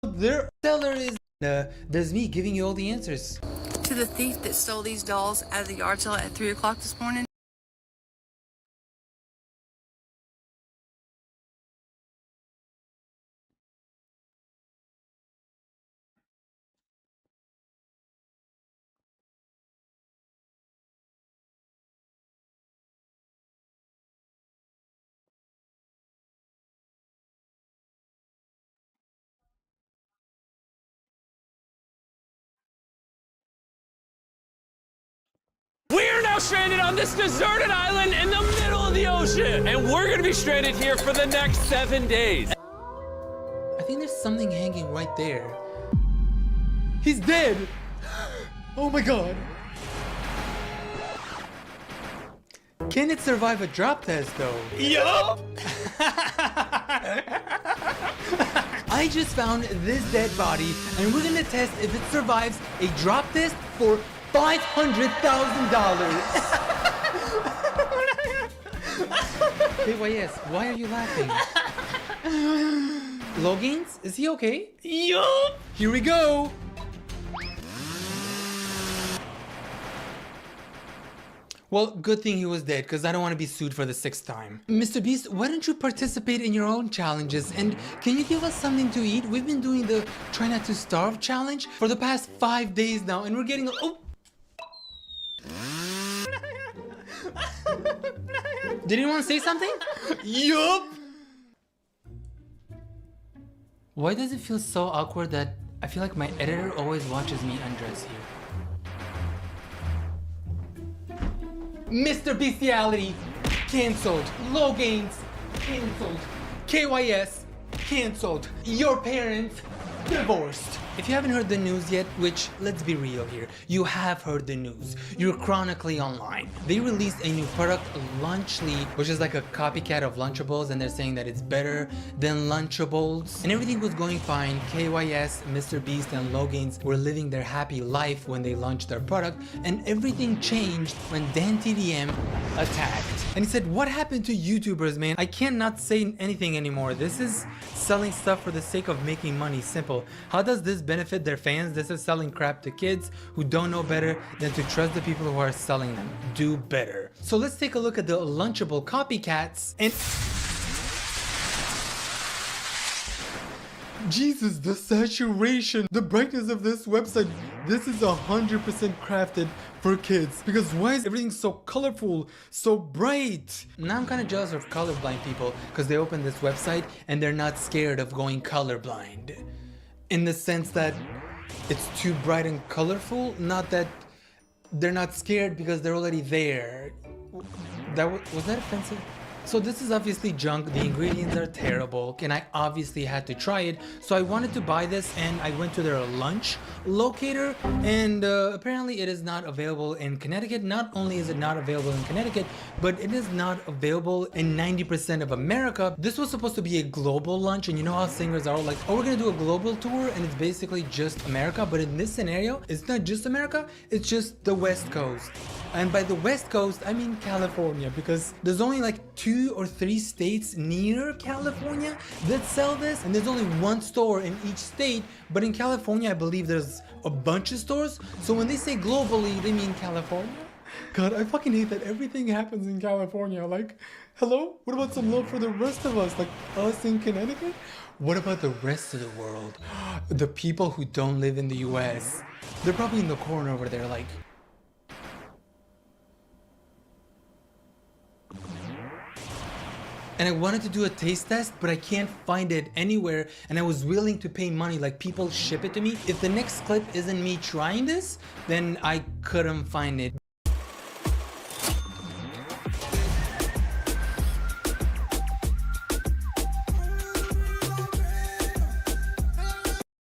Their seller is there's me giving you all the answers. To the thief that stole these dolls out of the yard sale at 3 o'clock this morning. We're now stranded on this deserted island in the middle of the ocean, and we're gonna be stranded here for the next 7 days. I think there's something hanging right there. He's dead! Oh my god. Can it survive a drop test though? Yup! I I just found this dead body, and we're gonna test if it survives a drop test for $500,000. Hey, yes, why are you laughing? Loggins, is he okay? Yup! Here we go! Well, good thing he was dead, because I don't want to be sued for the 6th time. Mr. Beast, why don't you participate in your own challenges? And can you give us something to eat? We've been doing the Try Not to Starve challenge for the past 5 days now, and we're getting... Oh! Did anyone say something? Yup! Why does it feel so awkward that I feel like my editor always watches me undress here? Mr. Bestiality, cancelled. Low Gains, cancelled. KYS, cancelled. Your parents, divorced. If you haven't heard the news yet, which, let's be real here, you have heard the news. You're chronically online. They released a new product, Lunchly, which is like a copycat of Lunchables, and they're saying that it's better than Lunchables. And everything was going fine. KYS, Mr. Beast, and Logains were living their happy life when they launched their product, and everything changed when Dan TDM attacked. And he said, what happened to YouTubers, man? I cannot say anything anymore. This is selling stuff for the sake of making money. Simple. How does this benefit their fans? This is selling crap to kids who don't know better than to trust the people who are selling them. Do better. So let's take a look at the Lunchable copycats and... Jesus, the saturation, the brightness of this website, this is 100% crafted for kids. Because why is everything so colorful, so bright? Now I'm kind of jealous of colorblind people because they open this website and they're not scared of going colorblind. In the sense that it's too bright and colorful, not that they're not scared because they're already there. Was that offensive? So this is obviously junk, the ingredients are terrible, and I obviously had to try it. So I wanted to buy this and I went to their lunch locator, and apparently it is not available in Connecticut. Not only is it not available in Connecticut, but it is not available in 90% of America. This was supposed to be a global lunch, and you know how singers are like, oh, we're gonna do a global tour, and it's basically just America. But in this scenario, it's not just America, it's just the West Coast. And by the West Coast, I mean California, because there's only like 2 or 3 states near California that sell this, and there's only one store in each state. But in California, I believe there's a bunch of stores. So when they say globally, they mean California. God, I fucking hate that everything happens in California. Like, hello? What about some love for the rest of us, like us in Connecticut? What about the rest of the world? The people who don't live in the US. They're probably in the corner over there like... And I wanted to do a taste test, but I can't find it anywhere, and I was willing to pay money, like people ship it to me. If the next clip isn't me trying this, then I couldn't find it.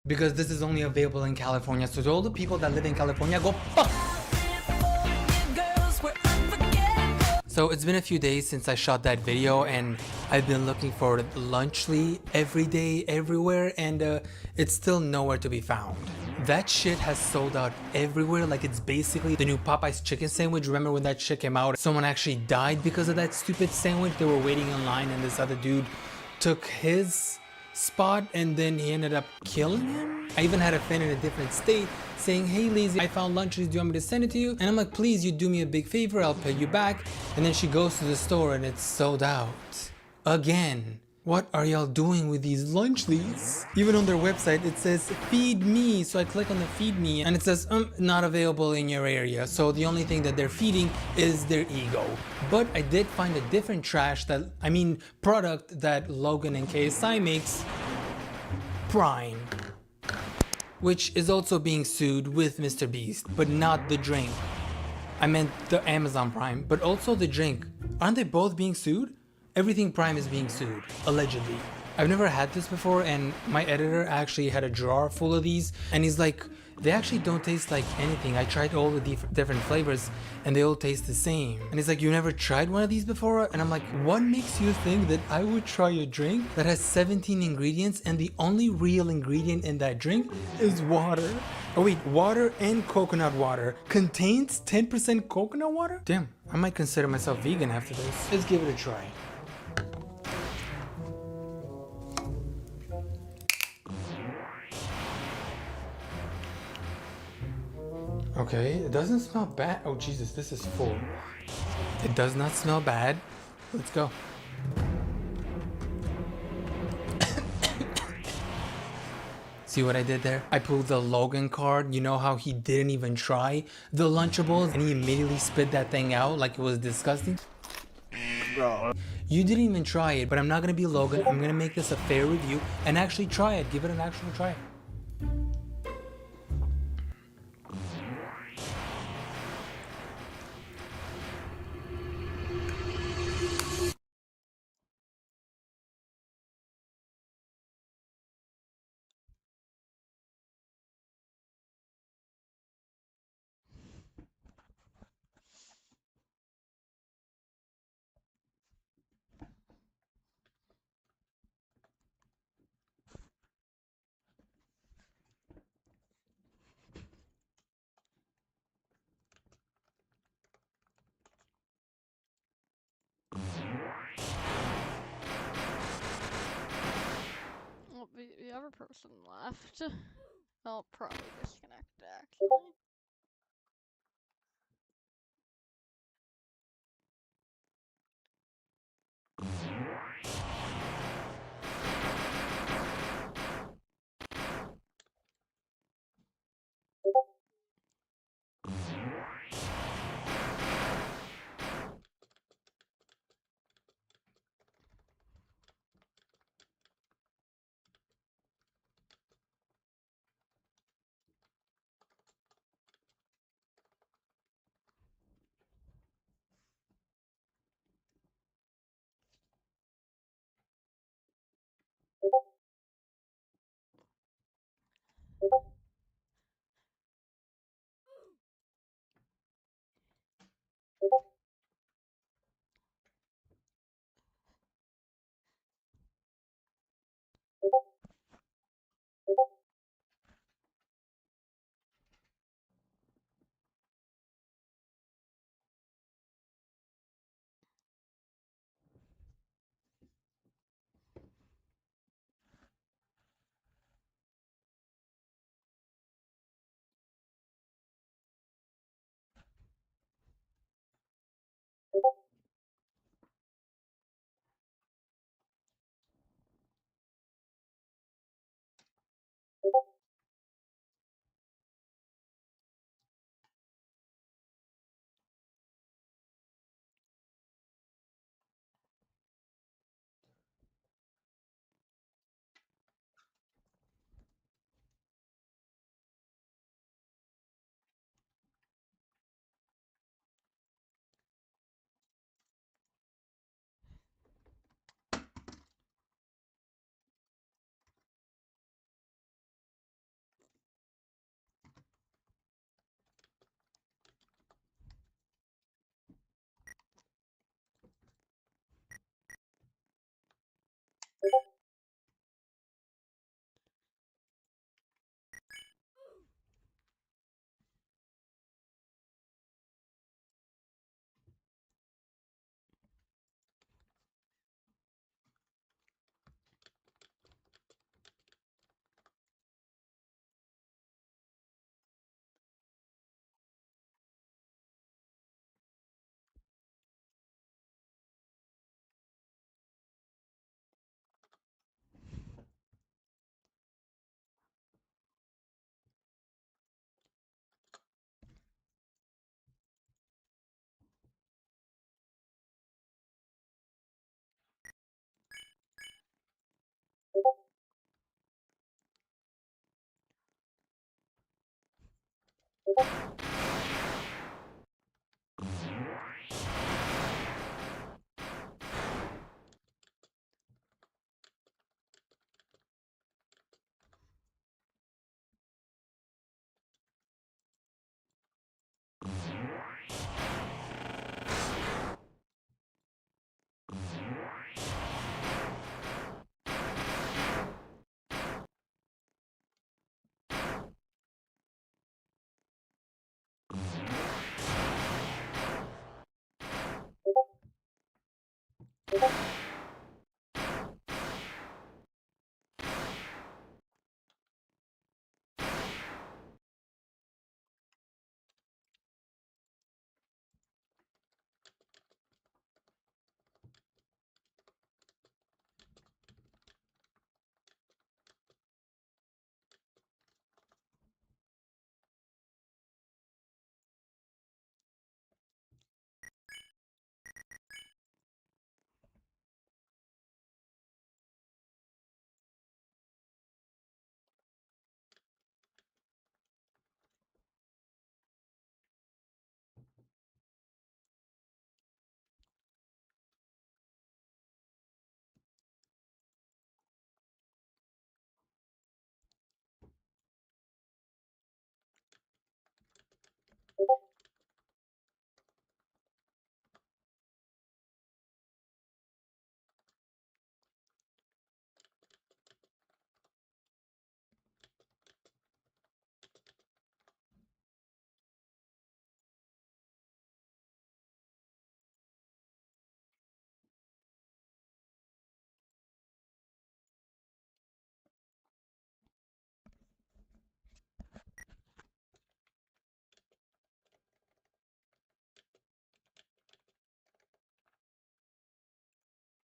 Because this is only available in California, so to all the people that live in California, go fuck! So it's been a few days since I shot that video, and I've been looking for Lunchly every day, everywhere, and it's still nowhere to be found. That shit has sold out everywhere, like it's basically the new Popeye's chicken sandwich. Remember when that shit came out? Someone actually died because of that stupid sandwich. They were waiting in line and this other dude took his spot and then he ended up killing him. I even had a fan in a different state saying, hey Lazy, I found Lunches, do you want me to send it to you? And I'm like, please, you do me a big favor, I'll pay you back. And then she goes to the store and it's sold out. Again. What are y'all doing with these Lunchlies? Even on their website it says feed me, so I click on the feed me and it says not available in your area. So the only thing that they're feeding is their ego. But I did find a different product that Logan and KSI makes, Prime, which is also being sued with Mr. Beast, but not the drink. I meant the Amazon Prime, but also the drink. Aren't they both being sued? Everything Prime is being sued, allegedly. I've never had this before, and my editor actually had a drawer full of these, and he's like, They actually don't taste like anything. I tried all the different flavors and they all taste the same. And it's like, you never tried one of these before? And I'm like, what makes you think that I would try a drink that has 17 ingredients and the only real ingredient in that drink is water? Oh wait, water and coconut water contains 10% coconut water? Damn, I might consider myself vegan after this. Let's give it a try. Okay, it doesn't smell bad. Oh Jesus, this is full. It does not smell bad. Let's go. See what I did there? I pulled the Logan card. You know how he didn't even try the Lunchables and he immediately spit that thing out like it was disgusting? Bro. You didn't even try it, but I'm not gonna be Logan. I'm gonna make this a fair review and actually try it. Give it an actual try. Well, the other person left. I'll probably disconnect actually. Bye.